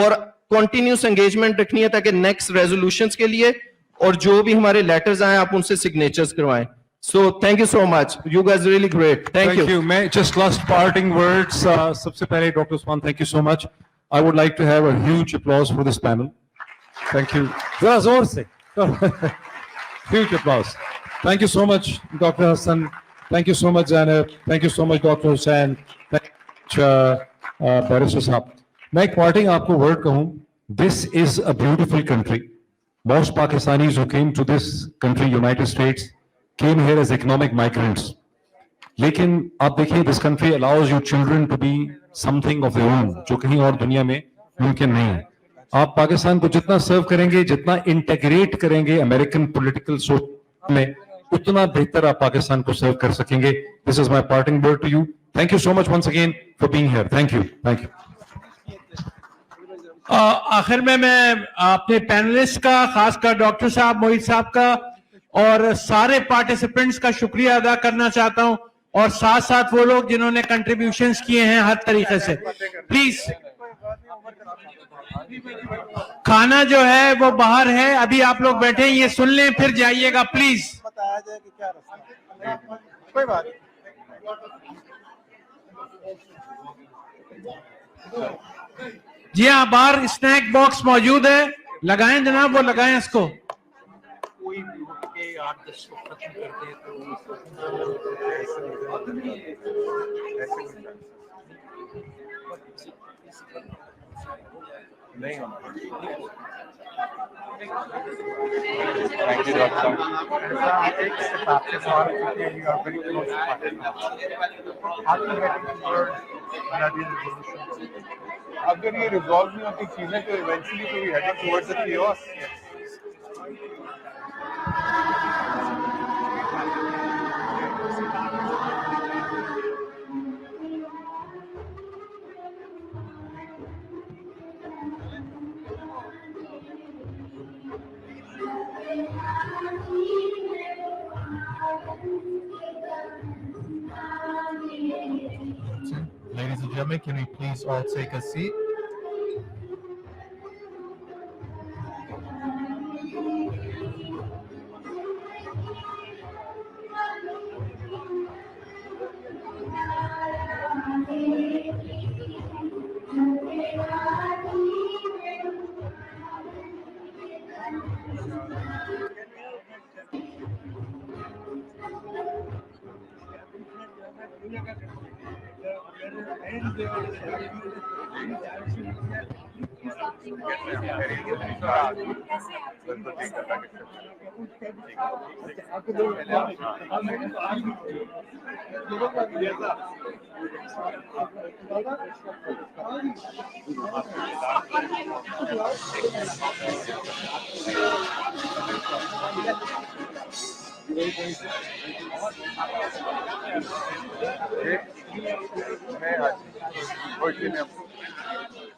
اور کنٹینیوس انگیجمنٹ رکھنی ہے تاکہ نیکسٹ ریزولوشنز کے لیے اور جو بھی ہمارے لیٹرز آئے آپ ان سے سگنیچرز کروائیں. So thank you so much. You guys are really great. Thank you. میں just last parting words. سب سے پہلے doctor Usman, thank you so much. I would like to have a huge applause for this panel. Thank you. ذرا زور سے. Huge applause. Thank you so much, Dr. Hassan. Thank you so much, Zeynab. Thank you so much, Dr. Hussain. Thank you, Barrister صاحب. میں ایک parting آپ کو word کہوں. This is a beautiful country. Most Pakistanis who came to this country, United States, came here as economic migrants. لیکن آپ دیکھیں this country allows your children to be something of their own, جو کہیں اور دنیا میں ممکن نہیں ہے. آپ پاکستان کو جتنا سرو کریں گے, جتنا انٹیگریٹ کریں گے امریکن پولیٹیکل سوچ میں, اتنا بہتر آپ پاکستان کو سرو کر سکیں گے. This is my parting word to you. Thank you so much once again for being here. Thank you. Thank you. آخر میں اپنے پینلسٹ کا, خاص کر ڈاکٹر صاحب موید صاحب کا اور سارے پارٹیسپینٹس کا شکریہ ادا کرنا چاہتا ہوں, اور ساتھ ساتھ وہ لوگ جنہوں نے کنٹریبیوشنز کیے ہیں ہر طریقے سے. پلیز کھانا جو ہے وہ باہر ہے, ابھی آپ لوگ بیٹھے ہیں, یہ سن لیں پھر جائیے گا پلیز. جی ہاں, باہر اسنیک باکس موجود ہے, لگائیں جناب, وہ لگائیں اس کو. اگر یہ ریزالو نہیں ہوتی چیزیں تو ایونچولی تو we heading towards the chaos. Ladies and gentlemen, can we please all take a seat?